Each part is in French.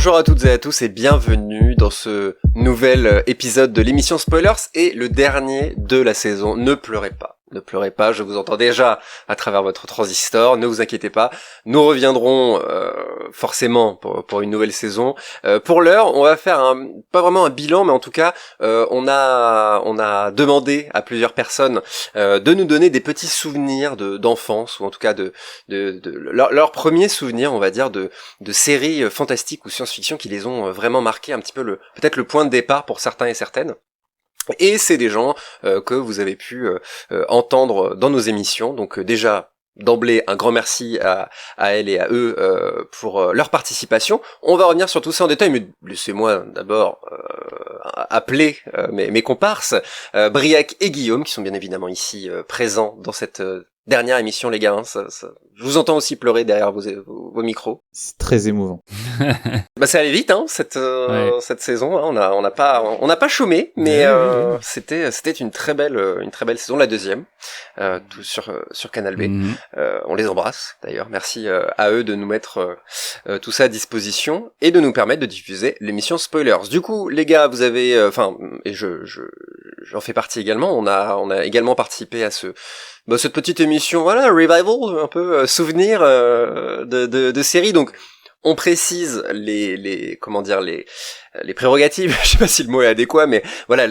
Bonjour à toutes et à tous et bienvenue dans ce nouvel épisode de l'émission Spoilers et le dernier de la saison. Ne pleurez pas. Ne pleurez pas, je vous entends déjà à travers votre transistor, ne vous inquiétez pas, nous reviendrons forcément pour une nouvelle saison. Pour l'heure, on va faire pas vraiment un bilan, mais en tout cas, on a demandé à plusieurs personnes de nous donner des petits souvenirs d'enfance, ou en tout cas de leurs premiers souvenirs, on va dire, de séries fantastiques ou science-fiction qui les ont vraiment marqués, un petit peu peut-être le point de départ pour certains et certaines. Et c'est des gens que vous avez pu entendre dans nos émissions. Donc déjà, d'emblée, un grand merci à elle et à eux pour leur participation. On va revenir sur tout ça en détail, mais laissez-moi d'abord appeler mes comparses, Briac et Guillaume, qui sont bien évidemment ici présents dans cette dernière émission, les gars. Hein, je vous entends aussi pleurer derrière vos micros. C'est très émouvant. Bah ça allait vite, hein, cette saison. Hein, on n'a pas chômé, mais c'était une très belle saison, la deuxième, tout sur Canal B. On les embrasse d'ailleurs. Merci à eux de nous mettre tout ça à disposition et de nous permettre de diffuser l'émission Spoilers. Du coup, les gars, vous avez, et j'en fais partie également. On a également participé à cette petite émission, voilà, revival, un peu souvenir de séries. Donc, on précise les prérogatives. Je sais pas si le mot est adéquat, mais voilà,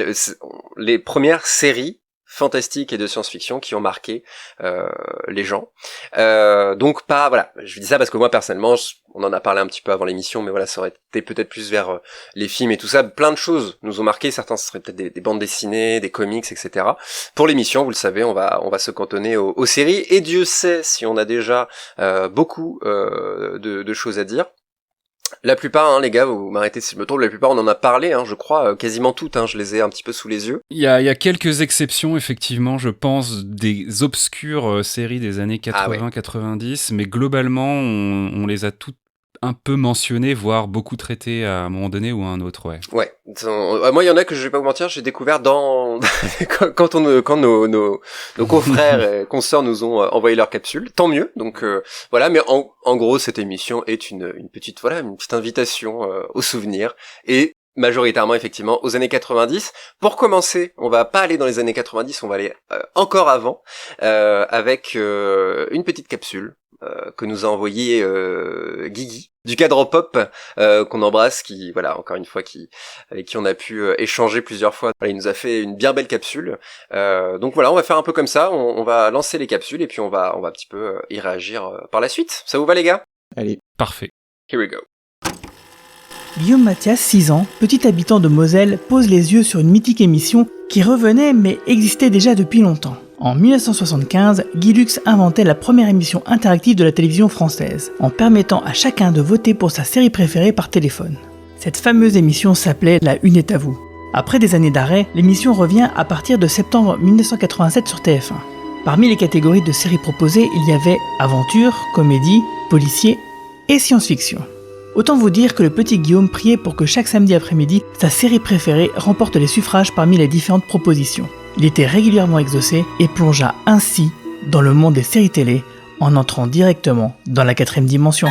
les premières séries fantastiques et de science-fiction qui ont marqué les gens. Donc pas, voilà, je dis ça parce que moi personnellement, on en a parlé un petit peu avant l'émission, mais voilà, ça aurait été peut-être plus vers les films et tout ça. Plein de choses nous ont marqué. Certains, ce serait peut-être des bandes dessinées, des comics, etc. Pour l'émission, vous le savez, on va se cantonner aux séries. Et Dieu sait si on a déjà beaucoup de choses à dire. La plupart, hein, les gars, vous m'arrêtez si je me trompe, la plupart on en a parlé, hein, je crois, quasiment toutes, hein, je les ai un petit peu sous les yeux. Il y a quelques exceptions, effectivement, je pense, des obscures séries des années 80-90, mais globalement, on les a toutes un peu mentionnées, voire beaucoup traitées à un moment donné ou à un autre, ouais. Ouais. Moi, il y en a que je vais pas vous mentir, j'ai découvert quand nos confrères et consoeurs nous ont envoyé leur capsule. Tant mieux. Donc, voilà. Mais en gros, cette émission est une petite invitation aux souvenirs et majoritairement, effectivement, aux années 90. Pour commencer, on va pas aller dans les années 90, on va aller encore avant, avec une petite capsule que nous a envoyé Guigui du cadre pop, qu'on embrasse, qui, voilà, encore une fois, avec qui on a pu échanger plusieurs fois. Voilà, il nous a fait une bien belle capsule. Donc voilà, on va faire un peu comme ça, on va lancer les capsules et puis on va un petit peu y réagir par la suite. Ça vous va, les gars? Allez. Parfait. Here we go. Guillaume Mathias, 6 ans, petit habitant de Moselle, pose les yeux sur une mythique émission qui revenait mais existait déjà depuis longtemps. En 1975, Guy Lux inventait la première émission interactive de la télévision française, en permettant à chacun de voter pour sa série préférée par téléphone. Cette fameuse émission s'appelait La Une est à vous. Après des années d'arrêt, l'émission revient à partir de septembre 1987 sur TF1. Parmi les catégories de séries proposées, il y avait aventure, comédie, policier et science-fiction. Autant vous dire que le petit Guillaume priait pour que chaque samedi après-midi, sa série préférée remporte les suffrages parmi les différentes propositions. Il était régulièrement exaucé et plongea ainsi dans le monde des séries télé en entrant directement dans la 4e dimension.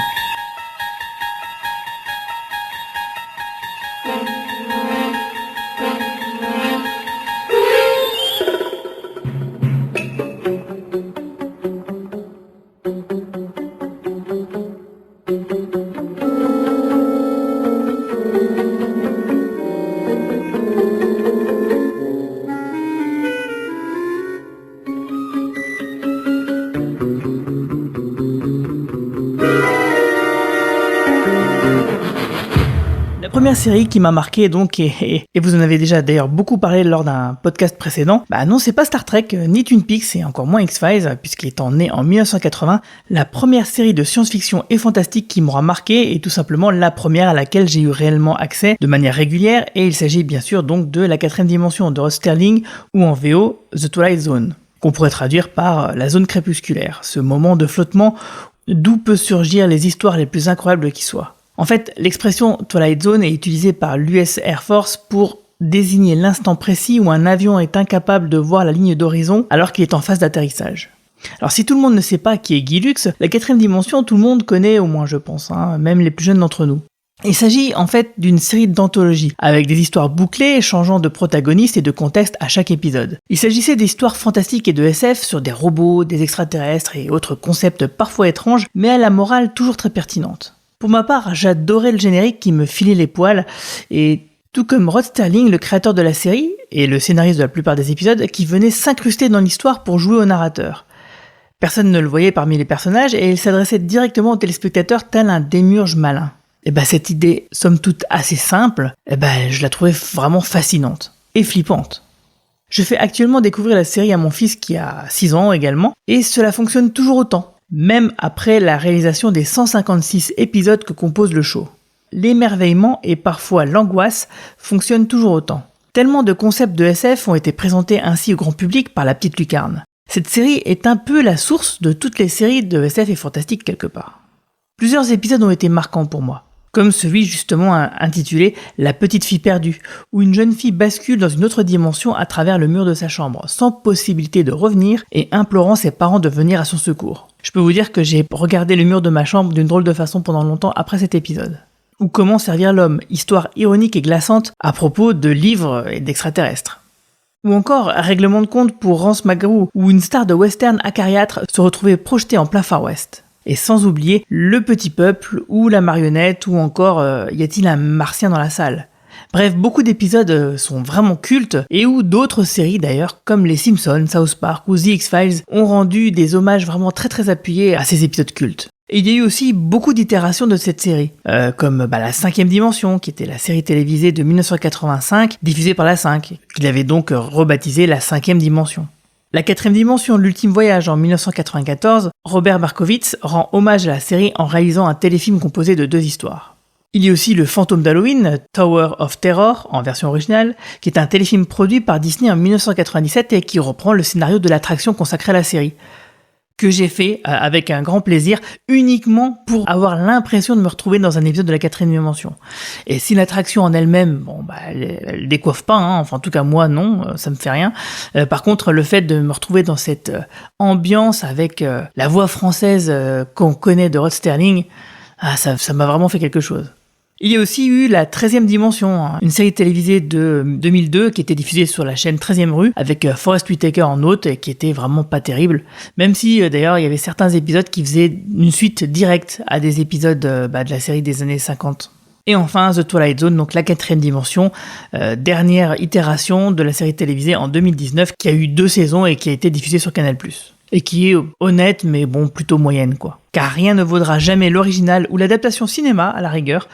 La première série qui m'a marqué donc, et vous en avez déjà d'ailleurs beaucoup parlé lors d'un podcast précédent, non, c'est pas Star Trek, ni Twin Peaks, et encore moins X-Files, puisqu'il étant né en 1980, la première série de science-fiction et fantastique qui m'aura marqué est tout simplement la première à laquelle j'ai eu réellement accès de manière régulière, et il s'agit bien sûr donc de la 4e dimension de Rod Serling, ou en VO, The Twilight Zone, qu'on pourrait traduire par la zone crépusculaire, ce moment de flottement d'où peuvent surgir les histoires les plus incroyables qui soient. En fait, l'expression Twilight Zone est utilisée par l'US Air Force pour désigner l'instant précis où un avion est incapable de voir la ligne d'horizon alors qu'il est en phase d'atterrissage. Alors si tout le monde ne sait pas qui est Guy Lux, la 4e dimension tout le monde connaît au moins je pense, même les plus jeunes d'entre nous. Il s'agit en fait d'une série d'anthologies, avec des histoires bouclées changeant de protagonistes et de contexte à chaque épisode. Il s'agissait d'histoires fantastiques et de SF sur des robots, des extraterrestres et autres concepts parfois étranges, mais à la morale toujours très pertinente. Pour ma part, j'adorais le générique qui me filait les poils, et tout comme Rod Serling, le créateur de la série, et le scénariste de la plupart des épisodes, qui venait s'incruster dans l'histoire pour jouer au narrateur. Personne ne le voyait parmi les personnages, et il s'adressait directement aux téléspectateurs tel un démiurge malin. Et cette idée, somme toute assez simple, je la trouvais vraiment fascinante et flippante. Je fais actuellement découvrir la série à mon fils qui a 6 ans également, et cela fonctionne toujours autant, même après la réalisation des 156 épisodes que compose le show. L'émerveillement et parfois l'angoisse fonctionnent toujours autant. Tellement de concepts de SF ont été présentés ainsi au grand public par la petite lucarne. Cette série est un peu la source de toutes les séries de SF et fantastique quelque part. Plusieurs épisodes ont été marquants pour moi. Comme celui justement intitulé « La petite fille perdue », où une jeune fille bascule dans une autre dimension à travers le mur de sa chambre, sans possibilité de revenir et implorant ses parents de venir à son secours. Je peux vous dire que j'ai regardé le mur de ma chambre d'une drôle de façon pendant longtemps après cet épisode. Ou Comment servir l'homme, histoire ironique et glaçante à propos de livres et d'extraterrestres. Ou encore Règlement de compte pour Rance McGrew, où une star de western acariâtre se retrouvait projetée en plein Far West. Et sans oublier Le Petit Peuple, ou La Marionnette, ou encore Y a-t-il un martien dans la salle ? Bref, beaucoup d'épisodes sont vraiment cultes, et où d'autres séries d'ailleurs, comme les Simpsons, South Park ou The X-Files, ont rendu des hommages vraiment très très appuyés à ces épisodes cultes. Et il y a eu aussi beaucoup d'itérations de cette série, comme la 5e dimension, qui était la série télévisée de 1985, diffusée par la 5, qu'il avait donc rebaptisée la 5e dimension. La 4e dimension, l'ultime voyage en 1994, Robert Markovitz rend hommage à la série en réalisant un téléfilm composé de 2 histoires. Il y a aussi Le Fantôme d'Halloween, Tower of Terror, en version originale, qui est un téléfilm produit par Disney en 1997 et qui reprend le scénario de l'attraction consacrée à la série, que j'ai fait avec un grand plaisir, uniquement pour avoir l'impression de me retrouver dans un épisode de la 4e dimension. Et si l'attraction en elle-même, elle décoiffe pas, enfin en tout cas moi non, ça me fait rien. Par contre, le fait de me retrouver dans cette ambiance avec la voix française qu'on connaît de Rod Serling, ça m'a vraiment fait quelque chose. Il y a aussi eu la 13e dimension, une série télévisée de 2002 qui était diffusée sur la chaîne 13e rue avec Forest Whitaker en hôte et qui était vraiment pas terrible. Même si d'ailleurs il y avait certains épisodes qui faisaient une suite directe à des épisodes de la série des années 50. Et enfin The Twilight Zone, donc la 4e dimension, dernière itération de la série télévisée en 2019 qui a eu 2 saisons et qui a été diffusée sur Canal+. Et qui est honnête mais plutôt moyenne quoi. Car rien ne vaudra jamais l'original ou l'adaptation cinéma à la rigueur.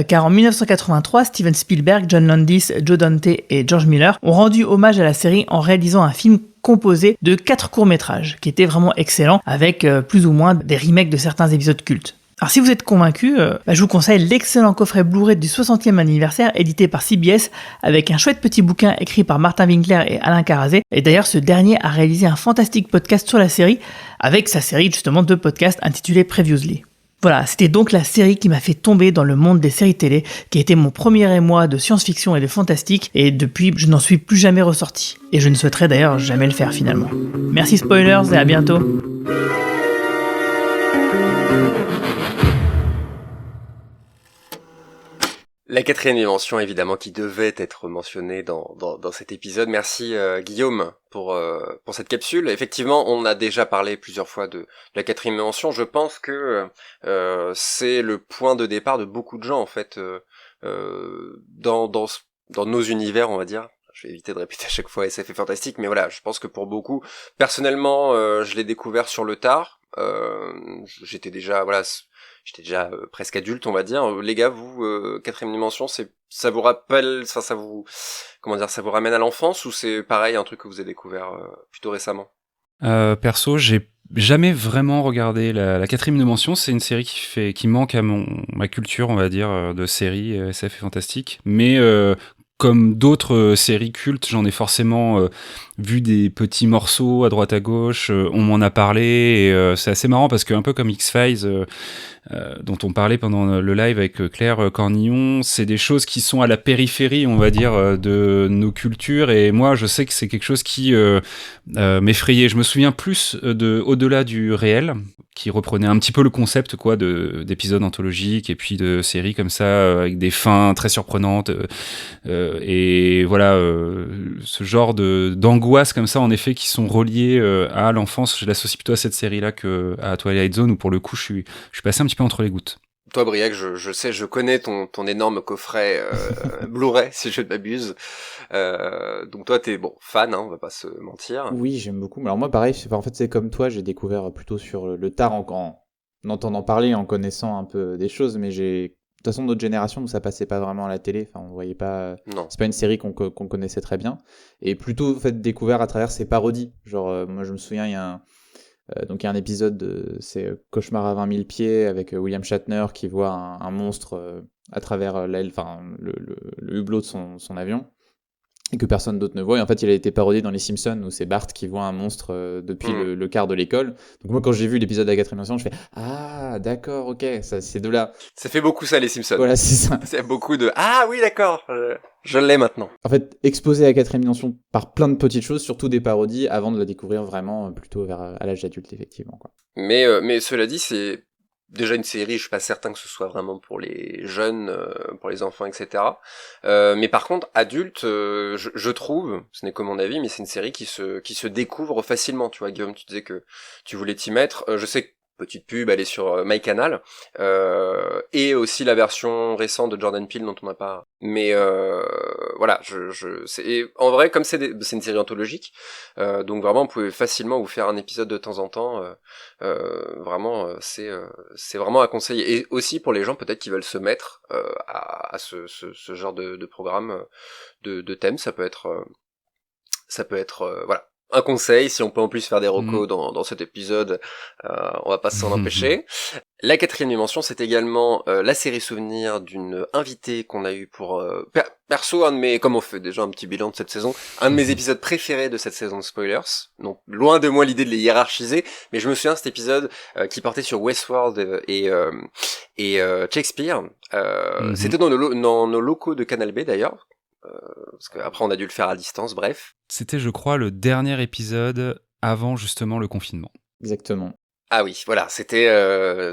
Car en 1983, Steven Spielberg, John Landis, Joe Dante et George Miller ont rendu hommage à la série en réalisant un film composé de 4 courts-métrages, qui était vraiment excellent, avec plus ou moins des remakes de certains épisodes cultes. Alors si vous êtes convaincu, je vous conseille l'excellent coffret Blu-ray du 60e anniversaire édité par CBS avec un chouette petit bouquin écrit par Martin Winkler et Alain Carazé. Et d'ailleurs, ce dernier a réalisé un fantastique podcast sur la série avec sa série justement de podcasts intitulée Previously. Voilà, c'était donc la série qui m'a fait tomber dans le monde des séries télé, qui a été mon premier émoi de science-fiction et de fantastique, et depuis, je n'en suis plus jamais ressorti. Et je ne souhaiterais d'ailleurs jamais le faire finalement. Merci spoilers et à bientôt. La 4e dimension, évidemment, qui devait être mentionnée dans cet épisode. Merci Guillaume pour cette capsule. Effectivement, on a déjà parlé plusieurs fois de la 4e dimension. Je pense que c'est le point de départ de beaucoup de gens en fait dans nos univers, on va dire. Je vais éviter de répéter à chaque fois SF et fantastique, mais voilà, je pense que pour beaucoup, personnellement, je l'ai découvert sur le tard. J'étais déjà presque adulte, on va dire. Les gars, vous, 4e dimension, ça vous rappelle, ça vous ramène à l'enfance ou c'est pareil, un truc que vous avez découvert plutôt récemment? Perso, j'ai jamais vraiment regardé la 4e dimension. C'est une série qui manque à ma culture, on va dire, de séries SF et fantastique. Mais comme d'autres séries cultes, j'en ai forcément vu des petits morceaux à droite à gauche, on m'en a parlé, et c'est assez marrant parce que un peu comme X-Files, dont on parlait pendant le live avec Claire Cornillon, c'est des choses qui sont à la périphérie, on va dire, de nos cultures, et moi je sais que c'est quelque chose qui m'effrayait. Je me souviens plus de Au-delà du réel, qui reprenait un petit peu le concept quoi d'épisodes anthologiques et puis de séries comme ça avec des fins très surprenantes et voilà ce genre d'angoisse comme ça en effet qui sont reliées à l'enfance. Je l'associe plutôt à cette série là que à Twilight Zone où pour le coup je suis passé un petit peu entre les gouttes. Toi, Briac, je sais, je connais ton énorme coffret Blu-ray, si je ne m'abuse. Donc toi, t'es fan, hein, on va pas se mentir. Oui, j'aime beaucoup. Alors moi, pareil, en fait, c'est comme toi, j'ai découvert plutôt sur le tard en entendant parler, en connaissant un peu des choses, mais de toute façon, notre génération, ça passait pas vraiment à la télé. Enfin, on voyait pas. Non. C'est pas une série qu'on connaissait très bien. Et plutôt, en fait, découvert à travers ses parodies. Genre, moi, je me souviens, il y a un épisode, c'est Cauchemar à 20 000 pieds avec William Shatner qui voit un monstre à travers le hublot de son avion et que personne d'autre ne voit. Et en fait, il a été parodié dans Les Simpsons où c'est Bart qui voit un monstre depuis le quart de l'école. Donc moi, quand j'ai vu l'épisode de la 4e dimension, je fais « Ah, d'accord, ok, ça, c'est de là. » Ça fait beaucoup ça, Les Simpsons. Voilà, c'est ça. C'est beaucoup de « Ah oui, d'accord, je l'ai maintenant. » En fait, exposé à la 4e dimension par plein de petites choses, surtout des parodies, avant de la découvrir vraiment plutôt à l'âge adulte, effectivement, quoi. Mais cela dit, c'est déjà une série, je suis pas certain que ce soit vraiment pour les jeunes, pour les enfants, etc. Mais par contre, adulte, je trouve, ce n'est que mon avis, mais c'est une série qui se découvre facilement. Tu vois, Guillaume, tu disais que tu voulais t'y mettre. Je sais que petite pub, elle est sur MyCanal, et aussi la version récente de Jordan Peele dont on n'a pas. Mais voilà, en vrai, comme c'est une série anthologique, donc vraiment, vous pouvez facilement vous faire un épisode de temps en temps. Vraiment, c'est vraiment à conseiller. Et aussi pour les gens peut-être qui veulent se mettre à ce genre de programme, de thème, ça peut être voilà. Un conseil, si on peut en plus faire des recos dans cet épisode, on va pas s'en empêcher. La 4e dimension, c'est également la série souvenir d'une invitée qu'on a eue pour perso, comme on fait déjà un petit bilan de cette saison, un de mes épisodes préférés de cette saison de Spoilers. Donc loin de moi l'idée de les hiérarchiser, mais je me souviens de cet épisode qui portait sur Westworld et Shakespeare. C'était dans nos locaux de Canal B d'ailleurs. Parce qu'après on a dû le faire à distance, bref. C'était, je crois, le dernier épisode avant justement le confinement. Exactement. Ah oui, voilà, c'était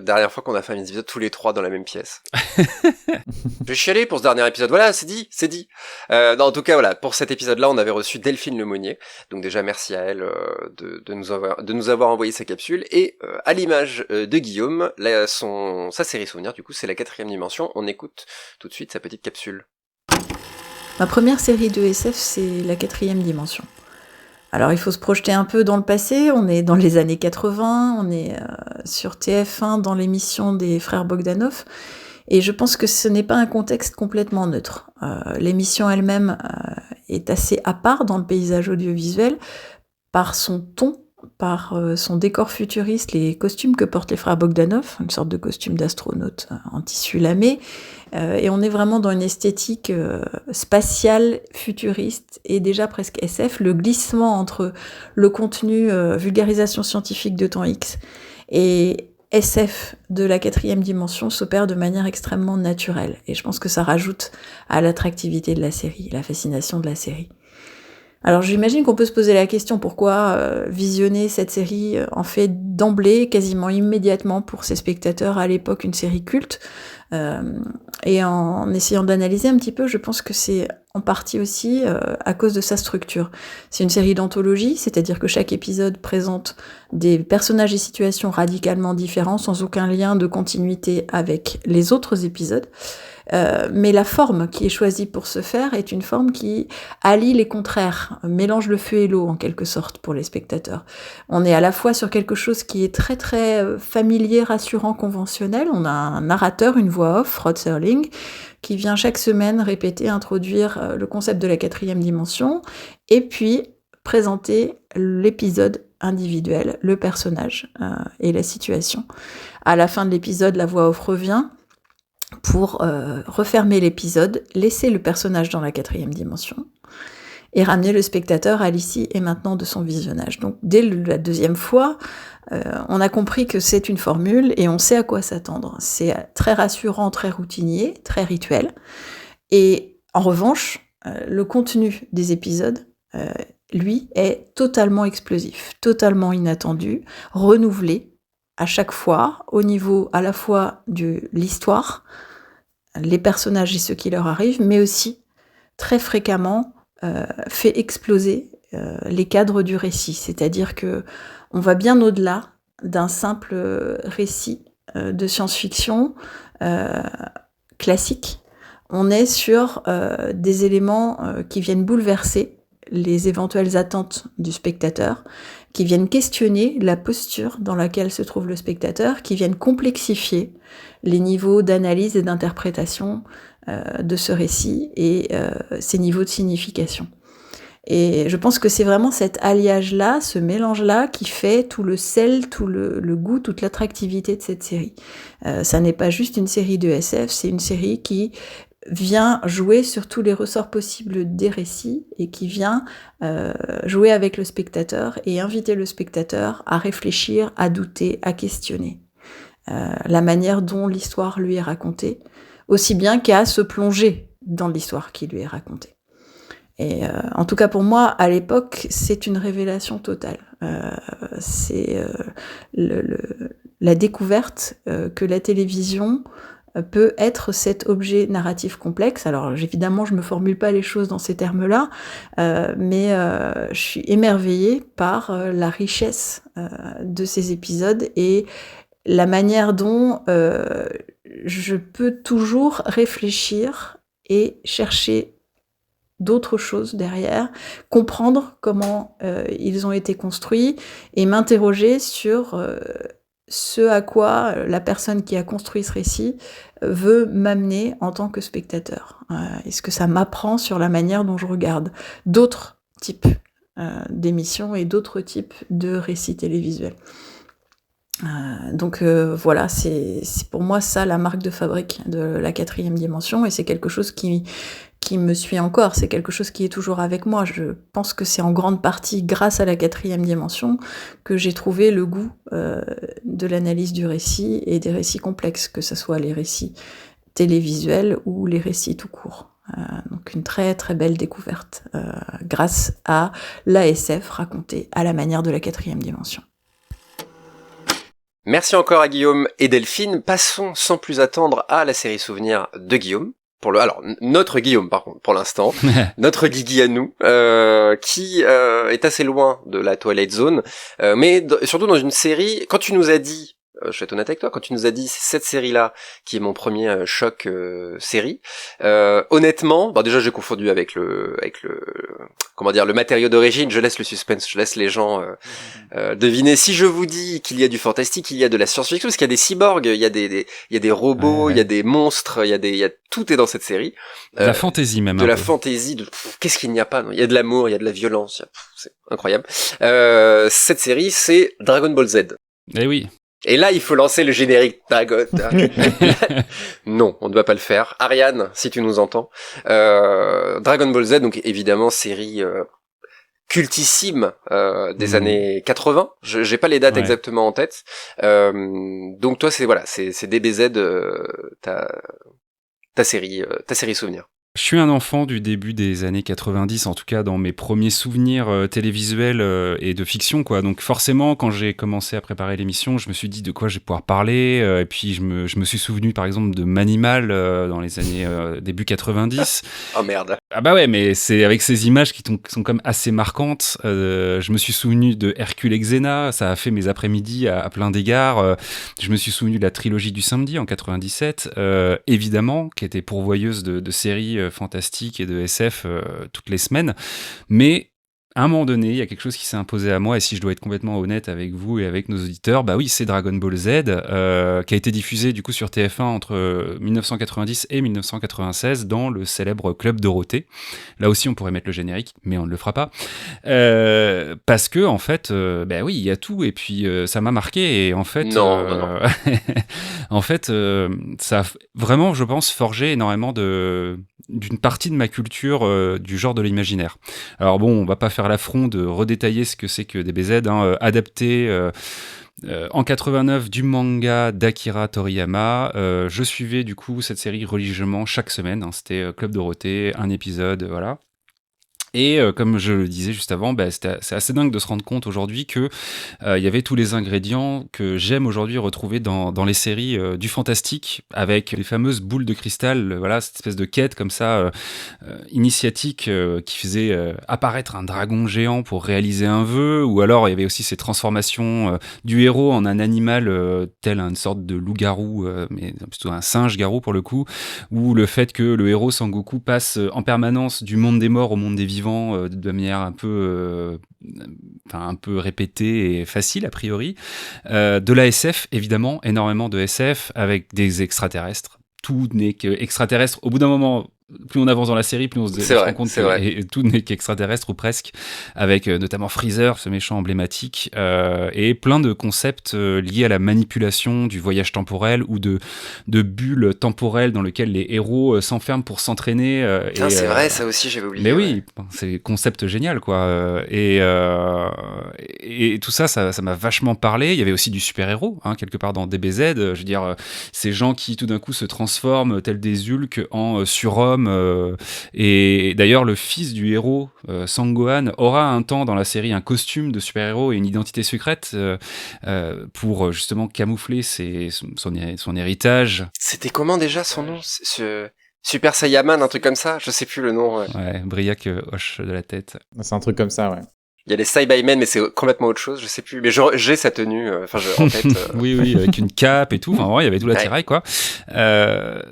dernière fois qu'on a fait un épisode tous les trois dans la même pièce. Je vais chialer pour ce dernier épisode, voilà, c'est dit. Non, en tout cas, voilà, pour cet épisode-là, on avait reçu Delphine Lemonnier, donc déjà merci à elle de nous avoir envoyé sa capsule, et à l'image de Guillaume, sa série souvenir, du coup, c'est la 4e dimension, on écoute tout de suite sa petite capsule. Ma première série de SF, c'est la 4e dimension. Alors il faut se projeter un peu dans le passé, on est dans les années 80, on est sur TF1 dans l'émission des frères Bogdanov, et je pense que ce n'est pas un contexte complètement neutre. L'émission elle-même est assez à part dans le paysage audiovisuel, par son ton, par son décor futuriste, les costumes que portent les frères Bogdanov, une sorte de costume d'astronaute en tissu lamé, et on est vraiment dans une esthétique spatiale, futuriste, et déjà presque SF, le glissement entre le contenu vulgarisation scientifique de temps X et SF de la 4e dimension s'opère de manière extrêmement naturelle, et je pense que ça rajoute à l'attractivité de la série, la fascination de la série. Alors j'imagine qu'on peut se poser la question pourquoi visionner cette série en fait d'emblée, quasiment immédiatement pour ses spectateurs à l'époque une série culte, et en essayant d'analyser un petit peu, je pense que c'est en partie aussi à cause de sa structure. C'est une série d'anthologie, c'est-à-dire que chaque épisode présente des personnages et situations radicalement différents, sans aucun lien de continuité avec les autres épisodes. Mais la forme qui est choisie pour ce faire est une forme qui allie les contraires, mélange le feu et l'eau en quelque sorte pour les spectateurs. On est à la fois sur quelque chose qui est très très familier, rassurant, conventionnel. On a un narrateur, une voix off, Rod Serling, qui vient chaque semaine répéter, introduire le concept de la 4e dimension, et puis présenter l'épisode individuel, le personnage et la situation. À la fin de l'épisode, la voix off revient pour refermer l'épisode, laisser le personnage dans la 4e dimension et ramener le spectateur à l'ici et maintenant de son visionnage. Donc dès la 2e fois, on a compris que c'est une formule et on sait à quoi s'attendre. C'est très rassurant, très routinier, très rituel. Et en revanche, le contenu des épisodes, lui, est totalement explosif, totalement inattendu, renouvelé, à chaque fois, au niveau à la fois de l'histoire, les personnages et ce qui leur arrive, mais aussi, très fréquemment, fait exploser les cadres du récit. C'est-à-dire que on va bien au-delà d'un simple récit de science-fiction classique. On est sur des éléments qui viennent bouleverser les éventuelles attentes du spectateur, qui viennent questionner la posture dans laquelle se trouve le spectateur, qui viennent complexifier les niveaux d'analyse et d'interprétation de ce récit et ses niveaux de signification. Et je pense que c'est vraiment cet alliage-là, ce mélange-là, qui fait tout le sel, tout le goût, toute l'attractivité de cette série. Ça n'est pas juste une série de SF, c'est une série qui vient jouer sur tous les ressorts possibles des récits et qui vient jouer avec le spectateur et inviter le spectateur à réfléchir, à douter, à questionner la manière dont l'histoire lui est racontée, aussi bien qu'à se plonger dans l'histoire qui lui est racontée. Et en tout cas pour moi, à l'époque, c'est une révélation totale. C'est la découverte que la télévision peut être cet objet narratif complexe. Alors évidemment, je me formule pas les choses dans ces termes-là, mais je suis émerveillée par la richesse de ces épisodes et la manière dont je peux toujours réfléchir et chercher d'autres choses derrière, comprendre comment ils ont été construits et m'interroger sur ce à quoi la personne qui a construit ce récit veut m'amener en tant que spectateur. Est-ce que ça m'apprend sur la manière dont je regarde d'autres types d'émissions et d'autres types de récits télévisuels. Donc voilà, c'est pour moi ça la marque de fabrique de la 4e dimension, et c'est quelque chose qui me suit encore, c'est quelque chose qui est toujours avec moi. Je pense que c'est en grande partie grâce à la 4e dimension que j'ai trouvé le goût de l'analyse du récit et des récits complexes, que ce soit les récits télévisuels ou les récits tout court. Donc une très très belle découverte grâce à l'ASF racontée à la manière de la 4e dimension. Merci encore à Guillaume et Delphine. Passons sans plus attendre à la série Souvenirs de Guillaume. Alors notre Guillaume par contre pour l'instant, notre Guigui à nous, qui est assez loin de la Twilight Zone, mais surtout dans une série. Quand tu nous as dit, je vais être honnête avec toi, quand tu nous as dit c'est cette série-là qui est mon premier choc série, honnêtement, déjà j'ai confondu avec le matériau d'origine. Je laisse le suspense, je laisse les gens deviner. Si je vous dis qu'il y a du fantastique, il y a de la science-fiction, parce qu'il y a des cyborgs, il y a des robots, il y a des monstres, tout est dans cette série. De la fantaisie même. De la fantaisie, qu'est-ce qu'il n'y a pas, non ? Il y a de l'amour, il y a de la violence, c'est incroyable. Cette série, c'est Dragon Ball Z. Eh oui. Et là, il faut lancer le générique Dragon. Non, on ne doit pas le faire. Ariane, si tu nous entends. Dragon Ball Z, donc évidemment, série cultissime des années 80. J'ai pas les dates exactement en tête. Donc toi, c'est DBZ, ta série souvenir. Je suis un enfant du début des années 90, en tout cas dans mes premiers souvenirs télévisuels et de fiction, quoi. Donc forcément, quand j'ai commencé à préparer l'émission, je me suis dit de quoi je vais pouvoir parler. Et puis je me suis souvenu par exemple de Manimal dans les années début 90. Oh merde. Ah bah ouais, mais c'est avec ces images qui sont comme assez marquantes. Je me suis souvenu de Hercule et Xena, ça a fait mes après-midi à plein d'égards. Je me suis souvenu de la trilogie du samedi en 97, évidemment, qui était pourvoyeuse de séries fantastique et de SF toutes les semaines, mais à un moment donné, il y a quelque chose qui s'est imposé à moi, et si je dois être complètement honnête avec vous et avec nos auditeurs, bah oui, c'est Dragon Ball Z, qui a été diffusé du coup sur TF1 entre 1990 et 1996 dans le célèbre Club Dorothée. Là aussi, on pourrait mettre le générique, mais on ne le fera pas, parce que en fait, bah oui, il y a tout, et puis ça m'a marqué, et en fait, non. en fait, ça a vraiment, je pense, forgé énormément d'une partie de ma culture du genre de l'imaginaire. Alors bon, on va pas faire l'affront de redétailler ce que c'est que DBZ, adapté en 89 du manga d'Akira Toriyama. Je suivais du coup cette série religieusement chaque semaine, c'était Club Dorothée, un épisode, voilà. Et comme je le disais juste avant, c'est assez dingue de se rendre compte aujourd'hui que il y avait tous les ingrédients que j'aime aujourd'hui retrouver dans les séries du fantastique, avec les fameuses boules de cristal, voilà, cette espèce de quête comme ça initiatique qui faisait apparaître un dragon géant pour réaliser un vœu, ou alors il y avait aussi ces transformations du héros en un animal tel une sorte de loup-garou, mais plutôt un singe-garou pour le coup, ou le fait que le héros Sangoku passe en permanence du monde des morts au monde des vivants de manière un peu répétée et facile a priori. De la SF, évidemment, énormément de SF avec des extraterrestres. Tout n'est qu'extraterrestre. Au bout d'un moment, plus on avance dans la série, plus on se rend compte que tout n'est qu'extraterrestre ou presque, avec notamment Freezer, ce méchant emblématique, et plein de concepts liés à la manipulation du voyage temporel ou de bulles temporelles dans lesquelles les héros s'enferment pour s'entraîner. C'est vrai, ça aussi j'avais oublié. Mais oui, c'est concept génial, quoi. Et tout ça m'a vachement parlé. Il y avait aussi du super-héros, quelque part dans DBZ. Je veux dire, ces gens qui tout d'un coup se transforment tels des Hulk en surhommes. Et d'ailleurs le fils du héros Sangohan aura un temps dans la série un costume de super-héros et une identité secrète pour justement camoufler son héritage. C'était comment déjà son nom, Super Saiyaman, un truc comme ça, je sais plus le nom. Ouais, Briac hoche de la tête. C'est un truc comme ça, ouais. Il y a les Saiyaman, mais c'est complètement autre chose, je sais plus. Mais j'ai sa tenue, en tête. Oui, avec une cape et tout. Enfin, vraiment, il y avait tout l'attirail, quoi.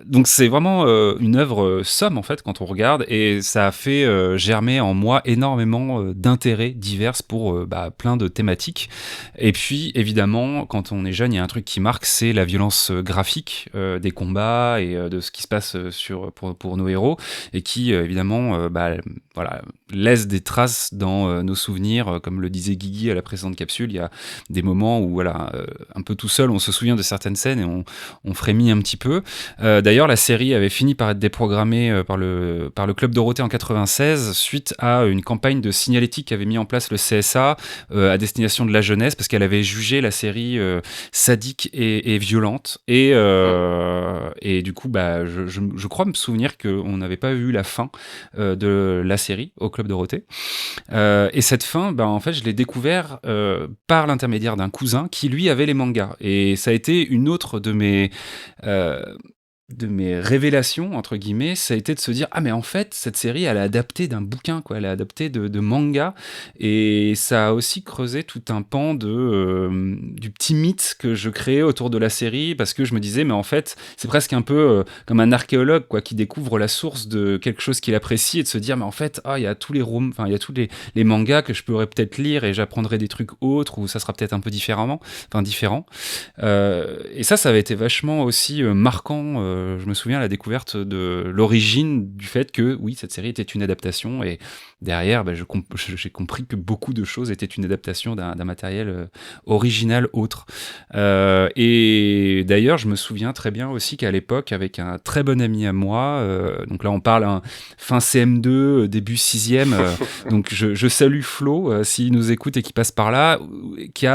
Donc, c'est vraiment une œuvre somme, en fait, quand on regarde. Et ça a fait germer en moi énormément d'intérêts divers pour plein de thématiques. Et puis, évidemment, quand on est jeune, il y a un truc qui marque, c'est la violence graphique des combats et de ce qui se passe pour nos héros. Et qui, évidemment, laisse des traces dans nos souvenirs. Comme le disait Guigui à la précédente capsule, il y a des moments où, un peu tout seul, on se souvient de certaines scènes et on frémit un petit peu. D'ailleurs, la série avait fini par être déprogrammée par le Club Dorothée en 96 suite à une campagne de signalétique qu'avait mis en place le CSA à destination de la jeunesse, parce qu'elle avait jugé la série sadique et violente. Et du coup, je crois me souvenir qu'on n'avait pas vu la fin de la série au Club Dorothée. Et cette fin, en fait, je l'ai découvert par l'intermédiaire d'un cousin qui, lui, avait les mangas. Et ça a été une autre de mes révélations, entre guillemets, ça a été de se dire, mais en fait, cette série, elle est adaptée d'un bouquin, quoi. Elle est adaptée de manga, et ça a aussi creusé tout un pan du petit mythe que je créais autour de la série, parce que je me disais, mais en fait, c'est presque un peu comme un archéologue, quoi, qui découvre la source de quelque chose qu'il apprécie, et de se dire, mais en fait, il y a tous les mangas que je pourrais peut-être lire, et j'apprendrai des trucs autres, ou ça sera peut-être un peu différent. Et ça avait été vachement aussi marquant. Je me souviens à la découverte de l'origine du fait que, oui, cette série était une adaptation, et derrière, j'ai compris que beaucoup de choses étaient une adaptation d'un matériel original autre. Et d'ailleurs, je me souviens très bien aussi qu'à l'époque, avec un très bon ami à moi, donc là on parle fin CM2, début 6e, donc je salue Flo, s'il nous écoute et qui passe par là, qui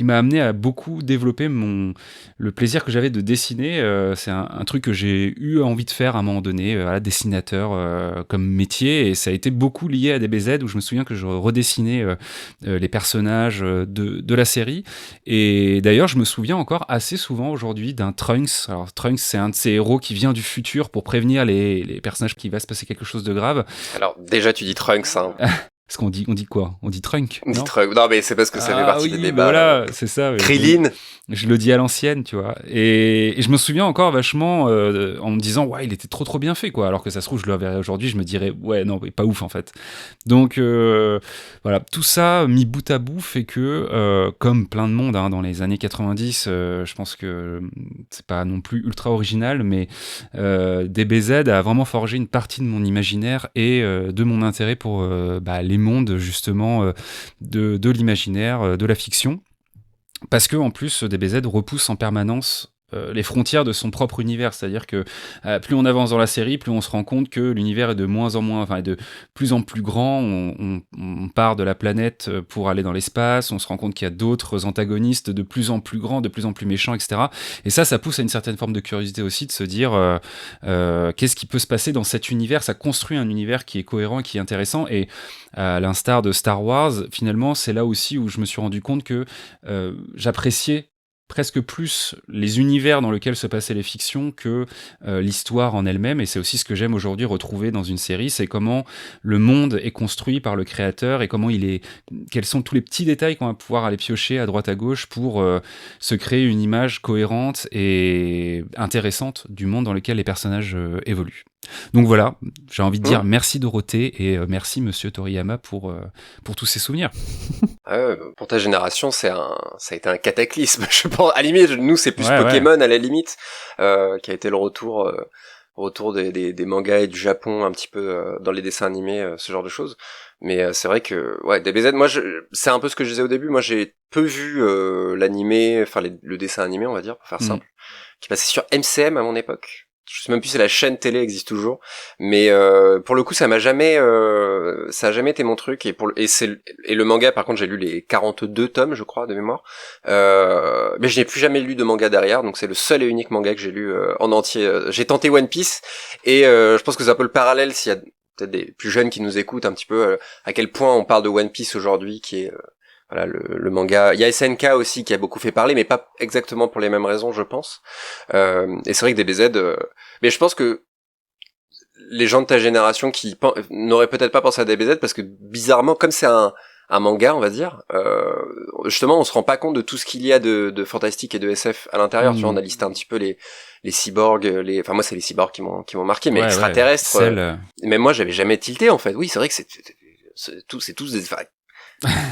m'a amené à beaucoup développer le plaisir que j'avais de dessiner. C'est un truc que j'ai eu envie de faire à un moment donné, dessinateur comme métier, et ça a été beaucoup lié à DBZ, où je me souviens que je redessinais les personnages de la série. Et d'ailleurs, je me souviens encore assez souvent aujourd'hui d'un Trunks. Alors Trunks, c'est un de ces héros qui vient du futur pour prévenir les personnages qu'il va se passer quelque chose de grave. Alors déjà, tu dis Trunks, hein. Parce qu'on dit quoi? On dit Trunk? On dit Trunk. Non, mais c'est parce que ça fait partie des débats. Voilà, c'est ça. Krillin. Je le dis à l'ancienne, tu vois. Et je me souviens encore vachement en me disant, ouais, il était trop bien fait, quoi. Alors que ça se trouve, je le verrais aujourd'hui, je me dirais, ouais, non, mais pas ouf, en fait. Donc, voilà, tout ça mis bout à bout fait que, comme plein de monde dans les années 90, je pense que c'est pas non plus ultra original, mais DBZ a vraiment forgé une partie de mon imaginaire et de mon intérêt pour les mondes, justement, de l'imaginaire, de la fiction. Parce que en plus, DBZ repousse en permanence les frontières de son propre univers, c'est-à-dire que plus on avance dans la série, plus on se rend compte que l'univers est de moins en moins, enfin est de plus en plus grand, on part de la planète pour aller dans l'espace, on se rend compte qu'il y a d'autres antagonistes de plus en plus grands, de plus en plus méchants, etc. Et ça pousse à une certaine forme de curiosité aussi, de se dire qu'est-ce qui peut se passer dans cet univers. Ça construit un univers qui est cohérent, qui est intéressant, et à l'instar de Star Wars, finalement c'est là aussi où je me suis rendu compte que j'appréciais presque plus les univers dans lesquels se passaient les fictions que l'histoire en elle-même, et c'est aussi ce que j'aime aujourd'hui retrouver dans une série, c'est comment le monde est construit par le créateur et quels sont tous les petits détails qu'on va pouvoir aller piocher à droite à gauche pour se créer une image cohérente et intéressante du monde dans lequel les personnages évoluent. Donc voilà, j'ai envie de dire merci Dorothée et merci Monsieur Toriyama pour tous ces souvenirs. Pour ta génération, ça a été un cataclysme. Je pense, à la limite, nous c'est plus Pokémon à la limite, qui a été le retour des mangas et du Japon un petit peu dans les dessins animés, ce genre de choses. Mais c'est vrai que DBZ, moi c'est un peu ce que je disais au début. Moi j'ai peu vu l'animé, enfin le dessin animé, on va dire, pour faire simple, qui passait sur MCM à mon époque. Je sais même plus si la chaîne télé existe toujours, mais pour le coup ça a jamais été mon truc, et le manga par contre j'ai lu les 42 tomes je crois de mémoire, mais je n'ai plus jamais lu de manga derrière, donc c'est le seul et unique manga que j'ai lu en entier. J'ai tenté One Piece, et je pense que c'est un peu le parallèle s'il y a peut-être des plus jeunes qui nous écoutent un petit peu à quel point on parle de One Piece aujourd'hui, qui est voilà, le manga. Il y a SNK aussi qui a beaucoup fait parler, mais pas exactement pour les mêmes raisons, je pense. Et c'est vrai que DBZ, mais je pense que les gens de ta génération qui n'auraient peut-être pas pensé à DBZ, parce que bizarrement, comme c'est un manga, on va dire, justement, on se rend pas compte de tout ce qu'il y a de fantastique et de SF à l'intérieur. Tu vois, on a listé un petit peu les cyborgs, enfin moi c'est les cyborgs qui m'ont marqué, mais extraterrestres. Même moi j'avais jamais tilté en fait. Oui, c'est vrai que c'est tous des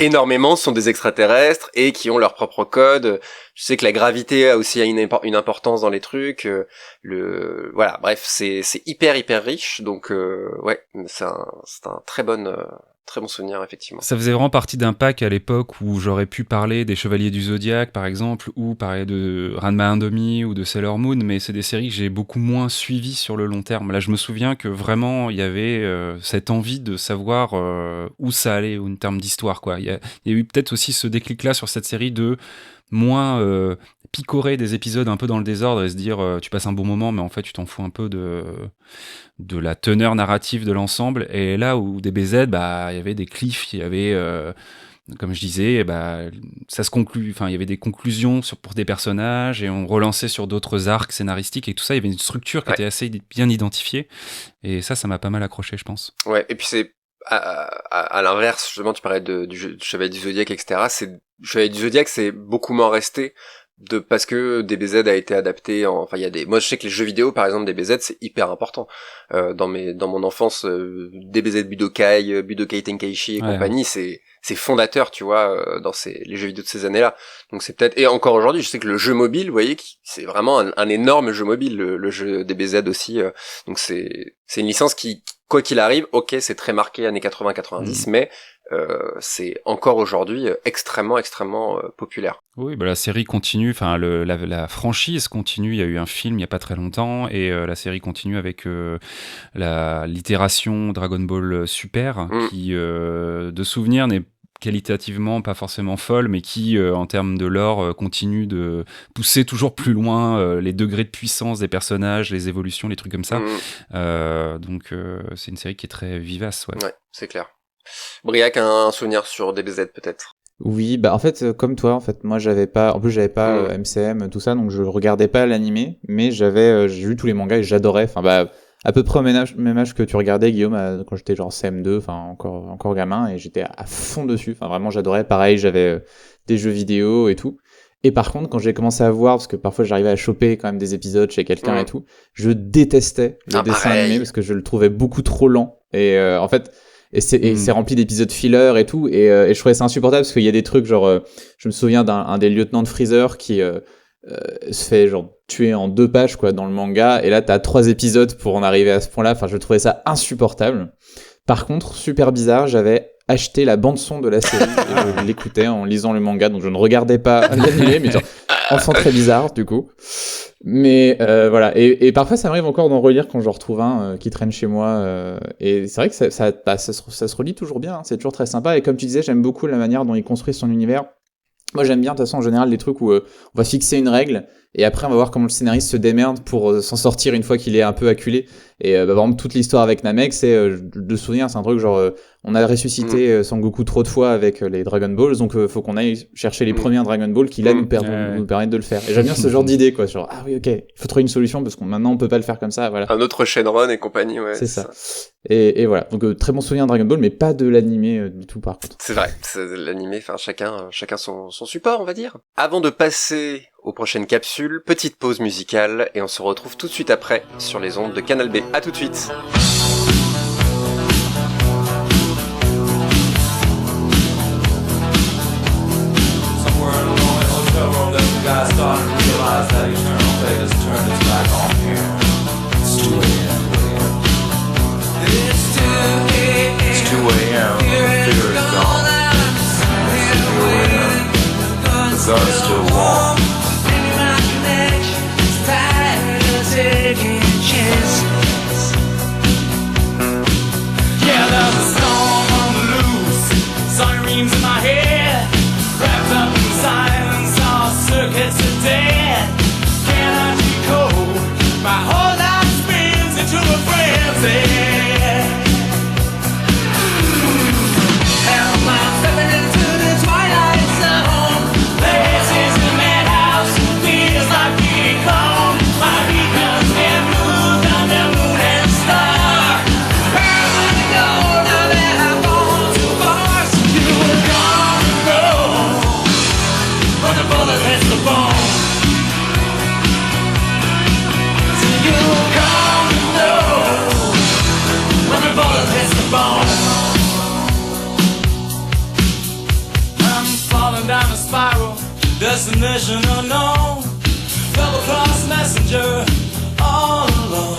énormément sont des extraterrestres et qui ont leur propre code. Je sais que la gravité a aussi une importance dans les trucs. Voilà, bref, c'est hyper riche. Donc c'est un très bon souvenir, effectivement. Ça faisait vraiment partie d'un pack à l'époque où j'aurais pu parler des Chevaliers du Zodiaque, par exemple, ou parler de Ranma 1/2 ou de Sailor Moon, mais c'est des séries que j'ai beaucoup moins suivies sur le long terme. Là, je me souviens que vraiment, il y avait cette envie de savoir où ça allait en termes d'histoire, quoi. Il y a eu peut-être aussi ce déclic-là sur cette série de moins picorer des épisodes un peu dans le désordre et se dire tu passes un bon moment, mais en fait tu t'en fous un peu de la teneur narrative de l'ensemble. Et là où DBZ, il y avait des cliffs, il y avait comme je disais, ça se conclut, enfin il y avait des conclusions pour des personnages et on relançait sur d'autres arcs scénaristiques et tout ça. Il y avait une structure qui était assez bien identifiée, et ça m'a pas mal accroché, je pense. Ouais, et puis c'est à l'inverse, justement, tu parlais du Chevalier du Zodiaque, etc. Chevalier du Zodiaque, c'est beaucoup moins resté parce que DBZ a été adapté enfin moi je sais que les jeux vidéo par exemple DBZ c'est hyper important dans mon enfance. DBZ Budokai Tenkaichi et compagnie, c'est fondateur, tu vois, dans les jeux vidéo de ces années-là. Donc c'est peut-être, et encore aujourd'hui je sais que le jeu mobile, vous voyez, c'est vraiment un énorme jeu mobile, le jeu DBZ aussi. Donc c'est une licence qui, quoi qu'il arrive, ok, c'est très marqué années 80-90, mais c'est encore aujourd'hui extrêmement populaire. Oui, la série continue, enfin la franchise continue. Il y a eu un film il n'y a pas très longtemps, et la série continue avec l'itération Dragon Ball Super, qui de souvenir n'est qualitativement pas forcément folle, mais qui en termes de lore continue de pousser toujours plus loin les degrés de puissance des personnages, les évolutions, les trucs comme ça. Donc c'est une série qui est très vivace. Ouais, c'est clair. Briac a un souvenir sur DBZ peut-être? Oui, en fait, comme toi, en fait, moi j'avais pas MCM, tout ça, donc je regardais pas l'animé, mais j'ai lu tous les mangas et j'adorais, à peu près au même âge que tu regardais, Guillaume, quand j'étais genre CM2, enfin encore gamin, et j'étais à fond dessus, enfin vraiment j'adorais. Pareil, j'avais des jeux vidéo et tout. Et par contre, quand j'ai commencé à voir, parce que parfois j'arrivais à choper quand même des épisodes chez quelqu'un et tout, je détestais le dessin animé parce que je le trouvais beaucoup trop lent. Et en fait, c'est rempli d'épisodes filler et tout, et je trouvais ça insupportable parce qu'il y a des trucs genre, je me souviens d'un des lieutenants de Freezer qui se fait genre tuer en 2 pages quoi dans le manga, et là t'as 3 épisodes pour en arriver à ce point-là. Enfin, je trouvais ça insupportable. Par contre, super bizarre, j'avais acheté la bande son de la série et je l'écoutais en lisant le manga, donc je ne regardais pas l'animé, mais genre enfant très bizarre du coup. Mais voilà, et parfois ça m'arrive encore d'en relire quand j'en retrouve un qui traîne chez moi, et c'est vrai que ça se relit toujours bien, hein, c'est toujours très sympa, et comme tu disais, j'aime beaucoup la manière dont il construit son univers. Moi j'aime bien de toute façon en général les trucs où on va fixer une règle, et après on va voir comment le scénariste se démerde pour s'en sortir une fois qu'il est un peu acculé. Et par exemple toute l'histoire avec Namek, c'est de souvenir, c'est un truc genre on a ressuscité Sangoku trop de fois avec les Dragon Balls, donc faut qu'on aille chercher les premiers Dragon Ball qui là nous permettent de le faire. Et j'aime bien ce genre d'idée, quoi, genre ah oui ok, il faut trouver une solution parce qu'on maintenant on peut pas le faire comme ça, voilà. Un autre Shenron et compagnie, ouais. C'est ça. Et voilà, donc très bon souvenir de Dragon Ball, mais pas de l'animé du tout par contre. C'est vrai, l'animé, enfin chacun son support, on va dire. Avant de passer aux prochaines capsules, petite pause musicale et on se retrouve tout de suite après sur les ondes de Canal B. À tout de suite. Destination unknown, double-cross messenger, all alone.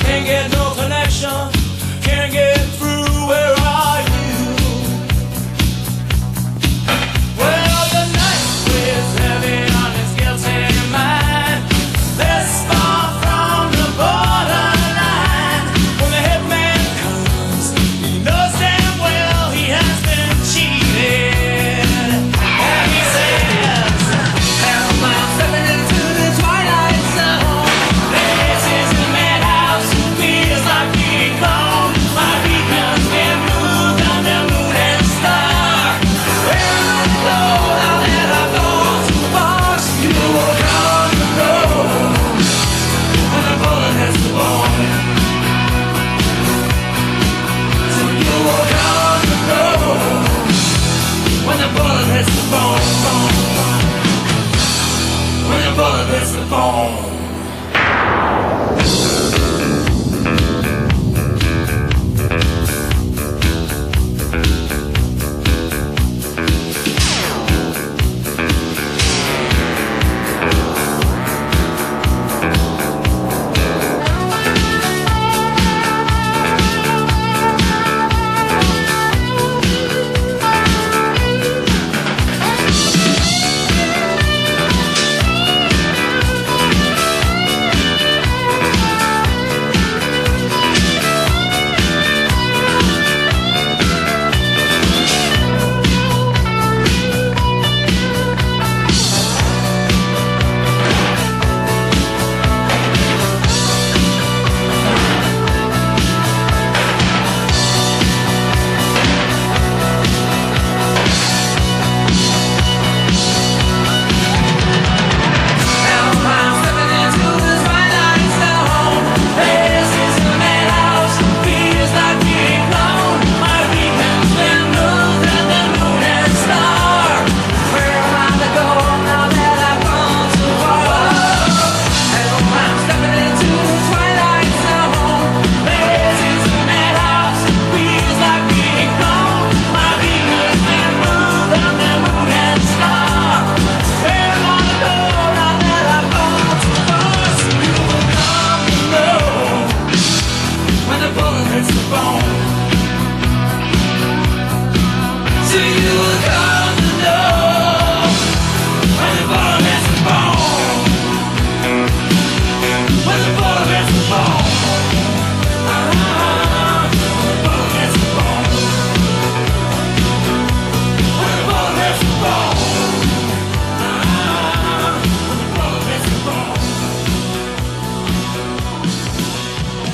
Can't get no connection, can't get through, where are you? Well, the night weighs heavy on his guilty mind. This far from the borderline. When the hitman comes, he knows damn well he has been cheated. And he says,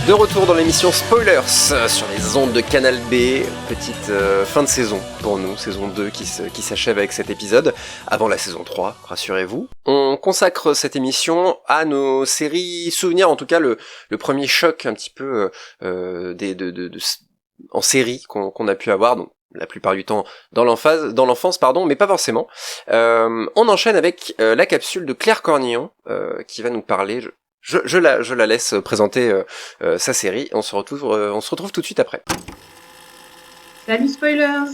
De retour dans l'émission Spoilers sur les ondes de Canal B, petite fin de saison pour nous, saison 2 qui s'achève avec cet épisode, avant la saison 3, rassurez-vous. On consacre cette émission à nos séries souvenirs, en tout cas le premier choc un petit peu en série qu'on a pu avoir, donc la plupart du temps dans l'enfance, mais pas forcément. On enchaîne avec la capsule de Claire Cornillon qui va nous parler... Je la laisse présenter sa série. On se retrouve tout de suite après. Salut spoilers!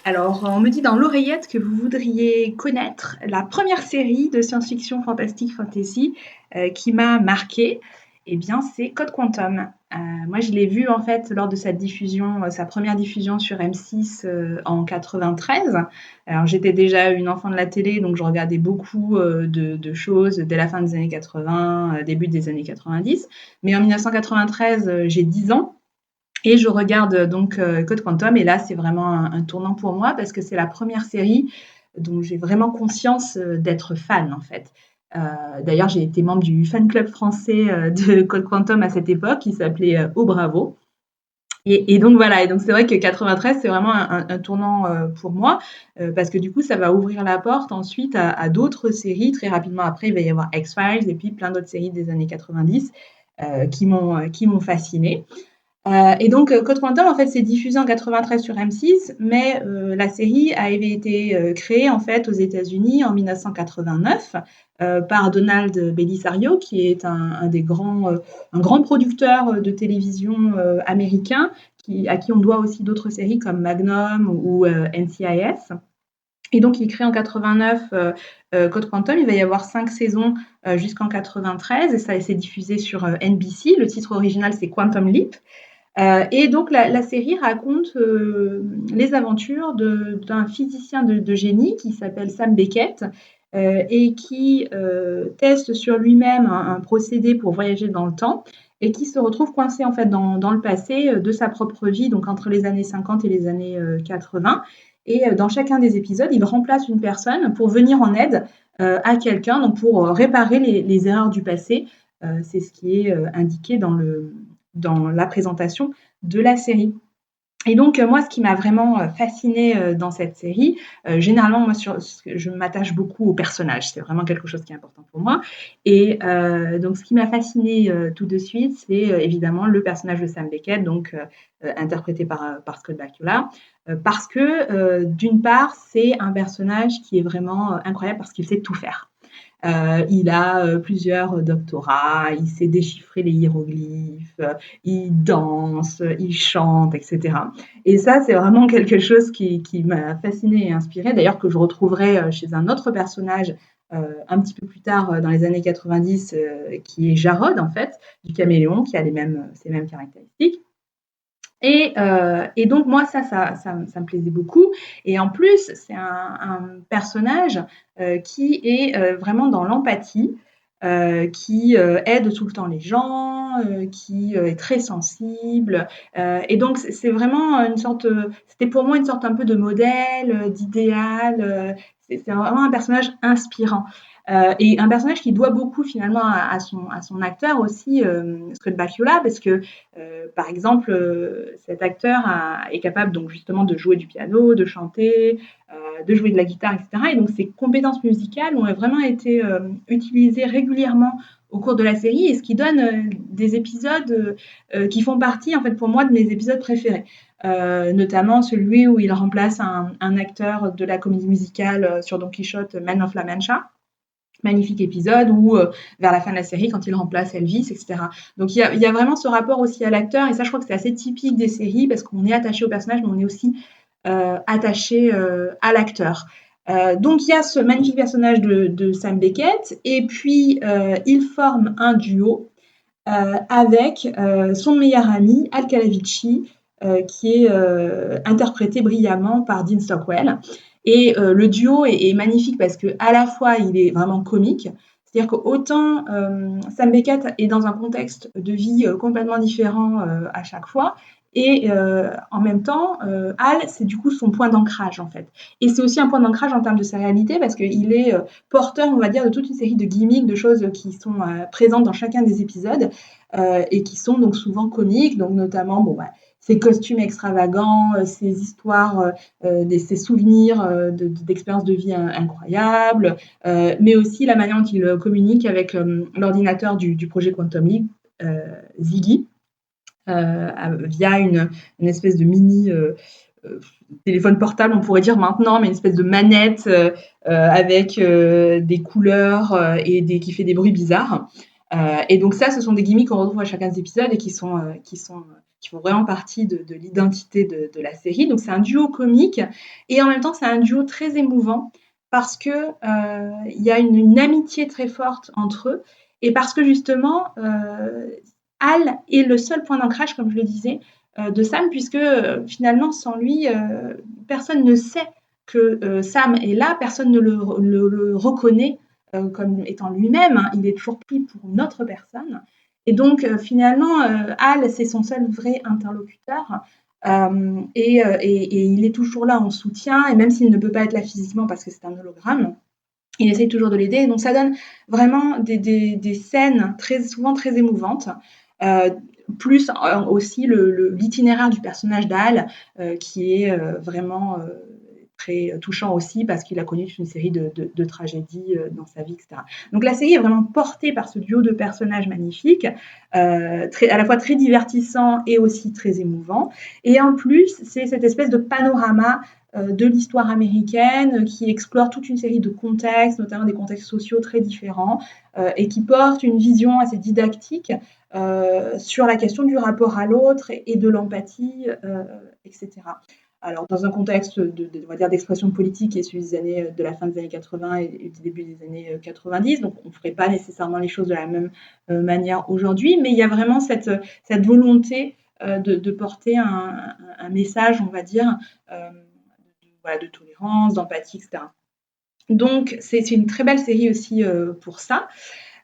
Alors, on me dit dans l'oreillette que vous voudriez connaître la première série de science-fiction fantastique fantasy qui m'a marquée. Eh bien, c'est Code Quantum. Moi, je l'ai vu en fait lors de sa première diffusion sur M6 en 93. Alors, j'étais déjà une enfant de la télé, donc je regardais beaucoup de choses dès la fin des années 80, début des années 90. Mais en 1993, j'ai 10 ans. Et je regarde donc Code Quantum, et là, c'est vraiment un tournant pour moi, parce que c'est la première série dont j'ai vraiment conscience d'être fan, en fait. D'ailleurs, j'ai été membre du fan club français de Code Quantum à cette époque, qui s'appelait Oh Bravo. Et donc voilà, et donc c'est vrai que 93, c'est vraiment un tournant pour moi, parce que du coup, ça va ouvrir la porte ensuite à d'autres séries. Très rapidement après, il va y avoir X-Files, et puis plein d'autres séries des années 90 qui m'ont fascinée. Et donc, Code Quantum, en fait, c'est diffusé en 93 sur M6, mais la série avait été créée, en fait, aux États-Unis en 1989 par Donald Belisario, qui est un grand producteur de télévision américain, à qui on doit aussi d'autres séries comme Magnum ou NCIS. Et donc, il crée en 89 Code Quantum. Il va y avoir 5 saisons jusqu'en 93, et ça s'est diffusé sur NBC. Le titre original, c'est Quantum Leap. Et donc, la série raconte les aventures d'un physicien de génie qui s'appelle Sam Beckett et qui teste sur lui-même un procédé pour voyager dans le temps et qui se retrouve coincé en fait dans le passé de sa propre vie, donc entre les années 50 et les années 80. Et dans chacun des épisodes, il remplace une personne pour venir en aide à quelqu'un, donc pour réparer les erreurs du passé. C'est ce qui est indiqué dans la présentation de la série. Et donc, moi, ce qui m'a vraiment fascinée dans cette série, généralement, moi, je m'attache beaucoup aux personnages. C'est vraiment quelque chose qui est important pour moi. Et donc, ce qui m'a fascinée tout de suite, c'est évidemment le personnage de Sam Beckett, donc interprété par Scott Bakula, parce que, d'une part, c'est un personnage qui est vraiment incroyable parce qu'il sait tout faire. Il a plusieurs doctorats, il sait déchiffrer les hiéroglyphes, il danse, il chante, etc. Et ça, c'est vraiment quelque chose qui m'a fascinée et inspirée, d'ailleurs que je retrouverai chez un autre personnage un petit peu plus tard dans les années 90, qui est Jarod, en fait, du Caméléon, qui a ces mêmes caractéristiques. Et donc moi ça me plaisait beaucoup, et en plus c'est un personnage qui est vraiment dans l'empathie, qui aide tout le temps les gens, qui est très sensible, et donc c'est vraiment c'était pour moi une sorte un peu de modèle, d'idéal, c'est vraiment un personnage inspirant. Et un personnage qui doit beaucoup finalement à son acteur aussi, Scott Bakula, parce que par exemple cet acteur est capable donc justement de jouer du piano, de chanter, de jouer de la guitare, etc. Et donc ses compétences musicales ont vraiment été utilisées régulièrement au cours de la série, et ce qui donne des épisodes qui font partie en fait pour moi de mes épisodes préférés. Notamment celui où il remplace un acteur de la comédie musicale sur Don Quichotte, Man of La Mancha. Magnifique épisode, ou vers la fin de la série quand il remplace Elvis, etc. Donc il y a vraiment ce rapport aussi à l'acteur, et ça je crois que c'est assez typique des séries parce qu'on est attaché au personnage, mais on est aussi attaché à l'acteur. Donc il y a ce magnifique personnage de Sam Beckett, et puis il forme un duo avec son meilleur ami Al Calavici, qui est interprété brillamment par Dean Stockwell. Et le duo est magnifique parce qu'à la fois, il est vraiment comique. C'est-à-dire qu'autant Sam Beckett est dans un contexte de vie complètement différent à chaque fois, Et en même temps, Hal, c'est du coup son point d'ancrage en fait. Et c'est aussi un point d'ancrage en termes de sa réalité parce qu'il est porteur, on va dire, de toute une série de gimmicks, de choses qui sont présentes dans chacun des épisodes et qui sont donc souvent comiques, donc notamment ses costumes extravagants, ses histoires, ses souvenirs d'expériences de vie incroyables, mais aussi la manière dont il communique avec l'ordinateur du projet Quantum Leap, Ziggy, via une espèce de mini téléphone portable, on pourrait dire maintenant, mais une espèce de manette avec des couleurs et qui fait des bruits bizarres. Et donc ça, ce sont des gimmicks qu'on retrouve à chacun des épisodes et qui font vraiment partie de l'identité de la série. Donc c'est un duo comique et en même temps c'est un duo très émouvant parce que y a une amitié très forte entre eux et parce que justement Hal est le seul point d'ancrage, comme je le disais, de Sam, puisque finalement sans lui personne ne sait que Sam est là, personne ne le reconnaît comme étant lui-même, hein. Il est toujours pris pour une autre personne. Et donc, finalement, Hal, c'est son seul vrai interlocuteur. Et il est toujours là en soutien, et même s'il ne peut pas être là physiquement parce que c'est un hologramme, il essaye toujours de l'aider. Et donc, ça donne vraiment des scènes souvent très émouvantes. Plus aussi l'itinéraire du personnage d'Hal, qui est vraiment très touchant aussi parce qu'il a connu une série de tragédies dans sa vie, etc. Donc la série est vraiment portée par ce duo de personnages magnifiques, à la fois très divertissant et aussi très émouvant. Et en plus, c'est cette espèce de panorama de l'histoire américaine qui explore toute une série de contextes, notamment des contextes sociaux très différents, et qui porte une vision assez didactique sur la question du rapport à l'autre et de l'empathie, etc. Alors, dans un contexte on va dire d'expression politique et celui de la fin des années 80 et du début des années 90, donc on ne ferait pas nécessairement les choses de la même manière aujourd'hui, mais il y a vraiment cette volonté de porter un message, on va dire, de tolérance, d'empathie, etc. Donc, c'est une très belle série aussi pour ça.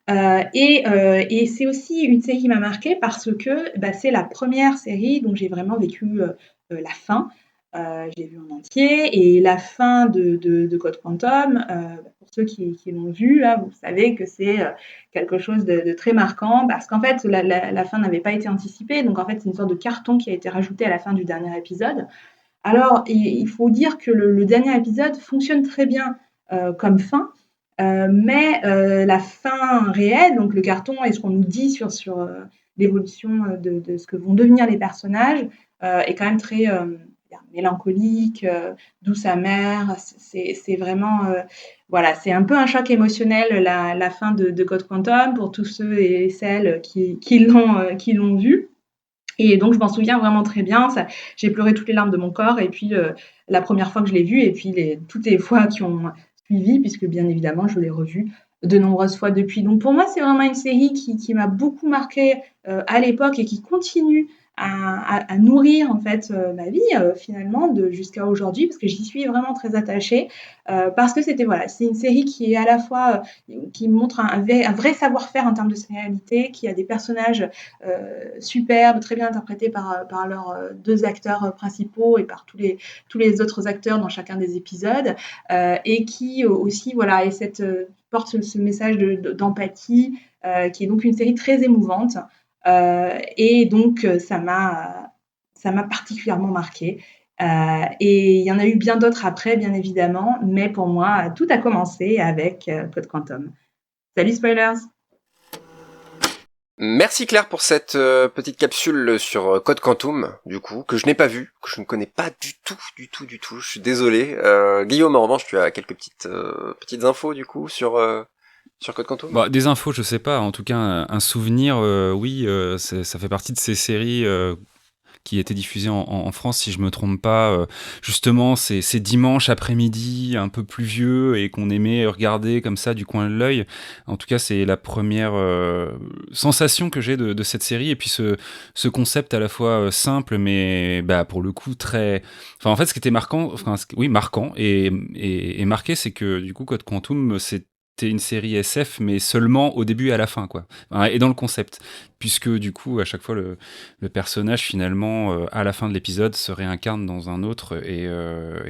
Et c'est aussi une série qui m'a marquée parce que c'est la première série dont j'ai vraiment vécu la fin. Je l'ai vue en entier et la fin de Code Quantum, pour ceux qui l'ont vu, là, vous savez que c'est quelque chose de très marquant parce qu'en fait, la fin n'avait pas été anticipée. Donc, en fait, c'est une sorte de carton qui a été rajouté à la fin du dernier épisode. Alors, il faut dire que le dernier épisode fonctionne très bien comme fin, mais la fin réelle, donc le carton et ce qu'on nous dit sur l'évolution de ce que vont devenir les personnages, est quand même très mélancolique, douce amère. C'est vraiment, c'est un peu un choc émotionnel la fin de Code Quantum pour tous ceux et celles qui l'ont vu. Et donc, je m'en souviens vraiment très bien. J'ai pleuré toutes les larmes de mon corps. Et puis, la première fois que je l'ai vu, et puis toutes les fois qui ont suivi, puisque bien évidemment, je l'ai revu de nombreuses fois depuis. Donc, pour moi, c'est vraiment une série qui m'a beaucoup marquée à l'époque et qui continue à nourrir en fait ma vie finalement jusqu'à aujourd'hui parce que j'y suis vraiment très attachée parce que c'est une série qui est à la fois qui montre un vrai savoir-faire en termes de réalité, qui a des personnages superbes, très bien interprétés par leurs deux acteurs principaux et par tous les autres acteurs dans chacun des épisodes et qui aussi porte ce message d'empathie qui est donc une série très émouvante. Et donc, ça m'a particulièrement marquée. Et il y en a eu bien d'autres après, bien évidemment, mais pour moi, tout a commencé avec Code Quantum. Salut Spoilers! Merci Claire pour cette petite capsule sur Code Quantum, du coup, que je n'ai pas vu, que je ne connais pas du tout. Je suis désolé. Guillaume, en revanche, tu as quelques petites infos, du coup, sur Code Quantum? Des infos, je sais pas. En tout cas, un souvenir, oui, ça fait partie de ces séries qui étaient diffusées en France, si je me trompe pas. Justement, c'est dimanche après-midi, un peu pluvieux, et qu'on aimait regarder comme ça du coin de l'œil. En tout cas, c'est la première sensation que j'ai de cette série. Et puis ce concept à la fois simple, mais pour le coup très... Enfin, en fait, ce qui était marquant et marqué, c'est que du coup, Code Quantum, c'est une série SF, mais seulement au début et à la fin, quoi. Et dans le concept. Puisque, du coup, à chaque fois, le personnage, finalement, à la fin de l'épisode, se réincarne dans un autre, et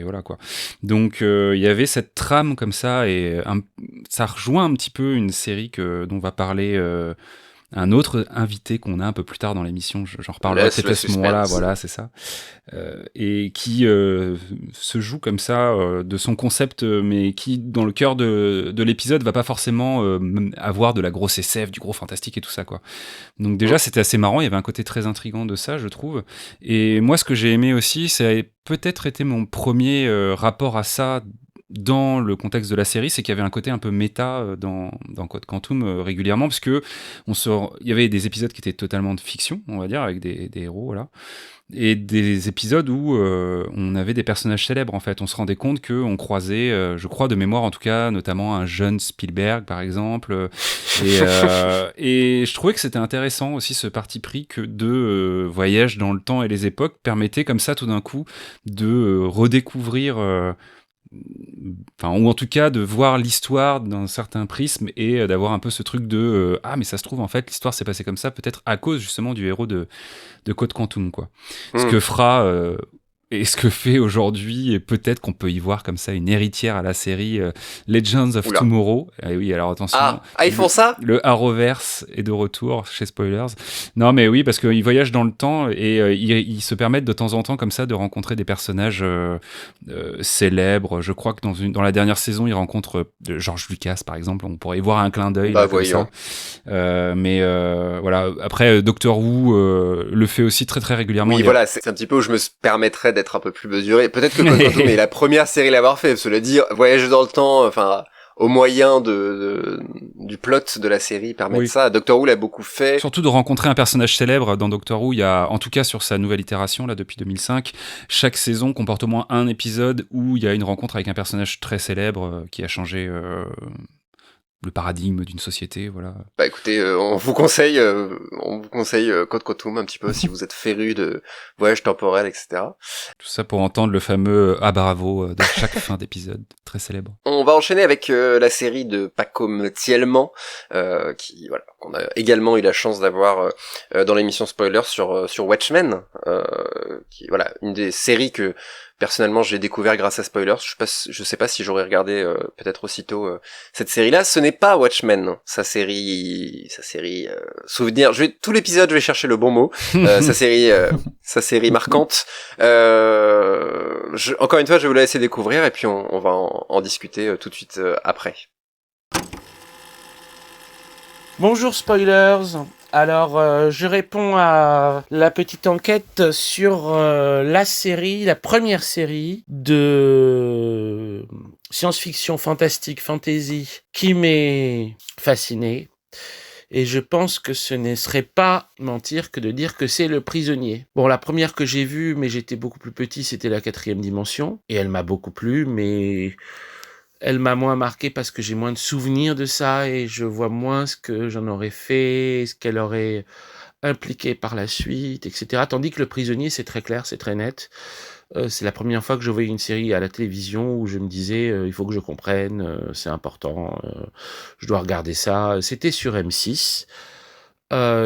voilà, quoi. Donc, il y avait cette trame comme ça, et ça rejoint un petit peu une série dont va parler un autre invité qu'on a un peu plus tard dans l'émission, j'en reparlerai peut-être à ce moment-là, voilà, c'est ça. Et qui se joue comme ça de son concept, mais qui, dans le cœur de l'épisode, va pas forcément avoir de la grosse SF, du gros fantastique et tout ça, quoi. Donc déjà, c'était assez marrant, il y avait un côté très intriguant de ça, je trouve. Et moi, ce que j'ai aimé aussi, ça a peut-être été mon premier rapport à ça dans le contexte de la série, c'est qu'il y avait un côté un peu méta dans Code Quantum régulièrement, parce que il y avait des épisodes qui étaient totalement de fiction, on va dire, avec des héros, voilà, et des épisodes où on avait des personnages célèbres, en fait. On se rendait compte qu'on croisait, je crois de mémoire en tout cas, notamment un jeune Spielberg, par exemple, et je trouvais que c'était intéressant aussi, ce parti pris que de voyage dans le temps et les époques permettait comme ça tout d'un coup de redécouvrir ou en tout cas de voir l'histoire d'un certain prisme et d'avoir un peu ce truc de ah, mais ça se trouve en fait l'histoire s'est passée comme ça peut-être à cause justement du héros de Code Quantum, quoi. Ce que fera et ce que fait aujourd'hui, et peut-être qu'on peut y voir comme ça une héritière à la série Legends of Tomorrow. Et oui, alors attention. Ils font ça ? Le Arrowverse est de retour chez Spoilers. Non, mais oui, parce qu'ils voyagent dans le temps et ils se permettent de temps en temps comme ça de rencontrer des personnages célèbres. Je crois que dans la dernière saison, ils rencontrent George Lucas, par exemple. On pourrait y voir un clin d'œil. Comme ça. Mais voilà. Après, Doctor Who le fait aussi très très régulièrement. Oui, voilà, c'est un petit peu où je me permettrais d'être un peu plus mesuré. Peut-être que Code Quantum est la première série à l'avoir fait. Cela dit, voyager dans le temps, enfin, au moyen du plot de la série permettre ça. Doctor Who l'a beaucoup fait. Surtout de rencontrer un personnage célèbre dans Doctor Who. Il y a, en tout cas sur sa nouvelle itération là depuis 2005, chaque saison comporte au moins un épisode où il y a une rencontre avec un personnage très célèbre qui a changé le paradigme d'une société, voilà. Bah écoutez, on vous conseille Code Quantum un petit peu si vous êtes féru de voyage temporel, etc. Tout ça pour entendre le fameux ah bravo de chaque fin d'épisode, très célèbre. On va enchaîner avec la série de Pacôme Thielman, qu'on a également eu la chance d'avoir dans l'émission Spoiler sur Watchmen, une des séries que personnellement, j'ai découvert grâce à Spoilers. Je sais pas si j'aurais regardé peut-être aussitôt cette série-là. Ce n'est pas Watchmen, sa série souvenir. Tout l'épisode, je vais chercher le bon mot. sa série marquante. Encore une fois, je vais vous la laisser découvrir et puis on va en discuter tout de suite après. Bonjour Spoilers. Alors, je réponds à la petite enquête sur la première série de science-fiction, fantastique, fantasy, qui m'est fasciné. Et je pense que ce ne serait pas mentir que de dire que c'est Le Prisonnier. Bon, la première que j'ai vue, mais j'étais beaucoup plus petit, c'était La 4e dimension. Et elle m'a beaucoup plu, mais elle m'a moins marqué parce que j'ai moins de souvenirs de ça et je vois moins ce que j'en aurais fait, ce qu'elle aurait impliqué par la suite, etc. Tandis que Le Prisonnier, c'est très clair, c'est très net. C'est la première fois que je voyais une série à la télévision où je me disais il faut que je comprenne, c'est important, je dois regarder ça. C'était sur M6.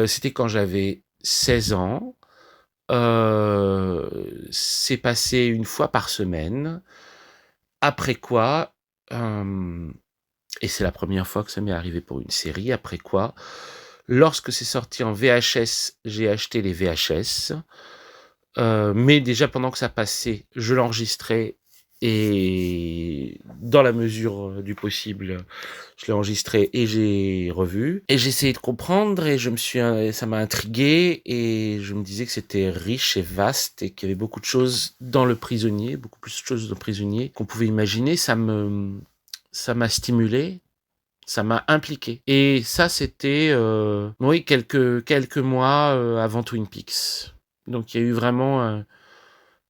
C'était quand j'avais 16 ans. C'est passé une fois par semaine. Après quoi, et c'est la première fois que ça m'est arrivé pour une série, après quoi, lorsque c'est sorti en VHS, j'ai acheté les VHS, mais déjà pendant que ça passait, je l'enregistrais et dans la mesure du possible, je l'ai enregistré et j'ai revu et j'ai essayé de comprendre et ça m'a intrigué et je me disais que c'était riche et vaste et qu'il y avait beaucoup de choses dans Le Prisonnier, beaucoup plus de choses dans Le Prisonnier qu'on pouvait imaginer. Ça m'a stimulé, ça m'a impliqué et ça c'était quelques mois avant Twin Peaks. Donc il y a eu vraiment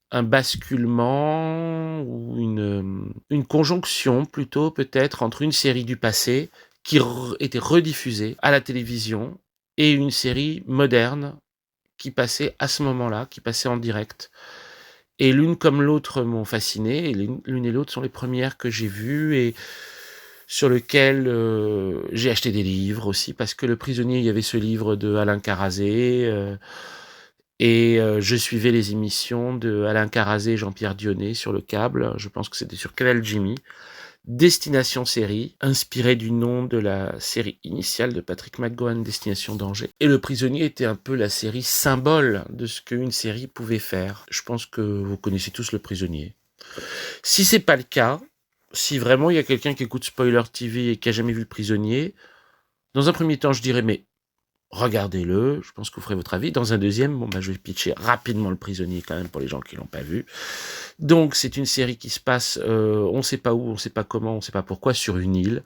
un basculement ou une conjonction plutôt peut-être entre une série du passé qui était rediffusée à la télévision et une série moderne qui passait à ce moment-là, qui passait en direct. Et l'une comme l'autre m'ont fasciné et l'une et l'autre sont les premières que j'ai vues et sur lequel j'ai acheté des livres aussi, parce que Le Prisonnier, il y avait ce livre de Alain Carazé, et je suivais les émissions de Alain Carazé et Jean-Pierre Dionnet sur le câble, je pense que c'était sur Canal Jimmy. Destination Série, inspiré du nom de la série initiale de Patrick McGowan, Destination Danger. Et Le Prisonnier était un peu la série symbole de ce qu'une série pouvait faire. Je pense que vous connaissez tous Le Prisonnier. Si c'est pas le cas, si vraiment il y a quelqu'un qui écoute Spoiler TV et qui a jamais vu Le Prisonnier, dans un premier temps, je dirais, mais regardez-le, je pense que vous ferez votre avis. Dans un deuxième, je vais pitcher rapidement Le Prisonnier quand même pour les gens qui l'ont pas vu. Donc c'est une série qui se passe, on sait pas où, on sait pas comment, on sait pas pourquoi, sur une île.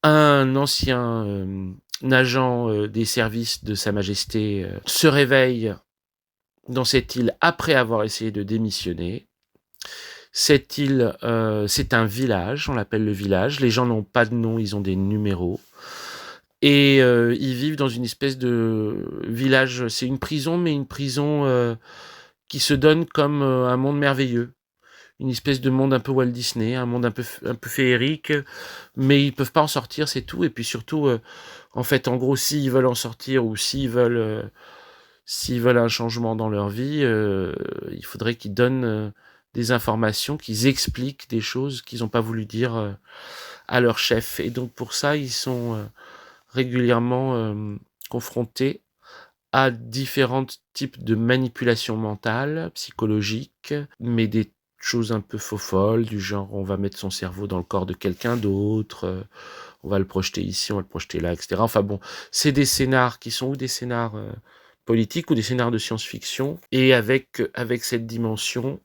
Un ancien agent des services de Sa Majesté se réveille dans cette île après avoir essayé de démissionner. Cette île, c'est un village, on l'appelle le village. Les gens n'ont pas de nom, ils ont des numéros. Et ils vivent dans une espèce de village, c'est une prison, mais une prison qui se donne comme un monde merveilleux. Une espèce de monde un peu Walt Disney, un monde un peu féerique, mais ils peuvent pas en sortir, c'est tout. Et puis surtout, en fait, en gros, s'ils veulent en sortir ou s'ils veulent un changement dans leur vie, il faudrait qu'ils donnent des informations, qu'ils expliquent des choses qu'ils n'ont pas voulu dire à leur chef. Et donc pour ça, ils sont régulièrement confrontés à différents types de manipulations mentales, psychologiques, mais des choses un peu faux-folles, du genre on va mettre son cerveau dans le corps de quelqu'un d'autre, on va le projeter ici, on va le projeter là, etc. Enfin bon, c'est des scénars qui sont ou des scénars politiques ou des scénars de science-fiction, et avec cette dimension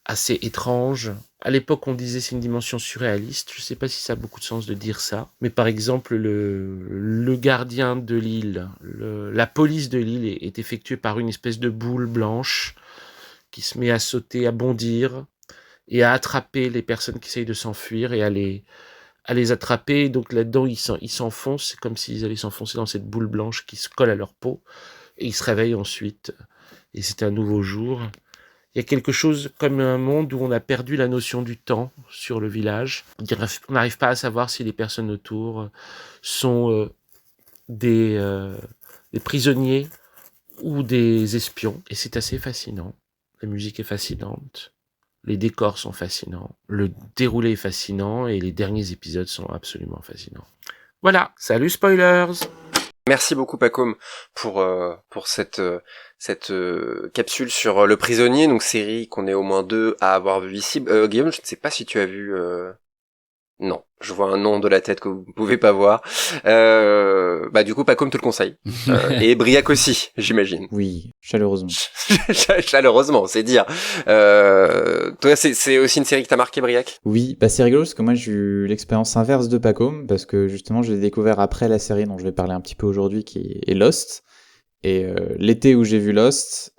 assez étrange. À l'époque, on disait c'est une dimension surréaliste. Je ne sais pas si ça a beaucoup de sens de dire ça. Mais par exemple, le gardien de l'île, la police de l'île est effectuée par une espèce de boule blanche qui se met à sauter, à bondir et à attraper les personnes qui essayent de s'enfuir et à les attraper. Donc là-dedans, ils s'enfoncent. C'est comme s'ils allaient s'enfoncer dans cette boule blanche qui se colle à leur peau. Et ils se réveillent ensuite. Et c'est un nouveau jour. Il y a quelque chose comme un monde où on a perdu la notion du temps sur le village. On n'arrive pas à savoir si les personnes autour sont des prisonniers ou des espions. Et c'est assez fascinant. La musique est fascinante. Les décors sont fascinants. Le déroulé est fascinant. Et les derniers épisodes sont absolument fascinants. Voilà. Salut spoilers! Merci beaucoup Pacôme pour cette capsule sur Le Prisonnier, donc série qu'on est au moins 2 à avoir vu ici. Guillaume, je ne sais pas si tu as vu. Non, je vois un nom de la tête que vous ne pouvez pas voir. Du coup Pacôme te le conseille. Et Briac aussi, j'imagine. Oui, chaleureusement. Chaleureusement, c'est dire. Toi, c'est aussi une série qui t'a marqué, Briac? Oui, c'est rigolo parce que moi j'ai eu l'expérience inverse de Pacôme, parce que justement je l'ai découvert après la série dont je vais parler un petit peu aujourd'hui, qui est Lost. Et l'été où j'ai vu Lost,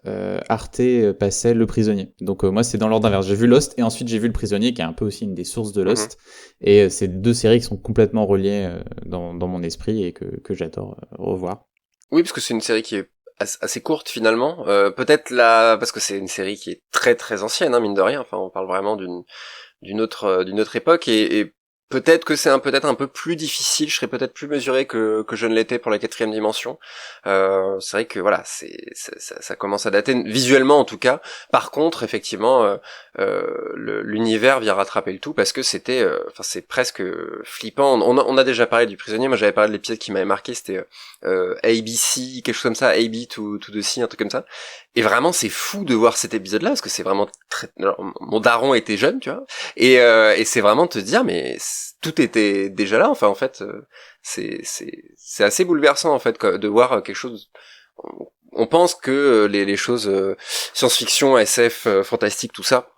Arte passait Le Prisonnier. Donc moi c'est dans l'ordre inverse. J'ai vu Lost et ensuite j'ai vu Le Prisonnier, qui est un peu aussi une des sources de Lost. Et c'est deux séries qui sont complètement reliées dans mon esprit et que j'adore revoir. Oui, parce que c'est une série qui est assez courte finalement. Peut-être là, parce que c'est une série qui est très très ancienne, mine de rien. Enfin, on parle vraiment d'une autre époque et peut-être que c'est peut-être un peu plus difficile, je serais peut-être plus mesuré que je ne l'étais pour la 4e dimension. C'est vrai que voilà, ça commence à dater visuellement en tout cas. Par contre, effectivement, l'univers vient rattraper le tout parce que c'est presque flippant. On a déjà parlé du Prisonnier. Moi, j'avais parlé de l'épisode qui m'avait marqué, c'était ABC, quelque chose comme ça, AB to the Sea, un truc comme ça. Et vraiment, c'est fou de voir cet épisode-là parce que c'est vraiment alors, mon daron était jeune, tu vois, et c'est vraiment te dire mais tout était déjà là. Enfin, en fait, c'est assez bouleversant en fait de voir quelque chose. On pense que les choses science-fiction, SF, fantastique, tout ça,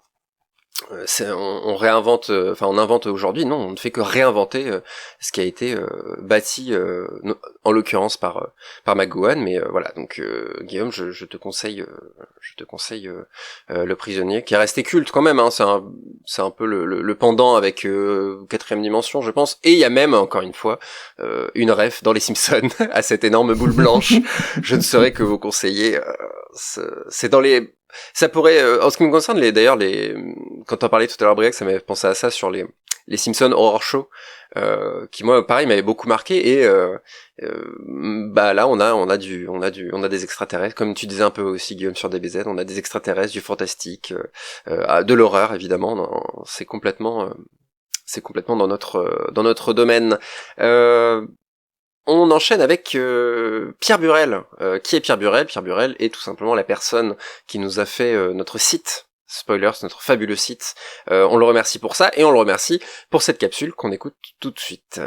on réinvente, on invente aujourd'hui. Non, on ne fait que réinventer ce qui a été bâti, en l'occurrence par McGowan. Mais voilà, donc Guillaume, je te conseille Le Prisonnier, qui est resté culte quand même. C'est un peu le pendant avec 4e dimension, je pense. Et il y a même, encore une fois, une ref dans les Simpsons à cette énorme boule blanche. Je ne saurais que vous conseiller. C'est dans les ça pourrait, en ce qui me concerne, d'ailleurs, quand t'en parlais tout à l'heure, Briac, ça m'avait pensé à ça sur les les Simpsons Horror Show, qui moi pareil m'avait beaucoup marqué, et bah là on a des extraterrestres, comme tu disais un peu aussi Guillaume sur DBZ, on a des extraterrestres, du fantastique, de l'horreur évidemment, c'est complètement dans notre domaine. On enchaîne avec Pierre Burrell. Qui est Pierre Burrell ? Pierre Burrell est tout simplement la personne qui nous a fait notre site Spoilers, notre fabuleux site. On le remercie pour ça, et on le remercie pour cette capsule qu'on écoute tout de suite.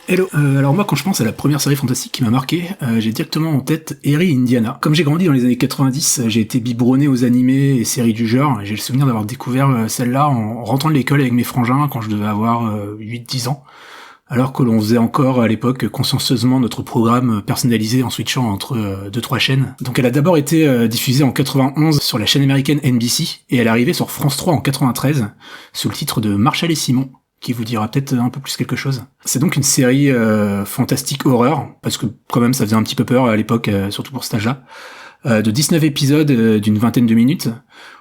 Hello, alors moi quand je pense à la première série fantastique qui m'a marqué, j'ai directement en tête Eerie Indiana. Comme j'ai grandi dans les années 90, j'ai été biberonné aux animés et séries du genre, et j'ai le souvenir d'avoir découvert celle-là en rentrant de l'école avec mes frangins quand je devais avoir 8-10 ans. Alors que l'on faisait encore à l'époque consciencieusement notre programme personnalisé en switchant entre 2-3 chaînes. Donc elle a d'abord été diffusée en 91 sur la chaîne américaine NBC, et elle est arrivée sur France 3 en 93 sous le titre de Marshall et Simon, qui vous dira peut-être un peu plus quelque chose. C'est donc une série fantastique horreur, parce que quand même ça faisait un petit peu peur à l'époque, surtout pour cet âge-là, de 19 épisodes d'une vingtaine de minutes,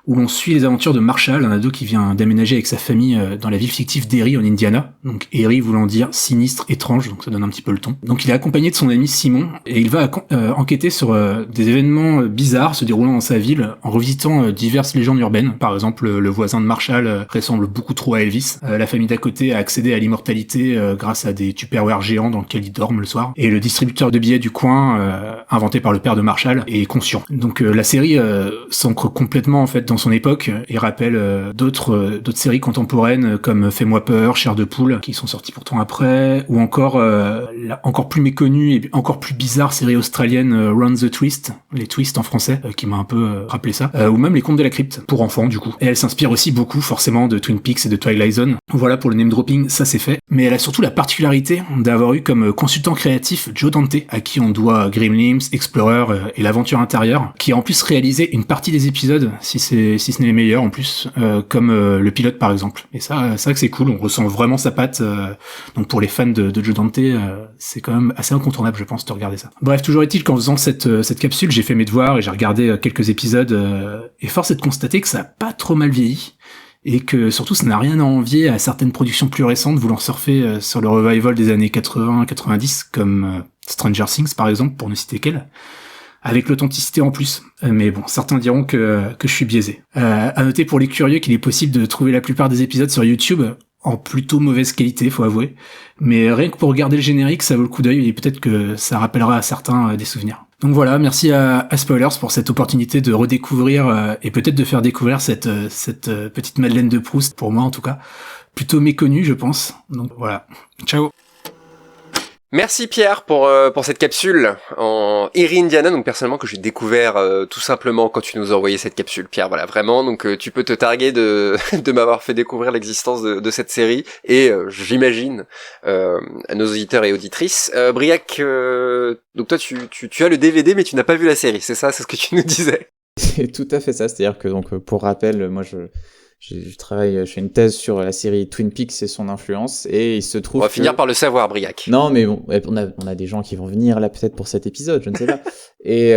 où l'on suit les aventures de Marshall, un ado qui vient d'aménager avec sa famille dans la ville fictive d'Erie en Indiana, donc Erie voulant dire sinistre, étrange, donc ça donne un petit peu le ton. Donc il est accompagné de son ami Simon, et il va enquêter sur des événements bizarres se déroulant dans sa ville, en revisitant diverses légendes urbaines. Par exemple, le voisin de Marshall ressemble beaucoup trop à Elvis, la famille d'à côté a accédé à l'immortalité grâce à des tupperwares géants dans lesquels ils dorment le soir, et le distributeur de billets du coin, inventé par le père de Marshall, est conscient. Donc la série s'ancre complètement en fait dans son époque et rappelle d'autres séries contemporaines comme Fais-moi peur, Chair de poule, qui sont sorties pourtant après, ou encore la encore plus méconnue et encore plus bizarre série australienne Run the Twist, les Twists en français, qui m'a un peu rappelé ça, ou même Les Contes de la Crypte, pour enfants du coup. Et elle s'inspire aussi beaucoup forcément de Twin Peaks et de Twilight Zone. Voilà pour le name dropping, ça c'est fait. Mais elle a surtout la particularité d'avoir eu comme consultant créatif Joe Dante, à qui on doit Gremlins, Explorer et l'Aventure intérieure, qui a en plus réalisé une partie des épisodes, si ce n'est les meilleurs en plus, comme le pilote par exemple. Et ça c'est cool, on ressent vraiment sa patte, donc pour les fans de Joe Dante, c'est quand même assez incontournable je pense de regarder ça. Bref, toujours est-il qu'en faisant cette capsule, j'ai fait mes devoirs et j'ai regardé quelques épisodes, et force est de constater que ça a pas trop mal vieilli, et que surtout ça n'a rien à envier à certaines productions plus récentes voulant surfer sur le revival des années 80-90, comme Stranger Things par exemple, pour ne citer qu'elle, avec l'authenticité en plus. Mais bon, certains diront que je suis biaisé. À noter pour les curieux qu'il est possible de trouver la plupart des épisodes sur YouTube en plutôt mauvaise qualité, faut avouer. Mais rien que pour regarder le générique, ça vaut le coup d'œil, et peut-être que ça rappellera à certains des souvenirs. Donc voilà, merci à Spoilers pour cette opportunité de redécouvrir et peut-être de faire découvrir cette petite Madeleine de Proust, pour moi en tout cas, plutôt méconnue je pense. Donc voilà, ciao. Merci Pierre pour cette capsule en Eerie Indiana, donc personnellement que j'ai découvert tout simplement quand tu nous as envoyé cette capsule Pierre, voilà vraiment, donc tu peux te targuer de m'avoir fait découvrir l'existence de cette série, et j'imagine à nos auditeurs et auditrices. Briac, donc toi tu as le DVD mais tu n'as pas vu la série, c'est ça, c'est ce que tu nous disais? C'est tout à fait ça, c'est-à-dire que donc pour rappel, moi je fais une thèse sur la série Twin Peaks et son influence, et il se trouve on va finir par le savoir, Briac. Non, mais bon, on a des gens qui vont venir là peut-être pour cet épisode, je ne sais pas. Et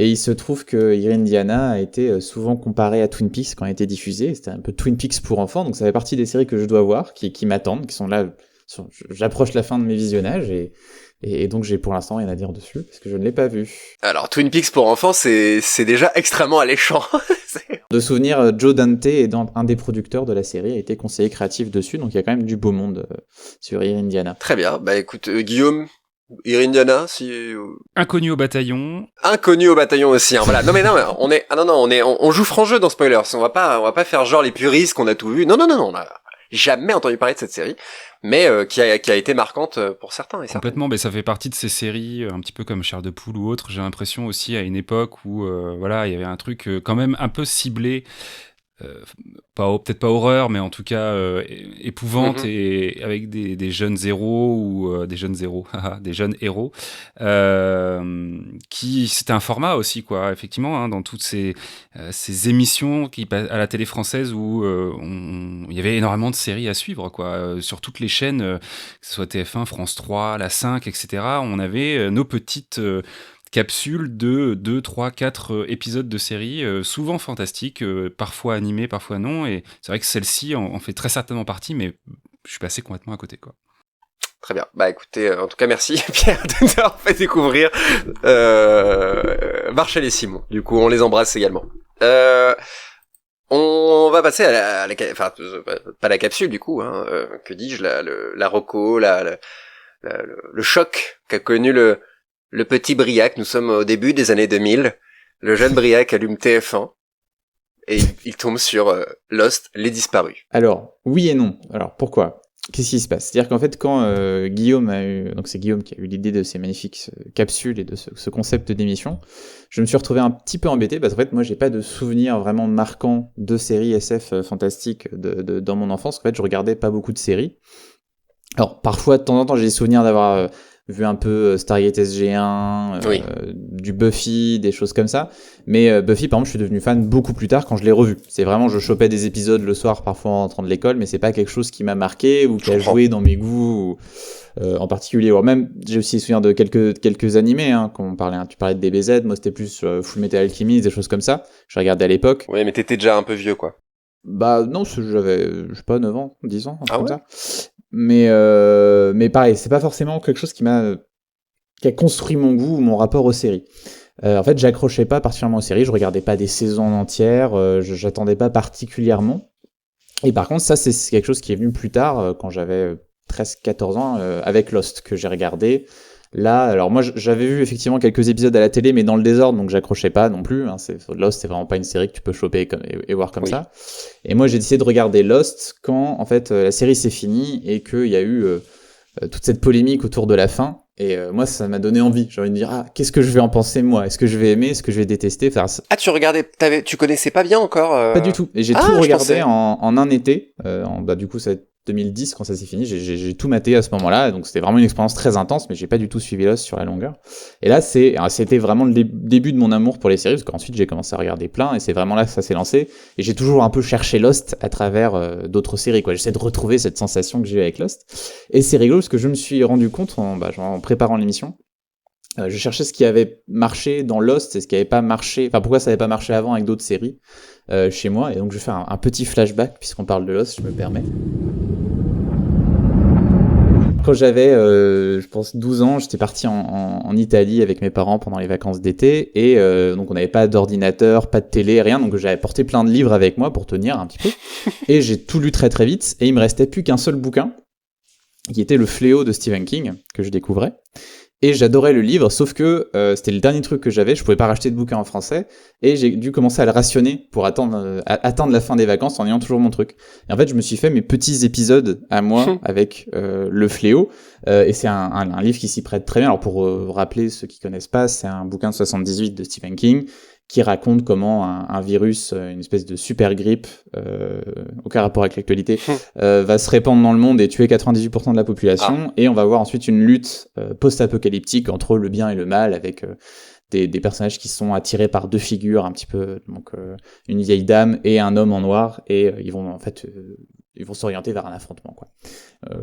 il se trouve que Eerie Indiana a été souvent comparé à Twin Peaks quand elle a été diffusée. C'était un peu Twin Peaks pour enfants, donc ça fait partie des séries que je dois voir, qui m'attendent, qui sont là. J'approche la fin de mes visionnages, et donc j'ai pour l'instant rien à dire dessus, parce que je ne l'ai pas vu. Alors Twin Peaks pour enfants, c'est déjà extrêmement alléchant. De souvenir, Joe Dante est un des producteurs de la série, a été conseiller créatif dessus, donc il y a quand même du beau monde sur Eerie Indiana. Très bien, bah écoute, Guillaume, Eerie Indiana, Inconnu au bataillon. Inconnu au bataillon aussi, hein, voilà. Non mais on joue franc jeu dans Spoilers, on va pas faire genre les puristes qu'on a tout vu. Non, on a jamais entendu parler de cette série, mais qui a été marquante pour certains. Et complètement, mais ça fait partie de ces séries, un petit peu comme Chair de poule ou autre, j'ai l'impression aussi à une époque où voilà, il y avait un truc quand même un peu ciblé, peut-être pas horreur, mais en tout cas épouvante, et avec des jeunes héros ou des jeunes héros qui c'était un format aussi quoi, effectivement, hein, dans toutes ces émissions qui à la télé française où il y avait énormément de séries à suivre quoi, sur toutes les chaînes, que ce soit TF1, France 3, la 5, etc. On avait nos petites capsules de 2, 3, 4 épisodes de série, souvent fantastiques, parfois animés, parfois non. Et c'est vrai que celle-ci en fait très certainement partie, mais je suis passé complètement à côté, quoi. Très bien. Bah écoutez, en tout cas merci Pierre de nous avoir fait découvrir Marshall et Simon. Du coup, on les embrasse également. On va passer à enfin pas la capsule du coup, hein, que dis-je, la reco, le choc qu'a connu le petit Briac. Nous sommes au début des années 2000. Le jeune Briac allume TF1 et il tombe sur Lost, les disparus. Alors, oui et non. Alors, pourquoi ? Qu'est-ce qui se passe ? C'est-à-dire qu'en fait, quand Guillaume donc c'est Guillaume qui a eu l'idée de ces magnifiques capsules et de ce concept d'émission, je me suis retrouvé un petit peu embêté parce qu'en fait, moi, j'ai pas de souvenirs vraiment marquants de séries SF fantastiques dans mon enfance. En fait, je regardais pas beaucoup de séries. Alors, parfois, de temps en temps, j'ai des souvenirs d'avoir vu un peu Stargate SG1, oui. Du Buffy, des choses comme ça. Mais Buffy, par exemple, je suis devenu fan beaucoup plus tard quand je l'ai revu. C'est vraiment, je chopais des épisodes le soir, parfois en rentrant de l'école, mais c'est pas quelque chose qui m'a marqué ou qui a joué dans mes goûts en particulier. Ou même, j'ai aussi souvenir de quelques animés, hein, quand tu parlais de DBZ, moi c'était plus Full Metal Alchemist, des choses comme ça. Je regardais à l'époque. Oui, mais t'étais déjà un peu vieux, quoi. Bah non, j'avais, je sais pas, 9 ans, 10 ans, comme ça. Mais pareil, c'est pas forcément quelque chose qui a construit mon goût ou mon rapport aux séries. En fait, j'accrochais pas particulièrement aux séries, je regardais pas des saisons entières, j'attendais pas particulièrement. Et par contre, ça, c'est quelque chose qui est venu plus tard, quand j'avais 13-14 ans, avec Lost, que j'ai regardé. Là, alors moi, j'avais vu effectivement quelques épisodes à la télé, mais dans le désordre, donc j'accrochais pas non plus. Hein. Lost, c'est vraiment pas une série que tu peux choper et voir comme ça. Et moi, j'ai décidé de regarder Lost quand, en fait, la série s'est finie et qu'il y a eu toute cette polémique autour de la fin. Et moi, ça m'a donné envie. J'ai envie de dire, qu'est-ce que je vais en penser, moi ? Est-ce que je vais aimer ? Est-ce que je vais détester ? Tu regardais, tu connaissais pas bien encore Pas du tout. Et j'ai tout regardé en un été. Du coup, c'est 2010 quand ça s'est fini. J'ai tout maté à ce moment-là. Donc, c'était vraiment une expérience très intense, mais j'ai pas du tout suivi Lost sur la longueur. Et là, c'était vraiment le début de mon amour pour les séries, parce qu'ensuite, j'ai commencé à regarder plein, et c'est vraiment là que ça s'est lancé. Et j'ai toujours un peu cherché Lost à travers d'autres séries, quoi. J'essaie de retrouver cette sensation que j'ai eu avec Lost. Et c'est rigolo, parce que je me suis rendu compte en préparant l'émission, je cherchais ce qui avait marché dans Lost et ce qui avait pas marché, enfin pourquoi ça avait pas marché avant avec d'autres séries chez moi. Et donc je vais faire un petit flashback puisqu'on parle de Lost, je me permets. Quand j'avais, je pense, 12 ans, j'étais parti en Italie avec mes parents pendant les vacances d'été et donc on n'avait pas d'ordinateur, pas de télé, rien, donc j'avais porté plein de livres avec moi pour tenir un petit peu et j'ai tout lu très très vite et il me restait plus qu'un seul bouquin qui était Le Fléau de Stephen King que je découvrais. Et j'adorais le livre, sauf que c'était le dernier truc que j'avais, je pouvais pas racheter de bouquin en français, et j'ai dû commencer à le rationner pour attendre la fin des vacances en ayant toujours mon truc. Et en fait, je me suis fait mes petits épisodes à moi avec Le Fléau, et c'est un livre qui s'y prête très bien. Alors pour rappeler ceux qui connaissent pas, c'est un bouquin de 78 de Stephen King, qui raconte comment un virus, une espèce de super grippe, aucun rapport avec l'actualité, va se répandre dans le monde et tuer 98% de la population. Et on va voir ensuite une lutte post-apocalyptique entre le bien et le mal, avec des personnages qui sont attirés par deux figures, un petit peu, donc une vieille dame et un homme en noir, et ils vont s'orienter vers un affrontement, quoi.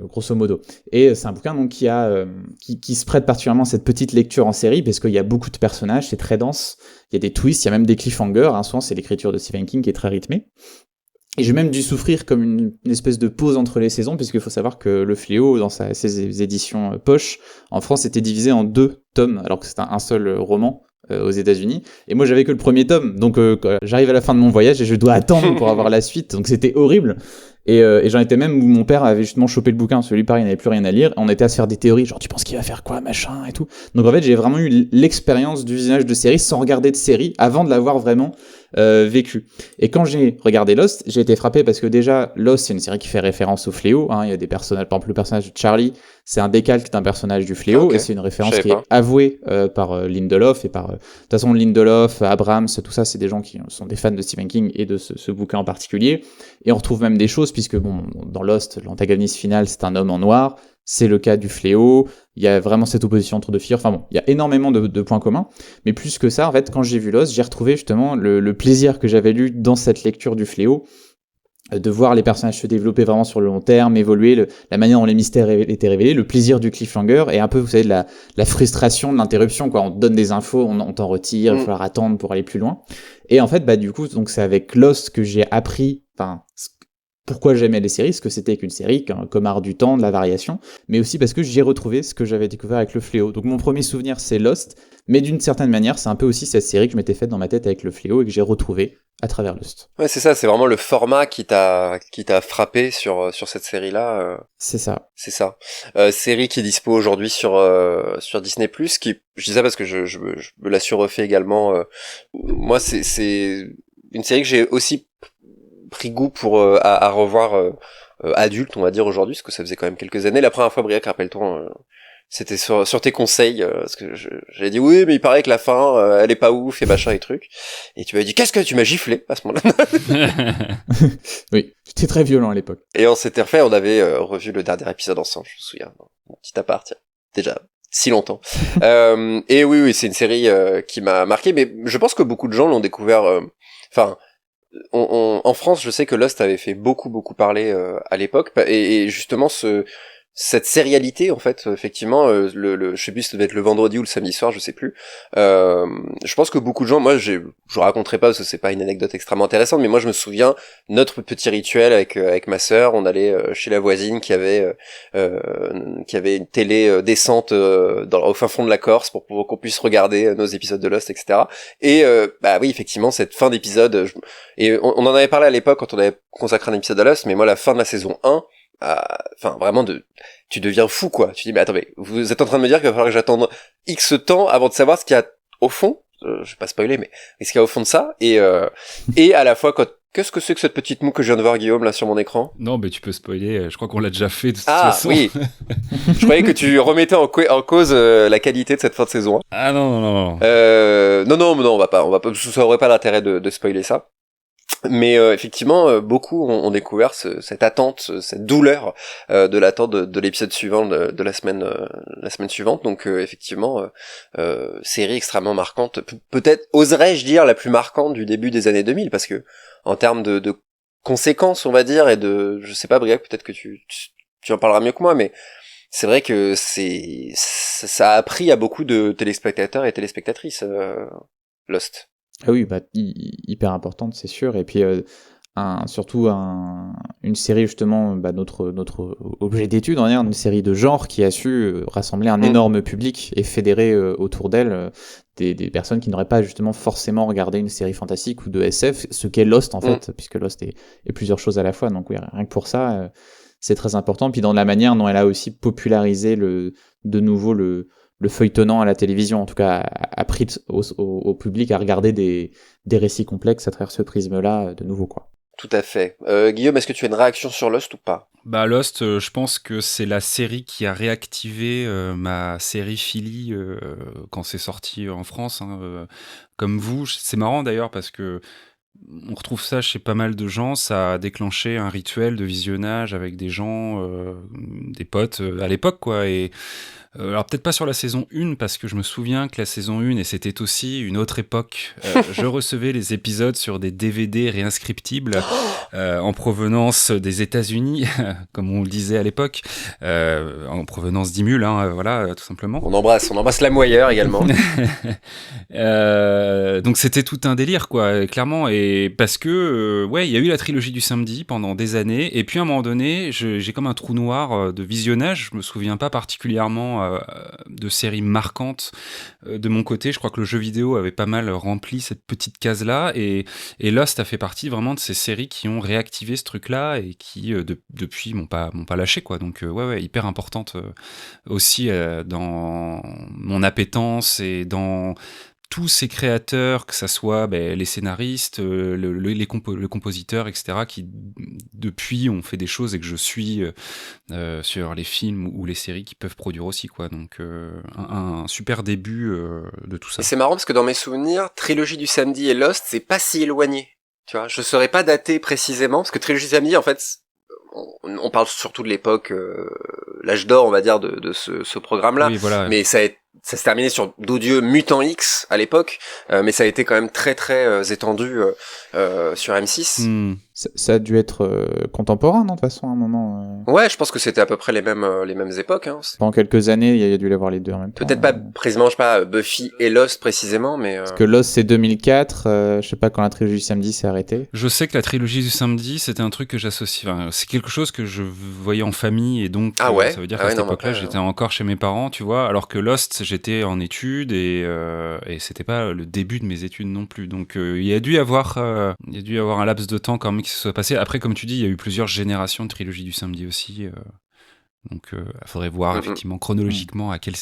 Grosso modo. Et c'est un bouquin donc qui se prête particulièrement à cette petite lecture en série, parce qu'il y a beaucoup de personnages, c'est très dense, il y a des twists, il y a même des cliffhangers, hein, souvent c'est l'écriture de Stephen King qui est très rythmée. Et j'ai même dû souffrir comme une espèce de pause entre les saisons, puisqu'il faut savoir que Le Fléau, dans ses éditions poche, en France, était divisé en 2 tomes, alors que c'était un seul roman aux États-Unis. Et moi, j'avais que le premier tome, donc j'arrive à la fin de mon voyage et je dois attendre pour avoir la suite, donc c'était horrible. Et j'en étais même où mon père avait justement chopé le bouquin, celui pareil, il n'avait plus rien à lire, on était à se faire des théories, genre tu penses qu'il va faire quoi, machin, et tout. Donc en fait, j'ai vraiment eu l'expérience du visionnage de série sans regarder de série, avant de l'avoir vraiment vécu. Et quand j'ai regardé Lost, j'ai été frappé parce que déjà, Lost, c'est une série qui fait référence au Fléau, hein, il y a des personnages, par exemple le personnage de Charlie, c'est un décalque d'un personnage du Fléau, et c'est une référence qui est avouée par Lindelof, et par, de toute façon, Lindelof, Abrams, tout ça, c'est des gens qui sont des fans de Stephen King et de ce bouquin en particulier. Et on retrouve même des choses, puisque bon, dans Lost, l'antagoniste final, c'est un homme en noir, c'est le cas du Fléau, il y a vraiment cette opposition entre deux figures, enfin bon, il y a énormément de points communs, mais plus que ça, en fait, quand j'ai vu Lost, j'ai retrouvé justement le plaisir que j'avais lu dans cette lecture du Fléau, de voir les personnages se développer vraiment sur le long terme, évoluer, la manière dont les mystères étaient révélés, le plaisir du cliffhanger et un peu, vous savez, de la frustration de l'interruption, quoi. On te donne des infos, on t'en retire, il va falloir attendre pour aller plus loin. Et en fait, du coup, donc c'est avec Lost que j'ai appris, pourquoi j'aimais les séries, ce que c'était qu'une série, comme art du temps, de la variation, mais aussi parce que j'y ai retrouvé ce que j'avais découvert avec Le Fléau. Donc mon premier souvenir, c'est Lost, mais d'une certaine manière, c'est un peu aussi cette série que je m'étais faite dans ma tête avec Le Fléau et que j'ai retrouvé à travers Lost. Ouais, c'est ça, c'est vraiment le format qui t'a frappé sur cette série-là. C'est ça. C'est ça. Série qui est dispo aujourd'hui sur Disney+, qui, je dis ça parce que je me la suis refait également. Moi, c'est une série que j'ai aussi pris goût pour à revoir adulte, on va dire, aujourd'hui, parce que ça faisait quand même quelques années. La première fois, Briac, rappelle-toi, c'était sur tes conseils, parce que j'avais dit oui, mais il paraît que la fin, elle est pas ouf et machin et trucs. Et tu m'avais dit, qu'est-ce que tu m'as giflé à ce moment-là? Oui, j'étais très violent à l'époque. Et on s'était refait, on avait revu le dernier épisode ensemble, je me souviens. Mon petit appart, tiens. Déjà si longtemps. Et oui, c'est une série qui m'a marqué, mais je pense que beaucoup de gens l'ont découvert. En France, je sais que Lost avait fait beaucoup parler à l'époque, et justement cette sérialité, en fait, effectivement, je sais plus si ça devait être le vendredi ou le samedi soir, je sais plus. Je pense que beaucoup de gens, moi, je raconterai pas parce que c'est pas une anecdote extrêmement intéressante, mais moi, je me souviens notre petit rituel avec ma sœur. On allait chez la voisine qui avait une télé décente au fin fond de la Corse pour qu'on puisse regarder nos épisodes de Lost, etc. Et oui, effectivement, cette fin d'épisode, et on en avait parlé à l'époque quand on avait consacré un épisode à Lost, mais moi, la fin de la saison 1, vraiment tu deviens fou, quoi. Tu dis, mais attendez, vous êtes en train de me dire qu'il va falloir que j'attende X temps avant de savoir ce qu'il y a au fond, je vais pas spoiler, mais ce qu'il y a au fond de ça, et à la fois qu'est-ce que c'est que cette petite moue que je viens de voir, Guillaume, là, sur mon écran? Non, mais tu peux spoiler, je crois qu'on l'a déjà fait de toute façon. Ah, oui. Je croyais que tu remettais en cause la qualité de cette fin de saison. Ah non. Non, on va pas, ça aurait pas l'intérêt de spoiler ça. Mais effectivement, beaucoup ont découvert cette attente, cette douleur de l'attente de l'épisode suivant de la semaine suivante. Donc effectivement, série extrêmement marquante. Peut-être oserais-je dire la plus marquante du début des années 2000, parce que en termes de conséquences, on va dire, et je sais pas, Briac, peut-être que tu en parleras mieux que moi, mais c'est vrai que ça a appris à beaucoup de téléspectateurs et téléspectatrices Lost. Ah oui, hyper importante, c'est sûr. Et puis surtout une série justement, notre objet d'étude, on va dire, une série de genre qui a su rassembler un énorme public et fédérer autour d'elle des personnes qui n'auraient pas justement forcément regardé une série fantastique ou de SF, ce qu'est Lost en fait, puisque Lost est plusieurs choses à la fois. Donc oui, rien que pour ça, c'est très important. Puis dans la manière dont elle a aussi popularisé de nouveau le feuilletonnant à la télévision, en tout cas, appris au public à regarder des récits complexes à travers ce prisme-là, de nouveau, quoi. Tout à fait. Guillaume, est-ce que tu as une réaction sur Lost ou pas? Lost, je pense que c'est la série qui a réactivé ma série Philly quand c'est sorti en France. Comme vous, c'est marrant d'ailleurs parce que on retrouve ça chez pas mal de gens, ça a déclenché un rituel de visionnage avec des gens, des potes à l'époque, quoi, et alors peut-être pas sur la saison 1, parce que je me souviens que la saison 1, et c'était aussi une autre époque, je recevais les épisodes sur des DVD réinscriptibles en provenance des États-Unis, comme on le disait à l'époque, en provenance d'Imul, voilà, tout simplement. On embrasse la moyeur également. Donc c'était tout un délire, quoi, clairement, et parce que il y a eu la trilogie du samedi pendant des années, et puis à un moment donné, j'ai comme un trou noir de visionnage. Je me souviens pas particulièrement de séries marquantes de mon côté. Je crois que le jeu vidéo avait pas mal rempli cette petite case-là, et Lost a fait partie vraiment de ces séries qui ont réactivé ce truc-là et qui depuis m'ont pas lâché, quoi. Donc hyper importante aussi dans mon appétence et dans tous ces créateurs, que ça soit les scénaristes, le compositeur, etc., qui depuis ont fait des choses et que je suis sur les films ou les séries qui peuvent produire aussi, quoi. Donc un super début de tout ça. Et c'est marrant parce que dans mes souvenirs, Trilogie du samedi et Lost, c'est pas si éloigné. Tu vois, je saurais pas dater précisément parce que Trilogie du samedi, en fait, on parle surtout de l'époque, l'âge d'or, on va dire, de ce programme-là. Oui, voilà. Mais ça a été ça s'est terminé sur d'odieux Mutant X à l'époque, mais ça a été quand même très très étendu sur M6. Ça a dû être contemporain, non, de toute façon, à un moment. Ouais, je pense que c'était à peu près les mêmes époques. Hein. Pendant quelques années, il y a dû y avoir les deux en même temps. Peut-être pas précisément, je sais pas, Buffy et Lost précisément, mais... Parce que Lost, c'est 2004, je sais pas quand la trilogie du samedi s'est arrêtée. Je sais que la trilogie du samedi, c'était un truc que j'associe... Enfin, c'est quelque chose que je voyais en famille, et donc ça veut dire qu'à cette époque-là, j'étais encore chez mes parents, tu vois, alors que Lost, j'étais en études, et c'était pas le début de mes études non plus. Donc il y a dû y avoir un laps de temps quand même qui se soit passé. Après, comme tu dis, il y a eu plusieurs générations de trilogie du samedi aussi. Donc, il faudrait voir effectivement chronologiquement à quel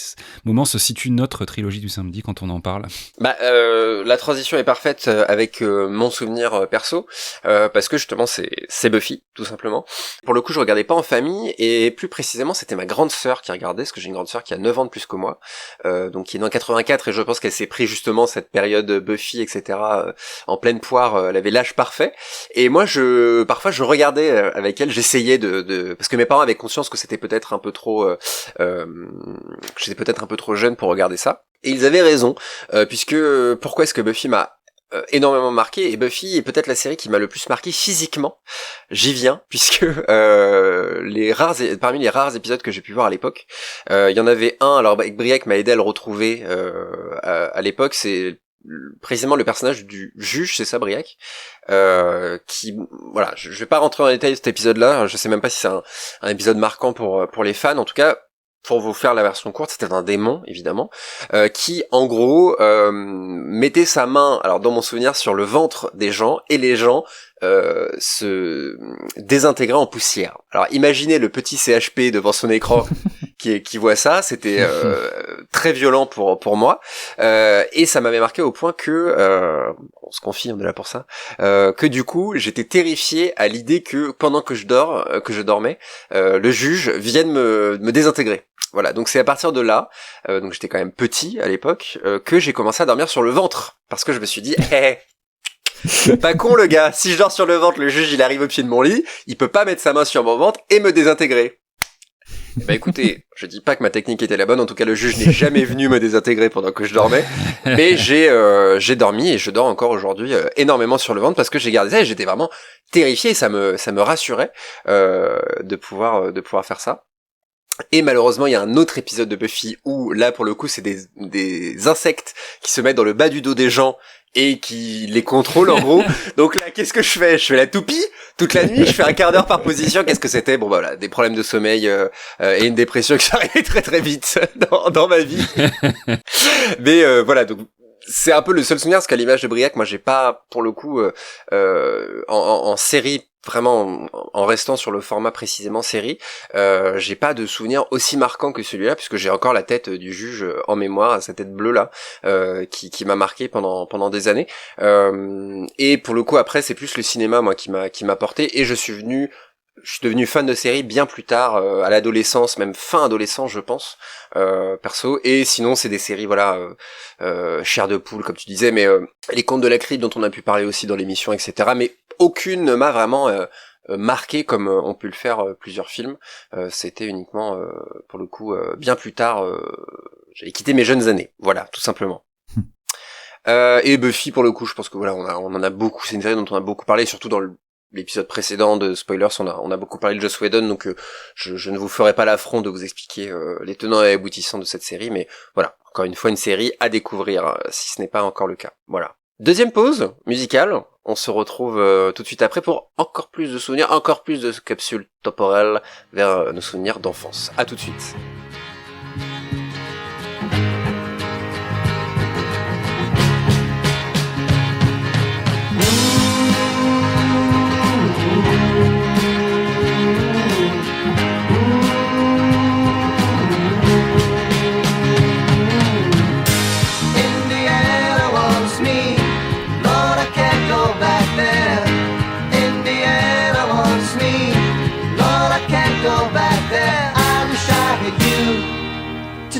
moment se situe notre trilogie du samedi quand on en parle. La transition est parfaite avec mon souvenir perso, parce que justement c'est Buffy, tout simplement. Pour le coup, je regardais pas en famille, et plus précisément, c'était ma grande sœur qui regardait, parce que j'ai une grande sœur qui a 9 ans de plus que moi, donc qui est née en 84, et je pense qu'elle s'est pris justement cette période Buffy, etc., en pleine poire, elle avait l'âge parfait. Et moi, parfois, je regardais avec elle, j'essayais parce que mes parents avaient conscience que c'était peut-être un peu trop j'étais peut-être un peu trop jeune pour regarder ça, et ils avaient raison, puisque pourquoi est-ce que Buffy m'a énormément marqué, et Buffy est peut-être la série qui m'a le plus marqué physiquement. J'y viens, puisque parmi les rares épisodes que j'ai pu voir à l'époque, il y en avait un, alors Briac m'a aidé à le retrouver à l'époque, c'est précisément le personnage du juge, c'est ça, Briac, qui, voilà, je vais pas rentrer dans les détails de cet épisode-là, je sais même pas si c'est un épisode marquant pour les fans, en tout cas, pour vous faire la version courte, c'était un démon, évidemment, qui, en gros, mettait sa main, alors dans mon souvenir, sur le ventre des gens, et les gens se désintégraient en poussière. Alors imaginez le petit CHP devant son écran qui voit ça, c'était très violent pour moi, et ça m'avait marqué au point que, on se confie, on est là pour ça, que du coup j'étais terrifié à l'idée que pendant que je dormais, le juge vienne me désintégrer. Voilà, donc c'est à partir de là, donc j'étais quand même petit à l'époque, que j'ai commencé à dormir sur le ventre, parce que je me suis dit, pas con le gars, si je dors sur le ventre, le juge il arrive au pied de mon lit, il peut pas mettre sa main sur mon ventre et me désintégrer. Bah écoutez, je dis pas que ma technique était la bonne, en tout cas le juge n'est jamais venu me désintégrer pendant que je dormais, mais j'ai dormi, et je dors encore aujourd'hui énormément sur le ventre, parce que j'ai gardé ça, et j'étais vraiment terrifié, et ça me rassurait de pouvoir faire ça. Et malheureusement, il y a un autre épisode de Buffy où, là, pour le coup, c'est des insectes qui se mettent dans le bas du dos des gens et qui les contrôlent, en gros. Donc là, qu'est-ce que je fais? Je fais la toupie toute la nuit, je fais un quart d'heure par position. Qu'est-ce que c'était? Bon, bah voilà, des problèmes de sommeil et une dépression qui s'arrivait très très vite dans ma vie. Mais voilà, donc c'est un peu le seul souvenir, parce qu'à l'image de Briac, moi j'ai pas, pour le coup, en série, vraiment en restant sur le format précisément série, j'ai pas de souvenir aussi marquant que celui-là, puisque j'ai encore la tête du juge en mémoire, cette tête bleue là, qui m'a marqué pendant des années. Et pour le coup, après, c'est plus le cinéma, moi, qui m'a porté, et je suis devenu fan de séries bien plus tard, à l'adolescence, même fin adolescence, je pense, perso. Et sinon, c'est des séries, voilà, Chair de poule, comme tu disais, mais les Contes de la Crypte, dont on a pu parler aussi dans l'émission, etc. Mais aucune ne m'a vraiment marqué comme ont pu le faire plusieurs films. C'était uniquement, pour le coup, bien plus tard, j'avais quitté mes jeunes années. Voilà, tout simplement. Et Buffy, pour le coup, je pense que voilà, on en a beaucoup. C'est une série dont on a beaucoup parlé, surtout dans l'épisode précédent de Spoilers, on a beaucoup parlé de Joss Whedon, donc je ne vous ferai pas l'affront de vous expliquer les tenants et aboutissants de cette série, mais voilà, encore une fois, une série à découvrir, si ce n'est pas encore le cas. Voilà. Deuxième pause musicale, on se retrouve tout de suite après pour encore plus de souvenirs, encore plus de capsules temporelles vers nos souvenirs d'enfance. À tout de suite.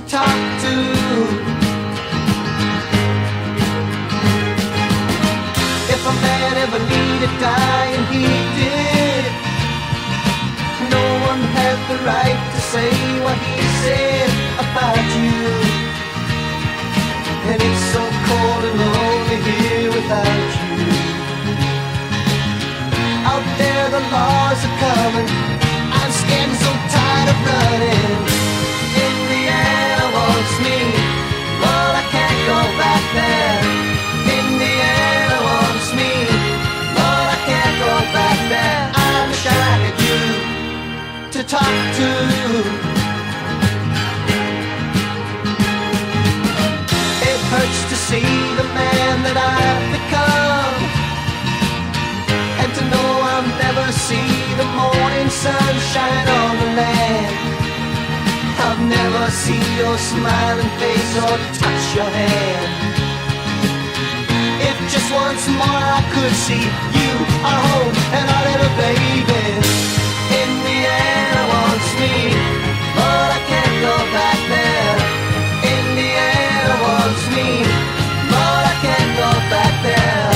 Talk to. If a man ever needed dying, he did. No one had the right to say what he said about you. and it's so cold and lonely here without you. Out there the laws are coming, I'm scared and so tired of running. Indiana wants me, but I can't go back there. Indiana wants me, but I can't go back there. I wish I had you to talk to. It hurts to see the man that I've become, and to know I'll never see the morning sun shine on the land. I'll never see your smiling face or touch your hand. If just once more I could see you, our home, and our little baby. Indiana wants me, but I can't go back there. Indiana wants me, but I can't go back there.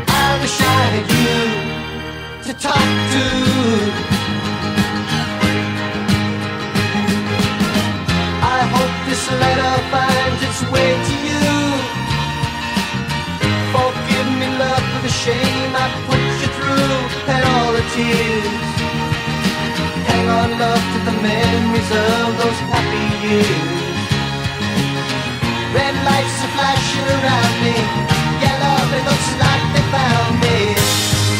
I wish I had you to talk to. I hope this letter finds its way to you. Forgive me, love, for the shame I put you through and all the tears. Hang on, love, to the memories of those happy years. Red lights are flashing around me. Yeah, love, it looks like they found me.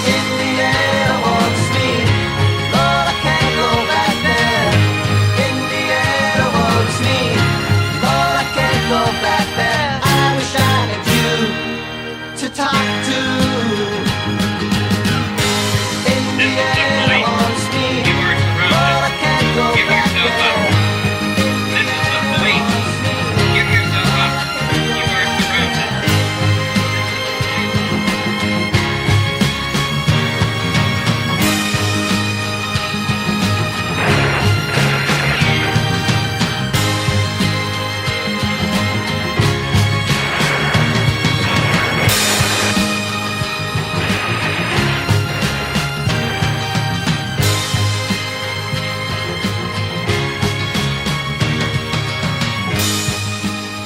Indiana wants me, but I can't go back there. Indiana wants me, but I can't go back there. I wish I had you to talk to. Indiana wants me, but I can't go back there. This is the police. Give yourself up. You are surrounded.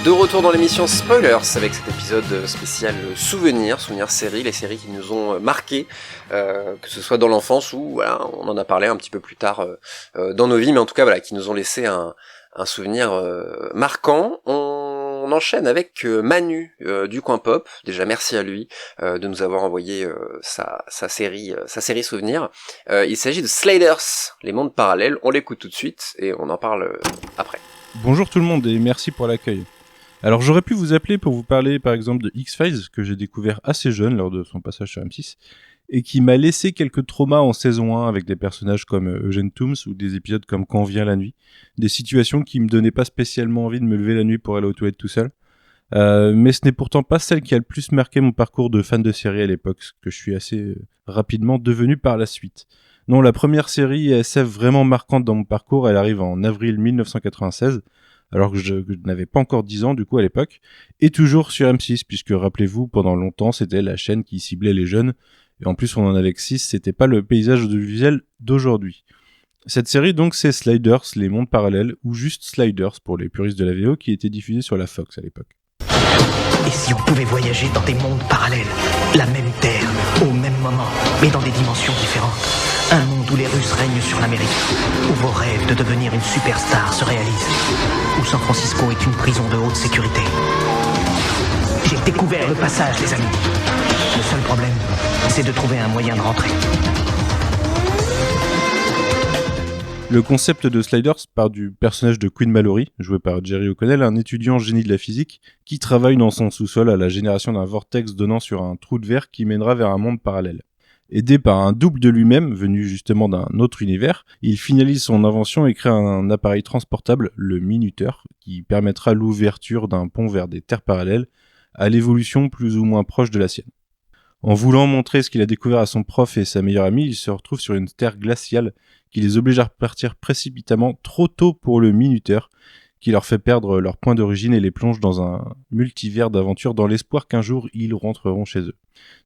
De retour dans l'émission Spoilers avec cet épisode spécial souvenirs séries, les séries qui nous ont marqués, que ce soit dans l'enfance ou voilà, on en a parlé un petit peu plus tard dans nos vies, mais en tout cas voilà, qui nous ont laissé un souvenir marquant. On enchaîne avec Manu du Coin Pop. Déjà merci à lui de nous avoir envoyé sa série souvenir. Il s'agit de Sliders, les mondes parallèles. On l'écoute tout de suite et on en parle après. Bonjour tout le monde et merci pour l'accueil. Alors j'aurais pu vous appeler pour vous parler par exemple de X-Files que j'ai découvert assez jeune lors de son passage sur M6 et qui m'a laissé quelques traumas en saison 1 avec des personnages comme Eugene Toombs ou des épisodes comme Quand vient la nuit, des situations qui me donnaient pas spécialement envie de me lever la nuit pour aller aux toilettes tout seul. Mais ce n'est pourtant pas celle qui a le plus marqué mon parcours de fan de série à l'époque, ce que je suis assez rapidement devenu par la suite. Non, la première série SF vraiment marquante dans mon parcours, elle arrive en avril 1996, alors que je n'avais pas encore 10 ans du coup à l'époque, et toujours sur M6, puisque rappelez-vous, pendant longtemps c'était la chaîne qui ciblait les jeunes, et en plus on en avait que 6, c'était pas le paysage audiovisuel d'aujourd'hui. Cette série donc c'est Sliders, les mondes parallèles, ou juste Sliders pour les puristes de la VO, qui était diffusée sur la Fox à l'époque. Et si on pouvait voyager dans des mondes parallèles, la même Terre, au même moment, mais dans des dimensions différentes? Un monde où les Russes règnent sur l'Amérique, où vos rêves de devenir une superstar se réalisent, où San Francisco est une prison de haute sécurité. J'ai découvert le passage, les amis. Le seul problème, c'est de trouver un moyen de rentrer. Le concept de Sliders part du personnage de Quinn Mallory, joué par Jerry O'Connell, un étudiant génie de la physique, qui travaille dans son sous-sol à la génération d'un vortex donnant sur un trou de verre qui mènera vers un monde parallèle. Aidé par un double de lui-même, venu justement d'un autre univers, il finalise son invention et crée un appareil transportable, le Minuteur, qui permettra l'ouverture d'un pont vers des terres parallèles, à l'évolution plus ou moins proche de la sienne. En voulant montrer ce qu'il a découvert à son prof et sa meilleure amie, il se retrouve sur une terre glaciale qui les oblige à repartir précipitamment trop tôt pour le Minuteur, qui leur fait perdre leur point d'origine et les plonge dans un multivers d'aventures dans l'espoir qu'un jour ils rentreront chez eux.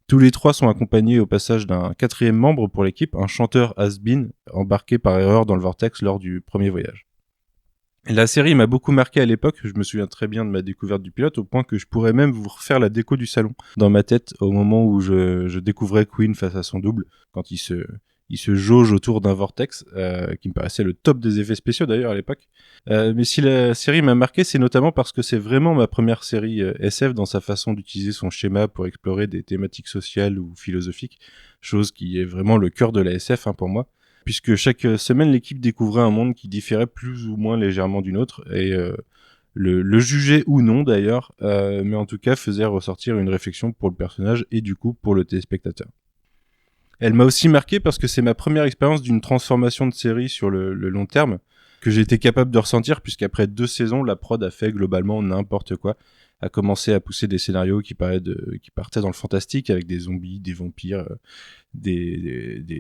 Tous les 3 sont accompagnés au passage d'un 4e membre pour l'équipe, un chanteur has-been embarqué par erreur dans le vortex lors du premier voyage. La série m'a beaucoup marqué à l'époque, je me souviens très bien de ma découverte du pilote, au point que je pourrais même vous refaire la déco du salon dans ma tête au moment où je découvrais Quinn face à son double, quand il se jauge autour d'un vortex, qui me paraissait le top des effets spéciaux d'ailleurs à l'époque. Mais si la série m'a marqué, c'est notamment parce que c'est vraiment ma première série SF dans sa façon d'utiliser son schéma pour explorer des thématiques sociales ou philosophiques, chose qui est vraiment le cœur de la SF pour moi. Puisque chaque semaine, l'équipe découvrait un monde qui différait plus ou moins légèrement d'une autre, et le juger ou non d'ailleurs, mais en tout cas faisait ressortir une réflexion pour le personnage et du coup pour le téléspectateur. Elle m'a aussi marqué parce que c'est ma première expérience d'une transformation de série sur le long terme, que j'ai été capable de ressentir, puisqu'après 2 saisons, la prod a fait globalement n'importe quoi, a commencé à pousser des scénarios qui partaient dans le fantastique, avec des zombies, des vampires, des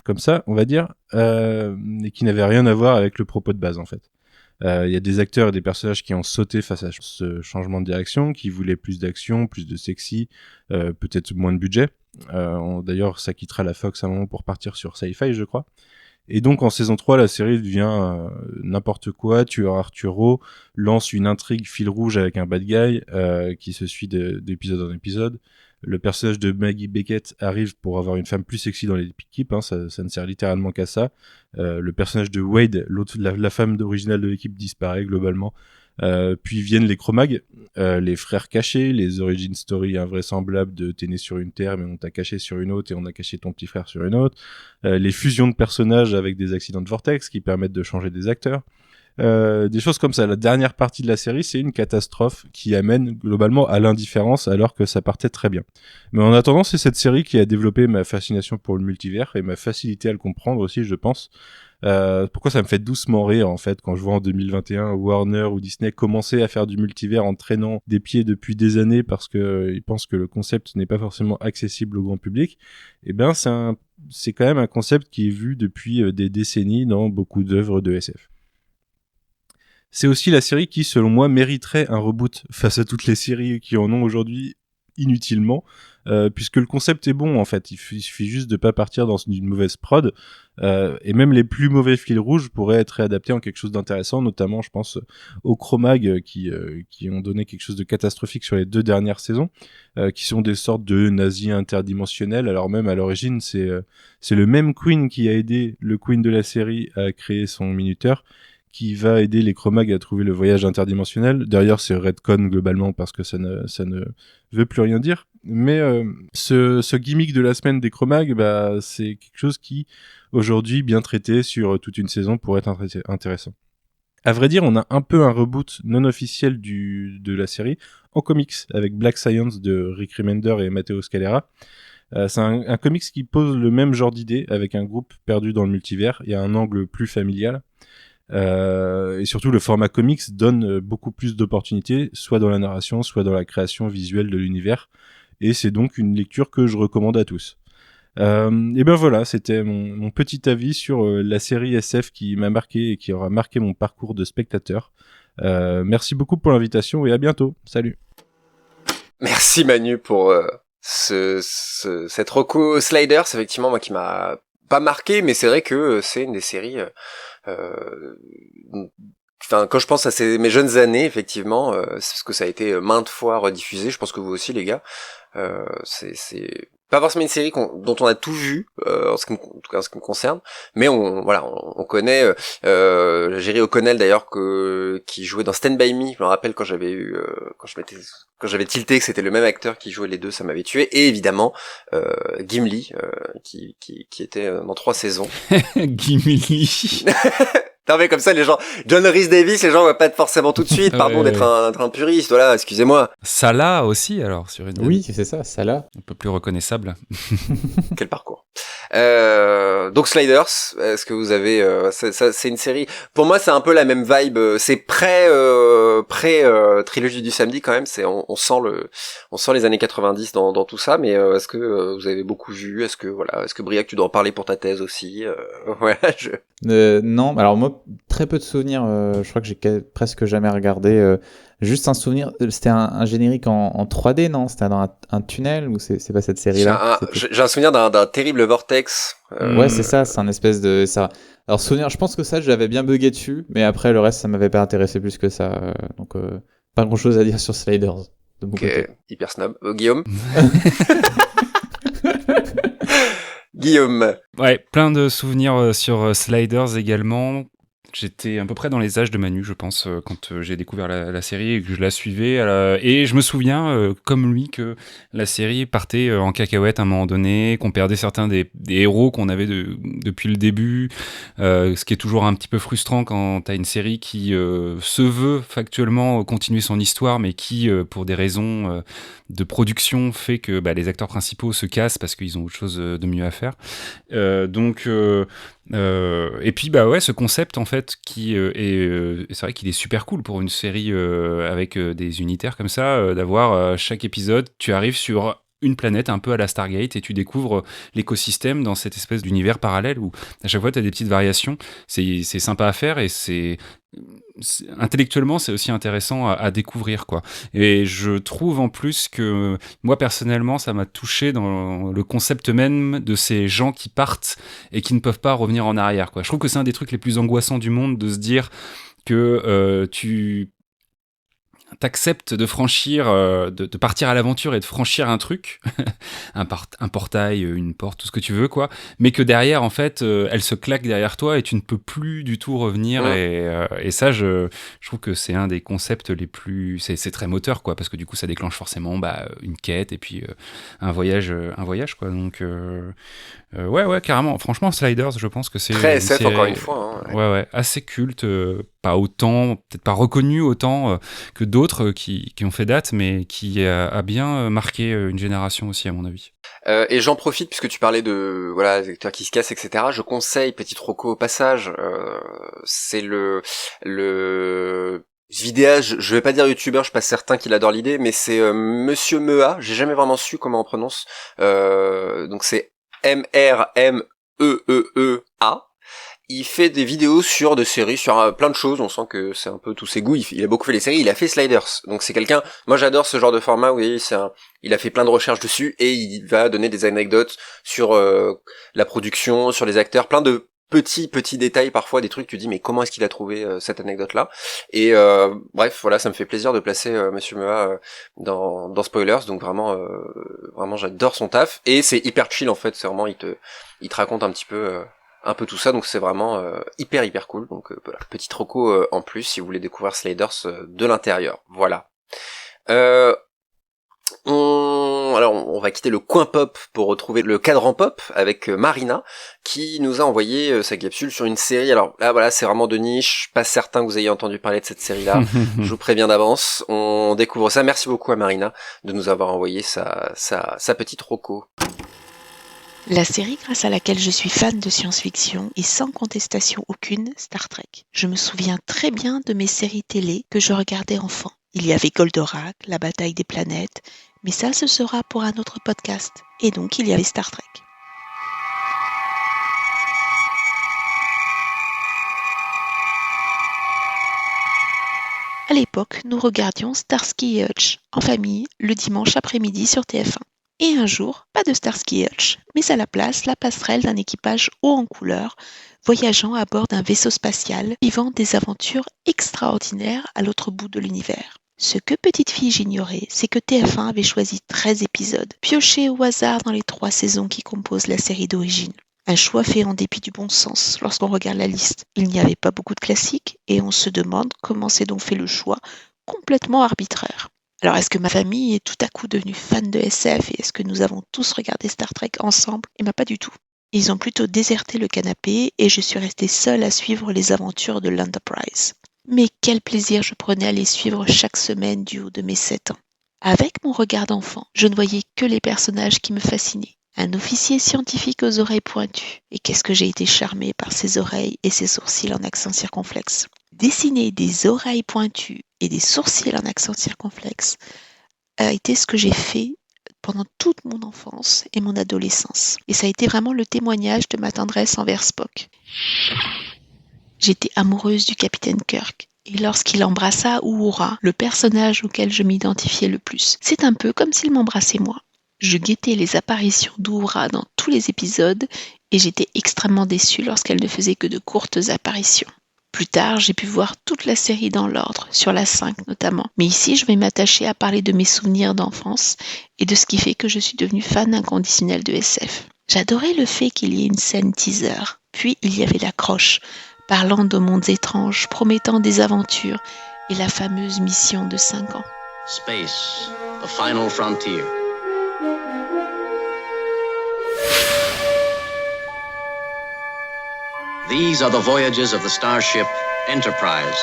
comme ça, on va dire, et qui n'avait rien à voir avec le propos de base, en fait. Il y a des acteurs et des personnages qui ont sauté face à ce changement de direction, qui voulaient plus d'action, plus de sexy, peut-être moins de budget. D'ailleurs, ça quittera la Fox à un moment pour partir sur Sci-Fi, je crois. Et donc, en saison 3, la série devient n'importe quoi. Tueur Arturo lance une intrigue fil rouge avec un bad guy qui se suit d'épisode en épisode. Le personnage de Maggie Beckett arrive pour avoir une femme plus sexy dans l'équipe, ça ne sert littéralement qu'à ça. Le personnage de Wade, la femme originale de l'équipe, disparaît globalement. Puis viennent les Cro-Mags, les frères cachés, les origin story invraisemblables de t'es né sur une terre mais on t'a caché sur une autre et on a caché ton petit frère sur une autre. Les fusions de personnages avec des accidents de vortex qui permettent de changer des acteurs. Des choses comme ça. La dernière partie de la série, c'est une catastrophe qui amène globalement à l'indifférence alors que ça partait très bien. Mais en attendant, c'est cette série qui a développé ma fascination pour le multivers et ma facilité à le comprendre aussi, je pense. Pourquoi ça me fait doucement rire en fait quand je vois en 2021 Warner ou Disney commencer à faire du multivers en traînant des pieds depuis des années parce que ils pensent que le concept n'est pas forcément accessible au grand public. Et ben c'est quand même un concept qui est vu depuis des décennies dans beaucoup d'œuvres de SF. C'est aussi la série qui, selon moi, mériterait un reboot face à toutes les séries qui en ont aujourd'hui inutilement, puisque le concept est bon en fait. Il suffit juste de pas partir dans une mauvaise prod, et même les plus mauvais fils rouges pourraient être réadaptés en quelque chose d'intéressant, notamment je pense aux Cro-Mags qui ont donné quelque chose de catastrophique sur les 2 dernières saisons, qui sont des sortes de nazis interdimensionnels. Alors même à l'origine c'est le même Queen qui a aidé le Queen de la série à créer son minuteur, qui va aider les Cro-Mags à trouver le voyage interdimensionnel. Derrière, c'est Redcon globalement parce que ça ne veut plus rien dire. Mais ce gimmick de la semaine des Cro-Mags, c'est quelque chose qui, aujourd'hui, bien traité sur toute une saison, pourrait être intéressant. À vrai dire, on a un peu un reboot non officiel de la série en comics, avec Black Science de Rick Remender et Matteo Scalera. C'est un comics qui pose le même genre d'idée, avec un groupe perdu dans le multivers et un angle plus familial. Et surtout le format comics donne beaucoup plus d'opportunités, soit dans la narration, soit dans la création visuelle de l'univers, et c'est donc une lecture que je recommande à tous. Et ben voilà, c'était mon petit avis sur la série SF qui m'a marqué et qui aura marqué mon parcours de spectateur. Merci beaucoup pour l'invitation et à bientôt. Salut. Merci Manu pour cette reco Sliders, effectivement moi qui m'a pas marqué, mais c'est vrai que c'est une des séries quand je pense à mes jeunes années, effectivement, c'est parce que ça a été maintes fois rediffusé, je pense que vous aussi les gars, c'est pas forcément une série dont on a tout vu, en tout cas en ce qui me concerne, mais on connaît Jerry O'Connell d'ailleurs qui jouait dans Stand By Me. Je me rappelle quand j'avais tilté que c'était le même acteur qui jouait les deux, ça m'avait tué. Et évidemment Gimli qui était dans 3 saisons. Gimli. Non mais comme ça les gens, John Rhys Davies, les gens voient pas forcément tout de suite, pardon d'être un puriste, voilà, excusez-moi. Salah aussi alors sur une. Oui, c'est ça, Salah. Un peu plus reconnaissable. Quel parcours. Donc Sliders, est-ce que vous avez c'est une série, pour moi c'est un peu la même vibe, c'est pré trilogie du samedi quand même, on sent les années 90 dans tout ça, mais est-ce que vous avez beaucoup vu, est-ce que Briac tu dois en parler pour ta thèse aussi, voilà, Non, alors moi très peu de souvenirs, je crois que j'ai presque jamais regardé, juste un souvenir, c'était un générique en 3D, non? C'était dans un tunnel, ou c'est pas cette série-là? J'ai un souvenir d'un terrible vortex. Ouais, c'est ça, c'est un espèce de ça. Alors souvenir, je pense que ça, j'avais bien bugué dessus, mais après le reste, ça m'avait pas intéressé plus que ça. Donc pas grand-chose à dire sur Sliders de mon côté. Hyper snob. Guillaume. Guillaume. Ouais, plein de souvenirs sur Sliders également. J'étais à peu près dans les âges de Manu, je pense, quand j'ai découvert la série et que je la suivais. Et je me souviens, comme lui, que la série partait en cacahuète à un moment donné, qu'on perdait certains des héros qu'on avait depuis le début, ce qui est toujours un petit peu frustrant quand t'as une série qui se veut factuellement continuer son histoire, mais qui, pour des raisons de production, fait que les acteurs principaux se cassent parce qu'ils ont autre chose de mieux à faire. Et puis ce concept en fait qui c'est vrai qu'il est super cool pour une série avec des unitaires comme ça, d'avoir chaque épisode tu arrives sur une planète un peu à la Stargate et tu découvres l'écosystème dans cette espèce d'univers parallèle où à chaque fois tu as des petites variations. C'est sympa à faire et intellectuellement c'est aussi intéressant à découvrir quoi. Et je trouve en plus que moi personnellement ça m'a touché dans le concept même de ces gens qui partent et qui ne peuvent pas revenir en arrière quoi. Je trouve que c'est un des trucs les plus angoissants du monde de se dire que tu t'acceptes de franchir, de partir à l'aventure et de franchir un truc, un portail, une porte, tout ce que tu veux, quoi, mais que derrière, en fait, elle se claque derrière toi et tu ne peux plus du tout revenir. Et ça, je trouve que c'est un des concepts les plus... C'est très moteur, quoi, parce que du coup, ça déclenche forcément une quête et puis un voyage, quoi. Donc, ouais, carrément. Franchement, Sliders, je pense que c'est... Très SF, encore une fois. Hein, ouais, assez culte, pas autant, peut-être pas reconnu autant que d'autres qui ont fait date, mais qui a bien marqué une génération aussi, à mon avis. Et j'en profite, puisque tu parlais de des acteurs qui se cassent, etc. Je conseille, petite roco au passage, c'est le vidéaste, je vais pas dire youtubeur, je suis pas certain qu'il adore l'idée, mais c'est Monsieur Mea, j'ai jamais vraiment su comment on prononce, donc c'est MRMEEA. Il fait des vidéos sur des séries, sur plein de choses, on sent que c'est un peu tous ses goûts, il a beaucoup fait les séries, il a fait Sliders, donc c'est quelqu'un, moi j'adore ce genre de format, vous voyez, il a fait plein de recherches dessus, et il va donner des anecdotes sur la production, sur les acteurs, plein de petits détails parfois, des trucs, tu dis mais comment est-ce qu'il a trouvé cette anecdote-là, et bref, voilà, ça me fait plaisir de placer Monsieur Mea dans Spoilers, donc vraiment j'adore son taf, et c'est hyper chill en fait, c'est vraiment, il te raconte un peu tout ça, donc c'est vraiment hyper cool, donc voilà, petite reco en plus si vous voulez découvrir Sliders de l'intérieur, voilà. On va quitter le coin pop pour retrouver le cadran pop avec Marina qui nous a envoyé sa capsule sur une série. Alors là voilà, c'est vraiment de niche, pas certain que vous ayez entendu parler de cette série-là, je vous préviens d'avance, on découvre ça. Merci beaucoup à Marina de nous avoir envoyé sa petite reco. La série grâce à laquelle je suis fan de science-fiction est sans contestation aucune Star Trek. Je me souviens très bien de mes séries télé que je regardais enfant. Il y avait Goldorak, la bataille des planètes, mais ça ce sera pour un autre podcast. Et donc il y avait Star Trek. À l'époque, nous regardions Starsky et Hutch en famille le dimanche après-midi sur TF1. Et un jour, pas de Starsky et Hutch, mais à la place, la passerelle d'un équipage haut en couleur, voyageant à bord d'un vaisseau spatial, vivant des aventures extraordinaires à l'autre bout de l'univers. Ce que petite fille j'ignorais, c'est que TF1 avait choisi 13 épisodes, piochés au hasard dans les 3 saisons qui composent la série d'origine. Un choix fait en dépit du bon sens lorsqu'on regarde la liste. Il n'y avait pas beaucoup de classiques, et on se demande comment s'est donc fait le choix complètement arbitraire. Alors, est-ce que ma famille est tout à coup devenue fan de SF et est-ce que nous avons tous regardé Star Trek ensemble ? Eh bien, pas du tout. Ils ont plutôt déserté le canapé et je suis restée seule à suivre les aventures de l'Enterprise. Mais quel plaisir je prenais à les suivre chaque semaine du haut de mes 7 ans. Avec mon regard d'enfant, je ne voyais que les personnages qui me fascinaient. Un officier scientifique aux oreilles pointues. Et qu'est-ce que j'ai été charmée par ses oreilles et ses sourcils en accent circonflexe. Dessiner des oreilles pointues et des sourcils en accent circonflexe a été ce que j'ai fait pendant toute mon enfance et mon adolescence. Et ça a été vraiment le témoignage de ma tendresse envers Spock. J'étais amoureuse du capitaine Kirk. Et lorsqu'il embrassa Uhura, le personnage auquel je m'identifiais le plus, c'est un peu comme s'il m'embrassait moi. Je guettais les apparitions d'Uhura dans tous les épisodes et j'étais extrêmement déçue lorsqu'elle ne faisait que de courtes apparitions. Plus tard, j'ai pu voir toute la série dans l'ordre, sur la 5 notamment. Mais ici, je vais m'attacher à parler de mes souvenirs d'enfance et de ce qui fait que je suis devenue fan inconditionnelle de SF. J'adorais le fait qu'il y ait une scène teaser. Puis, il y avait l'accroche, parlant de mondes étranges, promettant des aventures et la fameuse mission de 5 ans. Space, the final frontier. These are the voyages of the starship Enterprise.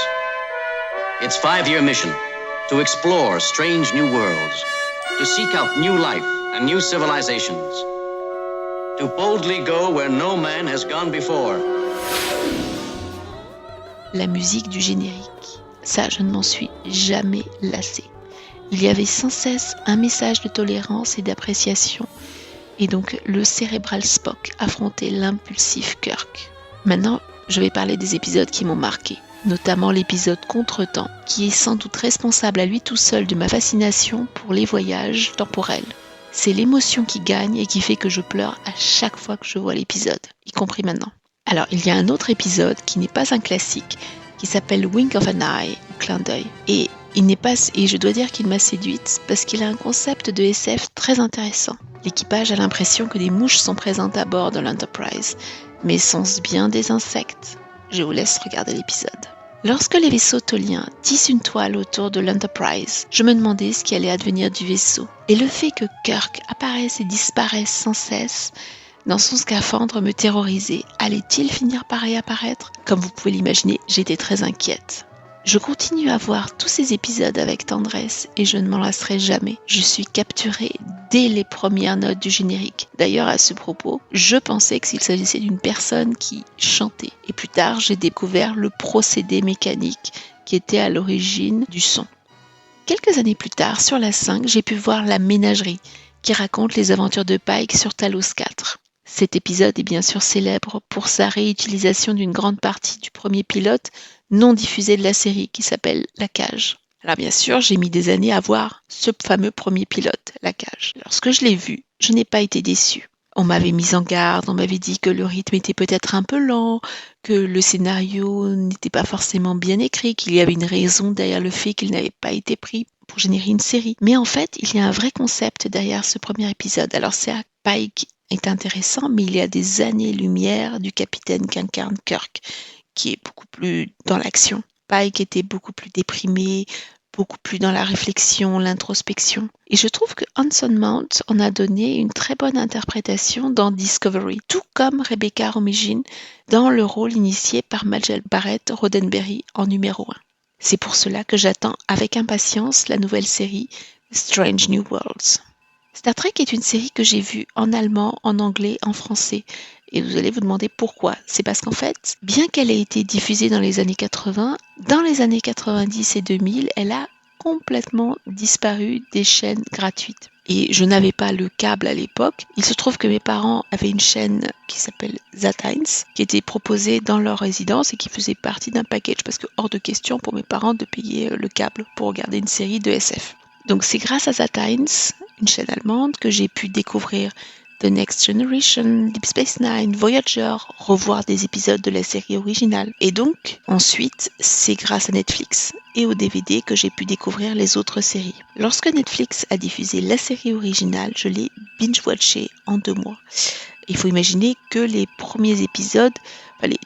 Its 5-year mission, to explore strange new worlds, to seek out new life and new civilizations, to boldly go where no man has gone before. La musique du générique, ça je ne m'en suis jamais lassée. Il y avait sans cesse un message de tolérance et d'appréciation, et donc le cérébral Spock affrontait l'impulsif Kirk. Maintenant, je vais parler des épisodes qui m'ont marqué, notamment l'épisode Contretemps, qui est sans doute responsable à lui tout seul de ma fascination pour les voyages temporels. C'est l'émotion qui gagne et qui fait que je pleure à chaque fois que je vois l'épisode, y compris maintenant. Alors, il y a un autre épisode qui n'est pas un classique, qui s'appelle Wink of an Eye, ou clin d'œil. Et je dois dire qu'il m'a séduite parce qu'il a un concept de SF très intéressant. L'équipage a l'impression que des mouches sont présentes à bord de l'Enterprise, mais sont-ce bien des insectes ? Je vous laisse regarder l'épisode. Lorsque les vaisseaux toliens tissent une toile autour de l'Enterprise, je me demandais ce qui allait advenir du vaisseau. Et le fait que Kirk apparaisse et disparaisse sans cesse dans son scaphandre me terrorisait. Allait-il finir par réapparaître ? Comme vous pouvez l'imaginer, j'étais très inquiète. Je continue à voir tous ces épisodes avec tendresse et je ne m'en lasserai jamais. Je suis capturée dès les premières notes du générique. D'ailleurs, à ce propos, je pensais qu'il s'agissait d'une personne qui chantait. Et plus tard, j'ai découvert le procédé mécanique qui était à l'origine du son. Quelques années plus tard, sur la 5, j'ai pu voir La Ménagerie, qui raconte les aventures de Pike sur Talos 4. Cet épisode est bien sûr célèbre pour sa réutilisation d'une grande partie du premier pilote non diffusé de la série qui s'appelle La Cage. Alors bien sûr, j'ai mis des années à voir ce fameux premier pilote, La Cage. Lorsque je l'ai vu, je n'ai pas été déçue. On m'avait mis en garde, on m'avait dit que le rythme était peut-être un peu lent, que le scénario n'était pas forcément bien écrit, qu'il y avait une raison derrière le fait qu'il n'avait pas été pris pour générer une série. Mais en fait, il y a un vrai concept derrière ce premier épisode. Alors c'est Pike est intéressant, mais il y a des années-lumière du capitaine qu'incarne Kirk, qui est beaucoup plus dans l'action. Pike était beaucoup plus déprimé, beaucoup plus dans la réflexion, l'introspection. Et je trouve que Anson Mount en a donné une très bonne interprétation dans Discovery, tout comme Rebecca Romijn dans le rôle initié par Majel Barrett Roddenberry en numéro 1. C'est pour cela que j'attends avec impatience la nouvelle série Strange New Worlds. Star Trek est une série que j'ai vue en allemand, en anglais, en français. Et vous allez vous demander pourquoi. C'est parce qu'en fait, bien qu'elle ait été diffusée dans les années 80, dans les années 90 et 2000, elle a complètement disparu des chaînes gratuites. Et je n'avais pas le câble à l'époque. Il se trouve que mes parents avaient une chaîne qui s'appelle Sat.1, qui était proposée dans leur résidence et qui faisait partie d'un package, parce que hors de question pour mes parents de payer le câble pour regarder une série de SF. Donc c'est grâce à Sat.1, une chaîne allemande, que j'ai pu découvrir The Next Generation, Deep Space Nine, Voyager, revoir des épisodes de la série originale. Et donc, ensuite, c'est grâce à Netflix et au DVD que j'ai pu découvrir les autres séries. Lorsque Netflix a diffusé la série originale, je l'ai binge-watchée en 2 mois. Il faut imaginer que les premiers épisodes,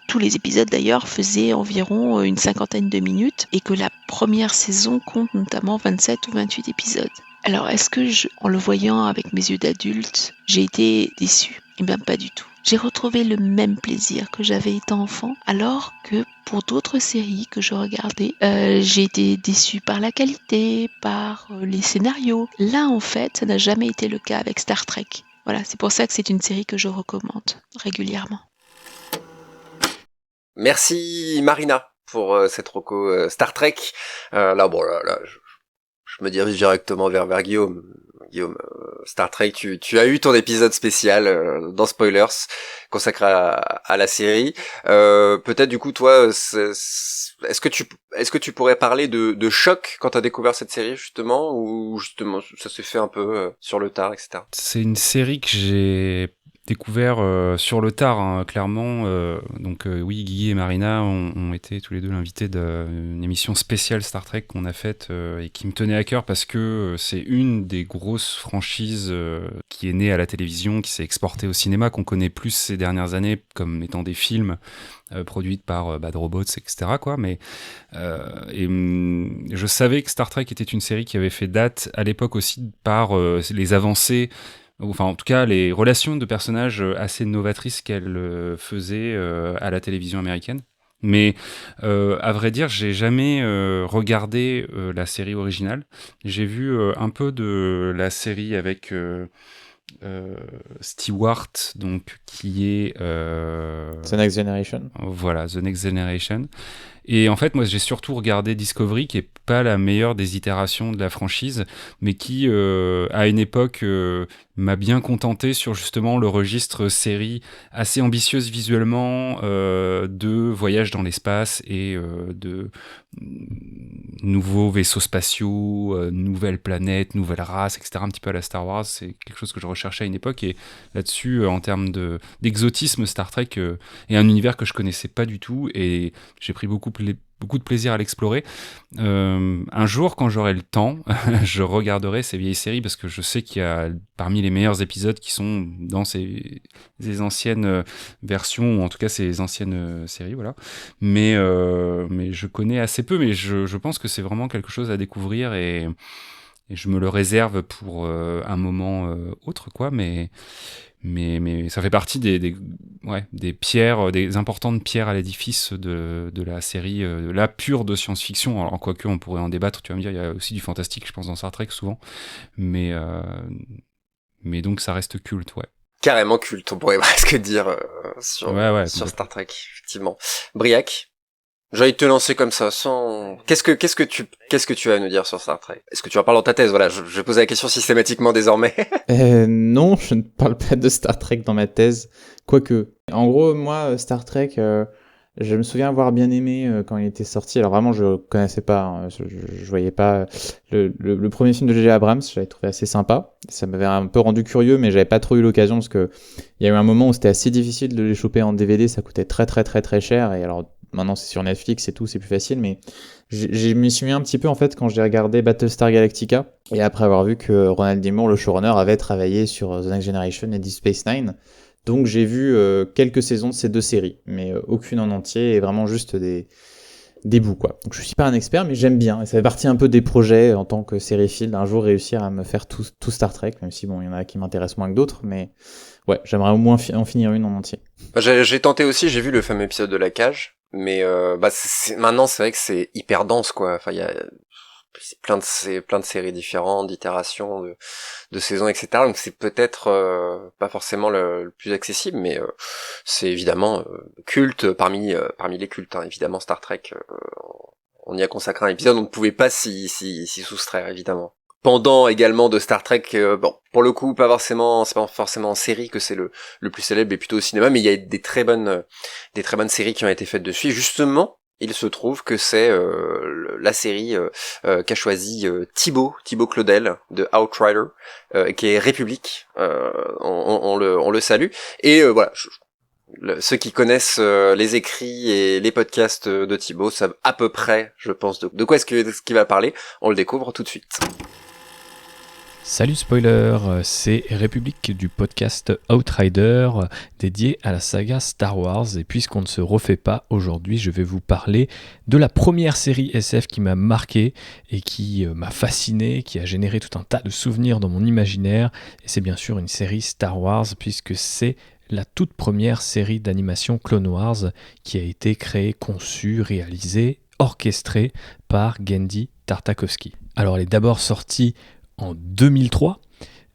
tous les épisodes d'ailleurs, faisaient environ une 50aine de minutes et que la première saison compte notamment 27 ou 28 épisodes. Alors, est-ce que, en le voyant avec mes yeux d'adulte, j'ai été déçue ? Eh bien, pas du tout. J'ai retrouvé le même plaisir que j'avais étant enfant, alors que pour d'autres séries que je regardais, j'ai été déçue par la qualité, par les scénarios. Là, en fait, ça n'a jamais été le cas avec Star Trek. Voilà, c'est pour ça que c'est une série que je recommande régulièrement. Merci Marina pour cette reco Star Trek. Là, je me dirige directement vers Guillaume. Guillaume, Star Trek, tu as eu ton épisode spécial dans Spoilers consacré à la série. Peut-être du coup toi, est-ce que tu pourrais parler de choc quand t'as découvert cette série justement, ou justement ça s'est fait un peu sur le tard, etc. C'est une série que j'ai découvert sur le tard, hein, clairement. Oui, Guy et Marina ont été tous les deux l'invité d'une émission spéciale Star Trek qu'on a faite et qui me tenait à cœur parce que c'est une des grosses franchises qui est née à la télévision, qui s'est exportée au cinéma, qu'on connaît plus ces dernières années comme étant des films produites par Bad Robots, etc. quoi. Mais je savais que Star Trek était une série qui avait fait date à l'époque aussi par les avancées, enfin en tout cas les relations de personnages assez novatrices qu'elle faisait à la télévision américaine. Mais à vrai dire, j'ai jamais regardé la série originale. J'ai vu un peu de la série avec Stewart, donc qui est The Next Generation. Voilà, The Next Generation. Et en fait, moi, j'ai surtout regardé Discovery, qui est pas la meilleure des itérations de la franchise, mais qui, à une époque, m'a bien contenté sur justement le registre série assez ambitieuse visuellement, de voyage dans l'espace et de nouveaux vaisseaux spatiaux, nouvelles planètes, nouvelles races, etc. Un petit peu à la Star Wars, c'est quelque chose que je recherchais à une époque. Et là-dessus, en termes d'exotisme, Star Trek est un univers que je connaissais pas du tout, et j'ai pris beaucoup de plaisir à l'explorer. Un jour, quand j'aurai le temps, je regarderai ces vieilles séries parce que je sais qu'il y a parmi les meilleurs épisodes qui sont dans ces anciennes versions, ou en tout cas ces anciennes séries, voilà. Mais je connais assez peu, mais je pense que c'est vraiment quelque chose à découvrir, et je me le réserve pour un moment autre, quoi. Mais ça fait partie des pierres, des importantes pierres à l'édifice de la série, la pure de science-fiction. Alors, quoique, on pourrait en débattre, tu vas me dire, il y a aussi du fantastique, je pense, dans Star Trek, souvent. Mais donc, ça reste culte, ouais. Carrément culte, on pourrait presque dire sur Star Trek, effectivement. Briac, j'ai envie de te lancer comme ça, sans... Qu'est-ce que tu as à nous dire sur Star Trek? Est-ce que tu en parles dans ta thèse? Voilà, je vais poser la question systématiquement désormais. Non, je ne parle pas de Star Trek dans ma thèse. Quoique. En gros, moi, Star Trek, je me souviens avoir bien aimé quand il était sorti. Alors vraiment, je connaissais pas, hein, je voyais pas le premier film de J.J. Abrams. J'avais trouvé assez sympa. Ça m'avait un peu rendu curieux, mais j'avais pas trop eu l'occasion parce que il y a eu un moment où c'était assez difficile de les choper en DVD. Ça coûtait très très très très cher. Et alors maintenant c'est sur Netflix et tout, c'est plus facile. Mais je m'y suis mis un petit peu en fait quand j'ai regardé Battlestar Galactica, et après avoir vu que Ronald D. Moore, le showrunner, avait travaillé sur The Next Generation et Deep Space Nine. Donc j'ai vu quelques saisons de ces deux séries, mais aucune en entier, et vraiment juste des bouts, quoi. Donc je suis pas un expert, mais j'aime bien, et ça fait partie un peu des projets en tant que sériephile, d'un jour réussir à me faire tout Star Trek, même si bon, il y en a qui m'intéressent moins que d'autres, mais ouais, j'aimerais au moins en finir une en entier. J'ai tenté aussi, j'ai vu le fameux épisode de La Cage, mais maintenant c'est vrai que c'est hyper dense, quoi. Enfin, il y a plein de séries différentes, d'itérations, de saisons, etc. Donc c'est peut-être pas forcément le plus accessible, mais c'est évidemment culte parmi les cultes, hein. Évidemment, Star Trek, on y a consacré un épisode, on ne pouvait pas s'y soustraire, évidemment. Pendant également de Star Trek, pour le coup, c'est pas forcément en série que c'est le plus célèbre, mais plutôt au cinéma, mais il y a des très bonnes séries qui ont été faites dessus, et justement, il se trouve que c'est la série qu'a choisi Thibaut Claudel de Outrider, qui est République. On le salue. Et voilà, ceux qui connaissent les écrits et les podcasts de Thibaut savent à peu près, je pense, de quoi est-ce qu'il va parler. On le découvre tout de suite. Salut spoiler, c'est République du podcast Outrider dédié à la saga Star Wars, et puisqu'on ne se refait pas aujourd'hui, je vais vous parler de la première série SF qui m'a marqué et qui m'a fasciné, qui a généré tout un tas de souvenirs dans mon imaginaire, et c'est bien sûr une série Star Wars puisque c'est la toute première série d'animation Clone Wars qui a été créée, conçue, réalisée, orchestrée par Genndy Tartakovsky. Alors elle est d'abord sortie en 2003,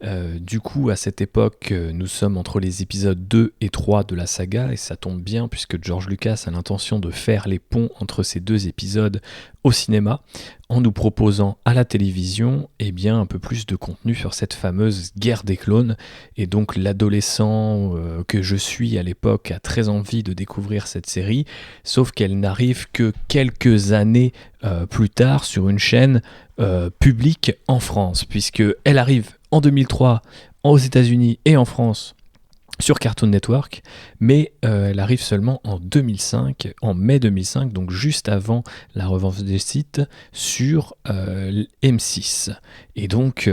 Du coup, à cette époque, nous sommes entre les épisodes 2 et 3 de la saga, et ça tombe bien puisque George Lucas a l'intention de faire les ponts entre ces deux épisodes au cinéma, en nous proposant à la télévision un peu plus de contenu sur cette fameuse guerre des clones. Et donc l'adolescent que je suis à l'époque a très envie de découvrir cette série, sauf qu'elle n'arrive que quelques années plus tard sur une chaîne publique en France, puisqu'elle arrive en 2003 aux États-Unis et en France sur Cartoon Network, mais elle arrive seulement en 2005, en mai 2005, donc juste avant la revanche des Sith, sur M6. Et donc,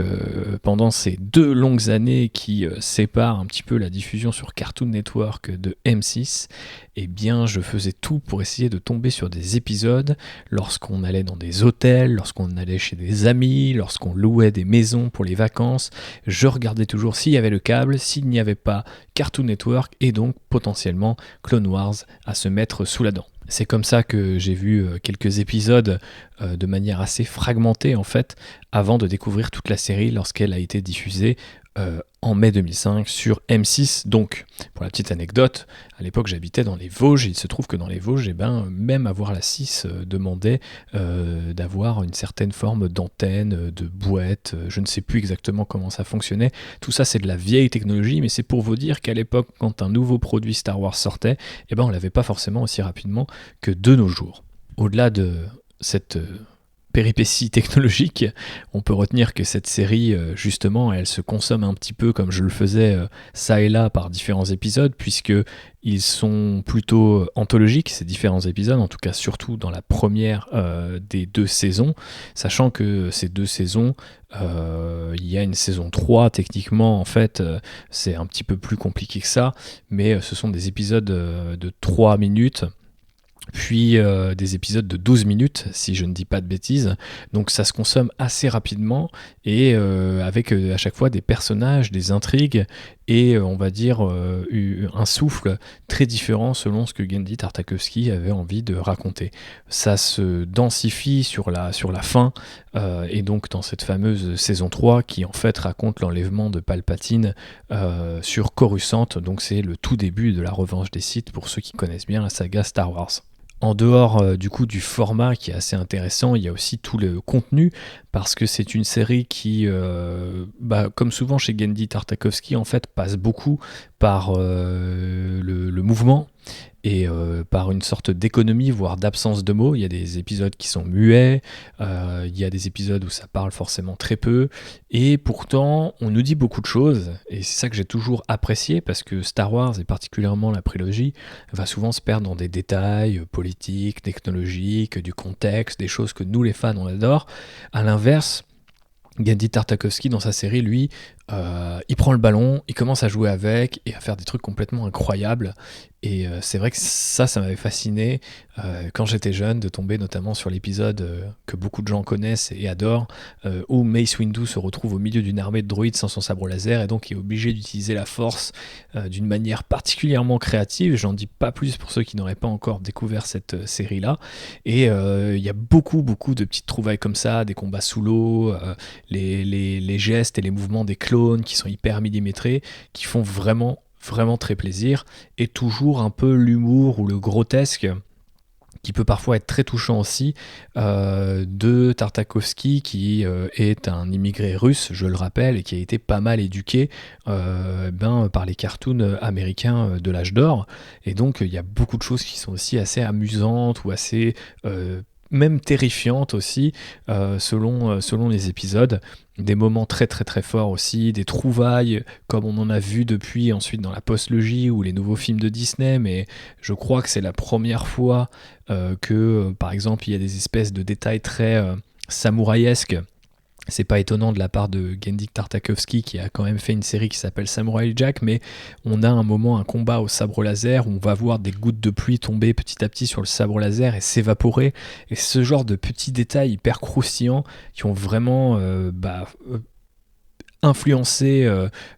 pendant ces 2 longues années qui séparent un petit peu la diffusion sur Cartoon Network de M6, je faisais tout pour essayer de tomber sur des épisodes lorsqu'on allait dans des hôtels, lorsqu'on allait chez des amis, lorsqu'on louait des maisons pour les vacances. Je regardais toujours s'il y avait le câble, s'il n'y avait pas Cartoon Network, et donc potentiellement Clone Wars à se mettre sous la dent. C'est comme ça que j'ai vu quelques épisodes de manière assez fragmentée en fait, avant de découvrir toute la série lorsqu'elle a été diffusée en mai 2005 sur M6. Donc, pour la petite anecdote, à l'époque j'habitais dans les Vosges, et il se trouve que dans les Vosges, même avoir la 6 demandait d'avoir une certaine forme d'antenne, de boîte, je ne sais plus exactement comment ça fonctionnait. Tout ça c'est de la vieille technologie, mais c'est pour vous dire qu'à l'époque, quand un nouveau produit Star Wars sortait, on l'avait pas forcément aussi rapidement que de nos jours. Au-delà de cette péripéties technologiques, on peut retenir que cette série, justement, elle se consomme un petit peu comme je le faisais ça et là par différents épisodes, puisque ils sont plutôt anthologiques, ces différents épisodes, en tout cas surtout dans la première des 2 saisons, sachant que ces 2 saisons, il y a une saison 3, techniquement, en fait, c'est un petit peu plus compliqué que ça, mais ce sont des épisodes de 3 minutes, puis des épisodes de 12 minutes, si je ne dis pas de bêtises. Donc ça se consomme assez rapidement, et avec à chaque fois des personnages, des intrigues, et on va dire un souffle très différent selon ce que Genndy Tartakovsky avait envie de raconter. Ça se densifie sur la fin, et donc dans cette fameuse saison 3 qui en fait raconte l'enlèvement de Palpatine sur Coruscant. Donc c'est le tout début de la revanche des Sith pour ceux qui connaissent bien la saga Star Wars. En dehors du coup du format qui est assez intéressant, il y a aussi tout le contenu, parce que c'est une série qui, comme souvent chez Genndy Tartakovsky, en fait, passe beaucoup par le mouvement, et par une sorte d'économie, voire d'absence de mots. Il y a des épisodes qui sont muets, il y a des épisodes où ça parle forcément très peu, et pourtant on nous dit beaucoup de choses, et c'est ça que j'ai toujours apprécié, parce que Star Wars, et particulièrement la prélogie, va souvent se perdre dans des détails politiques, technologiques, du contexte, des choses que nous les fans on adore. À l'inverse, Genndy Tartakovsky dans sa série, lui, il prend le ballon, il commence à jouer avec et à faire des trucs complètement incroyables. Et c'est vrai que ça m'avait fasciné quand j'étais jeune, de tomber notamment sur l'épisode que beaucoup de gens connaissent et adorent, où Mace Windu se retrouve au milieu d'une armée de droïdes sans son sabre laser, et donc est obligé d'utiliser la force d'une manière particulièrement créative. J'en dis pas plus pour ceux qui n'auraient pas encore découvert cette série-là. Et il y a beaucoup de petites trouvailles comme ça, des combats sous l'eau, les gestes et les mouvements des clones qui sont hyper millimétrés, qui font vraiment très plaisir, et toujours un peu l'humour ou le grotesque qui peut parfois être très touchant aussi, de Tartakovsky, qui est un immigré russe, je le rappelle, et qui a été pas mal éduqué par les cartoons américains de l'âge d'or. Et donc il y a beaucoup de choses qui sont aussi assez amusantes, ou assez même terrifiantes aussi, selon les épisodes. Des moments très forts aussi, des trouvailles comme on en a vu depuis ensuite dans la post-logie ou les nouveaux films de Disney, mais je crois que c'est la première fois que par exemple il y a des espèces de détails très samouraïesques. C'est pas étonnant de la part de Genndy Tartakovsky, qui a quand même fait une série qui s'appelle Samurai Jack, mais on a un moment, un combat au sabre laser, où on va voir des gouttes de pluie tomber petit à petit sur le sabre laser et s'évaporer, et ce genre de petits détails hyper croustillants qui ont vraiment influencé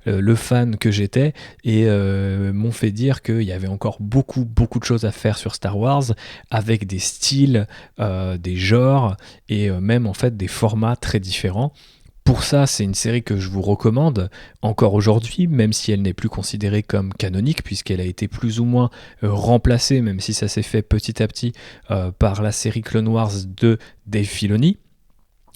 le fan que j'étais, et m'ont fait dire qu'il y avait encore beaucoup de choses à faire sur Star Wars, avec des styles, des genres, et même en fait des formats très différents. Pour ça, c'est une série que je vous recommande encore aujourd'hui, même si elle n'est plus considérée comme canonique, puisqu'elle a été plus ou moins remplacée, même si ça s'est fait petit à petit, par la série Clone Wars de Dave Filoni.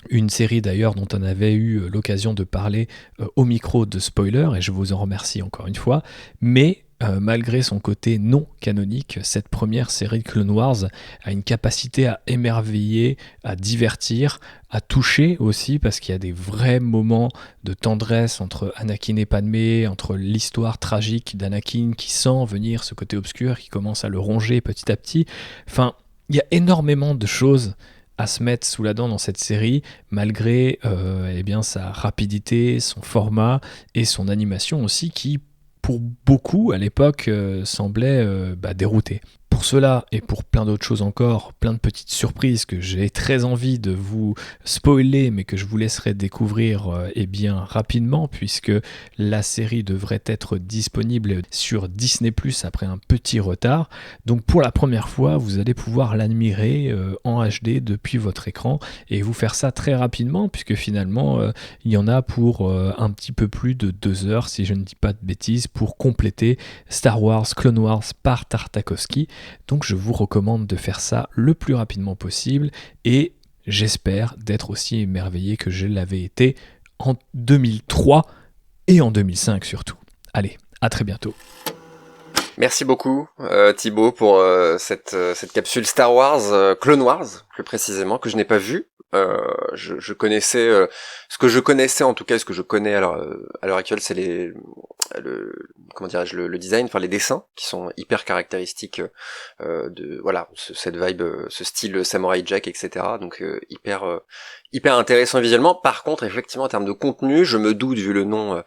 Une série d'ailleurs dont on avait eu l'occasion de parler au micro de Spoiler, et je vous en remercie encore une fois, mais malgré son côté non canonique, cette première série de Clone Wars a une capacité à émerveiller, à divertir, à toucher aussi, parce qu'il y a des vrais moments de tendresse entre Anakin et Padmé, entre l'histoire tragique d'Anakin qui sent venir ce côté obscur, qui commence à le ronger petit à petit. Enfin, il y a énormément de choses à se mettre sous la dent dans cette série, malgré eh bien, sa rapidité, son format et son animation aussi, qui pour beaucoup à l'époque semblait dérouter. Pour cela et pour plein d'autres choses encore, plein de petites surprises que j'ai très envie de vous spoiler, mais que je vous laisserai découvrir bien rapidement, puisque la série devrait être disponible sur Disney+ après un petit retard. Donc pour la première fois, vous allez pouvoir l'admirer en HD depuis votre écran et vous faire ça très rapidement, puisque finalement il y en a pour un petit peu plus de 2 heures, si je ne dis pas de bêtises, pour compléter Star Wars Clone Wars par Tartakovsky. Donc je vous recommande de faire ça le plus rapidement possible et j'espère d'être aussi émerveillé que je l'avais été en 2003 et en 2005 surtout. Allez, à très bientôt. Merci beaucoup Thibaut pour cette capsule Star Wars, Clone Wars plus précisément, que je n'ai pas vue. Je connaissais ce que je connaissais, en tout cas ce que je connais à l'heure actuelle, c'est le design, enfin les dessins qui sont hyper caractéristiques de voilà cette vibe, ce style Samurai Jack, etc. Donc hyper intéressant visuellement. Par contre, effectivement, en termes de contenu, je me doute, vu le nom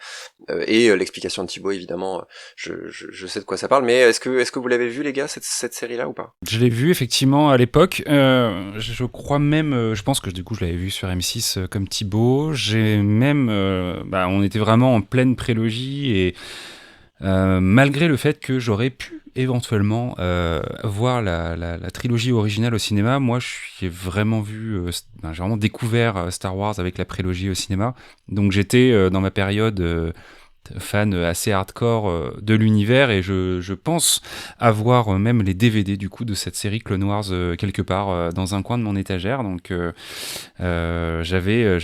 et l'explication de Thibaut, évidemment, je sais de quoi ça parle. Mais est-ce que vous l'avez vu, les gars, cette série-là, ou pas? Je l'ai vu effectivement à l'époque. Je crois même, je pense que du coup je l'avais vu sur M6 comme Thibaut. J'ai même, on était vraiment en pleine prélogie et malgré le fait que j'aurais pu éventuellement voir la trilogie originale au cinéma, moi j'ai vraiment j'ai vraiment découvert Star Wars avec la prélogie au cinéma. Donc j'étais dans ma période fan assez hardcore de l'univers et je pense avoir même les DVD du coup de cette série Clone Wars quelque part dans un coin de mon étagère. Donc j'avais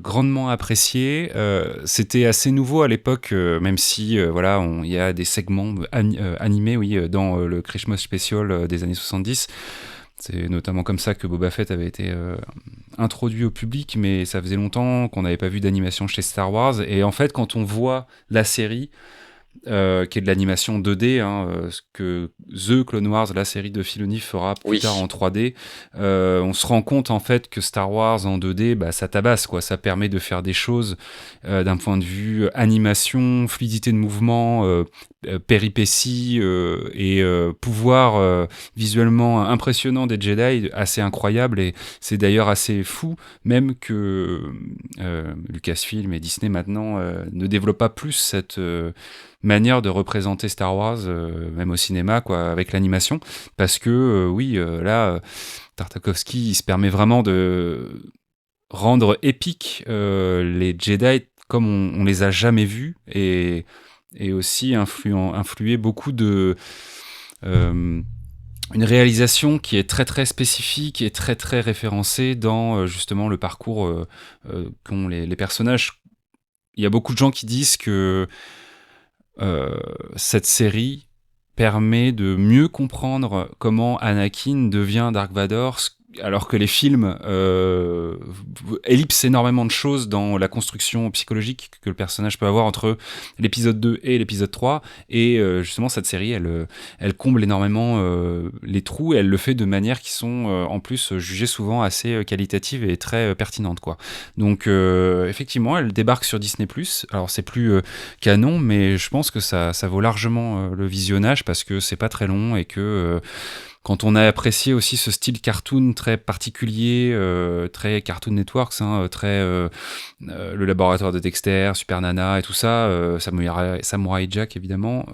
grandement apprécié. C'était assez nouveau à l'époque, même si il y a des segments animés dans le Christmas Special des années 70. C'est notamment comme ça que Boba Fett avait été introduit au public, mais ça faisait longtemps qu'on n'avait pas vu d'animation chez Star Wars. Et en fait, quand on voit la série, qui est de l'animation 2D, ce que The Clone Wars, la série de Filoni, fera plus tard en 3D, on se rend compte en fait que Star Wars en 2D, ça tabasse, quoi. Ça permet de faire des choses d'un point de vue animation, fluidité de mouvement, péripéties et pouvoir visuellement impressionnant des Jedi, assez incroyable. Et c'est d'ailleurs assez fou, même que Lucasfilm et Disney maintenant ne développent pas plus cette manière de représenter Star Wars, même au cinéma, quoi, avec l'animation, parce que là, Tartakovsky, il se permet vraiment de rendre épique les Jedi comme on les a jamais vus, et aussi influer beaucoup de une réalisation qui est très très spécifique et très très référencée dans justement le parcours qu'ont les personnages. Il y a beaucoup de gens qui disent que cette série permet de mieux comprendre comment Anakin devient Dark Vador, alors que les films ellipsent énormément de choses dans la construction psychologique que le personnage peut avoir entre l'épisode 2 et l'épisode 3, et justement cette série elle comble énormément les trous, et elle le fait de manière qui sont en plus jugées souvent assez qualitatives et très pertinentes, quoi. Donc effectivement elle débarque sur Disney+, alors c'est plus canon, mais je pense que ça vaut largement le visionnage, parce que c'est pas très long et que quand on a apprécié aussi ce style cartoon très particulier, très Cartoon Networks, très le laboratoire de Dexter, Super Nana et tout ça, Samurai Jack évidemment,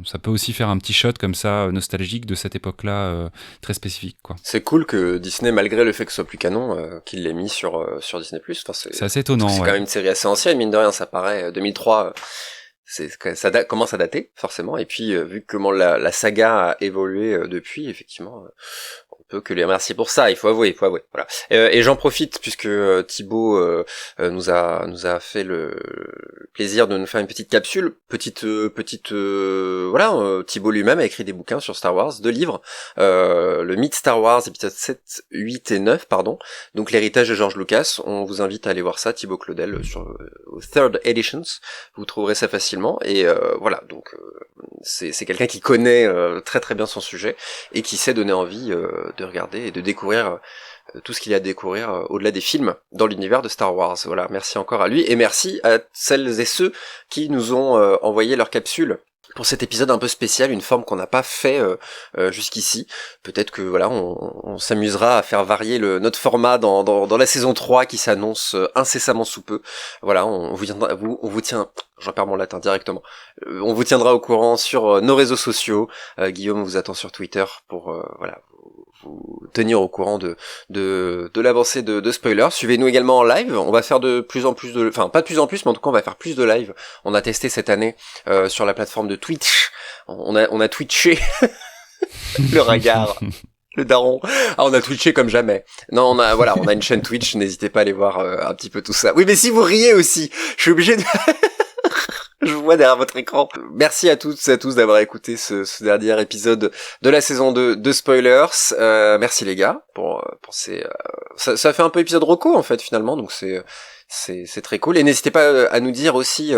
ça peut aussi faire un petit shot comme ça nostalgique de cette époque-là, très spécifique, quoi. C'est cool que Disney, malgré le fait que ce soit plus canon, qu'il l'ait mis sur Disney+. Enfin, c'est assez étonnant. C'est quand même une série assez ancienne, mine de rien, ça paraît 2003. Ça commence à dater forcément, et puis vu comment la saga a évolué depuis, effectivement, on peut que les remercier pour ça. Il faut avouer, voilà. Et j'en profite puisque Thibaut nous a fait le plaisir de nous faire une petite capsule, voilà. Thibaut lui-même a écrit des bouquins sur Star Wars, 2 livres, le mythe Star Wars épisode 7, 8 et 9, pardon. Donc l'héritage de George Lucas. On vous invite à aller voir ça, Thibaut Claudel sur Third Editions. Vous trouverez ça facilement. Et voilà, donc c'est quelqu'un qui connaît très très bien son sujet et qui sait donner envie de regarder et de découvrir tout ce qu'il y a à découvrir au-delà des films dans l'univers de Star Wars. Voilà, merci encore à lui et merci à celles et ceux qui nous ont envoyé leur capsule pour cet épisode un peu spécial, une forme qu'on n'a pas fait jusqu'ici. Peut-être que voilà, on s'amusera à faire varier notre format dans la saison 3 qui s'annonce incessamment sous peu. Voilà, on vous tient, j'en perds mon latin directement. On vous tiendra au courant sur nos réseaux sociaux. Guillaume vous attend sur Twitter pour voilà, vous tenir au courant de l'avancée de Spoiler. Suivez-nous également en live. On va faire de plus en plus enfin pas de plus en plus, mais en tout cas on va faire plus de live. On a testé cette année sur la plateforme de Twitch. On a twitché le regard. Le daron. Ah, on a twitché comme jamais. Non, on a une chaîne Twitch, n'hésitez pas à aller voir un petit peu tout ça. Oui, mais si vous riez aussi, je suis obligé de... Je vous vois derrière votre écran. Merci à toutes et à tous d'avoir écouté ce dernier épisode de la saison 2 de Spoilers. Merci les gars pour ces... Ça fait un peu épisode reco en fait finalement, donc c'est très cool. Et n'hésitez pas à nous dire aussi...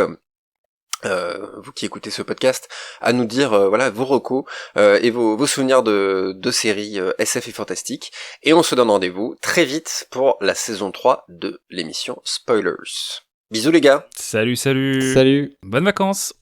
vous qui écoutez ce podcast, à nous dire voilà vos recos et vos souvenirs de séries SF et fantastiques. Et on se donne rendez-vous très vite pour la saison 3 de l'émission Spoilers. Bisous les gars. Salut. Salut. Bonnes vacances.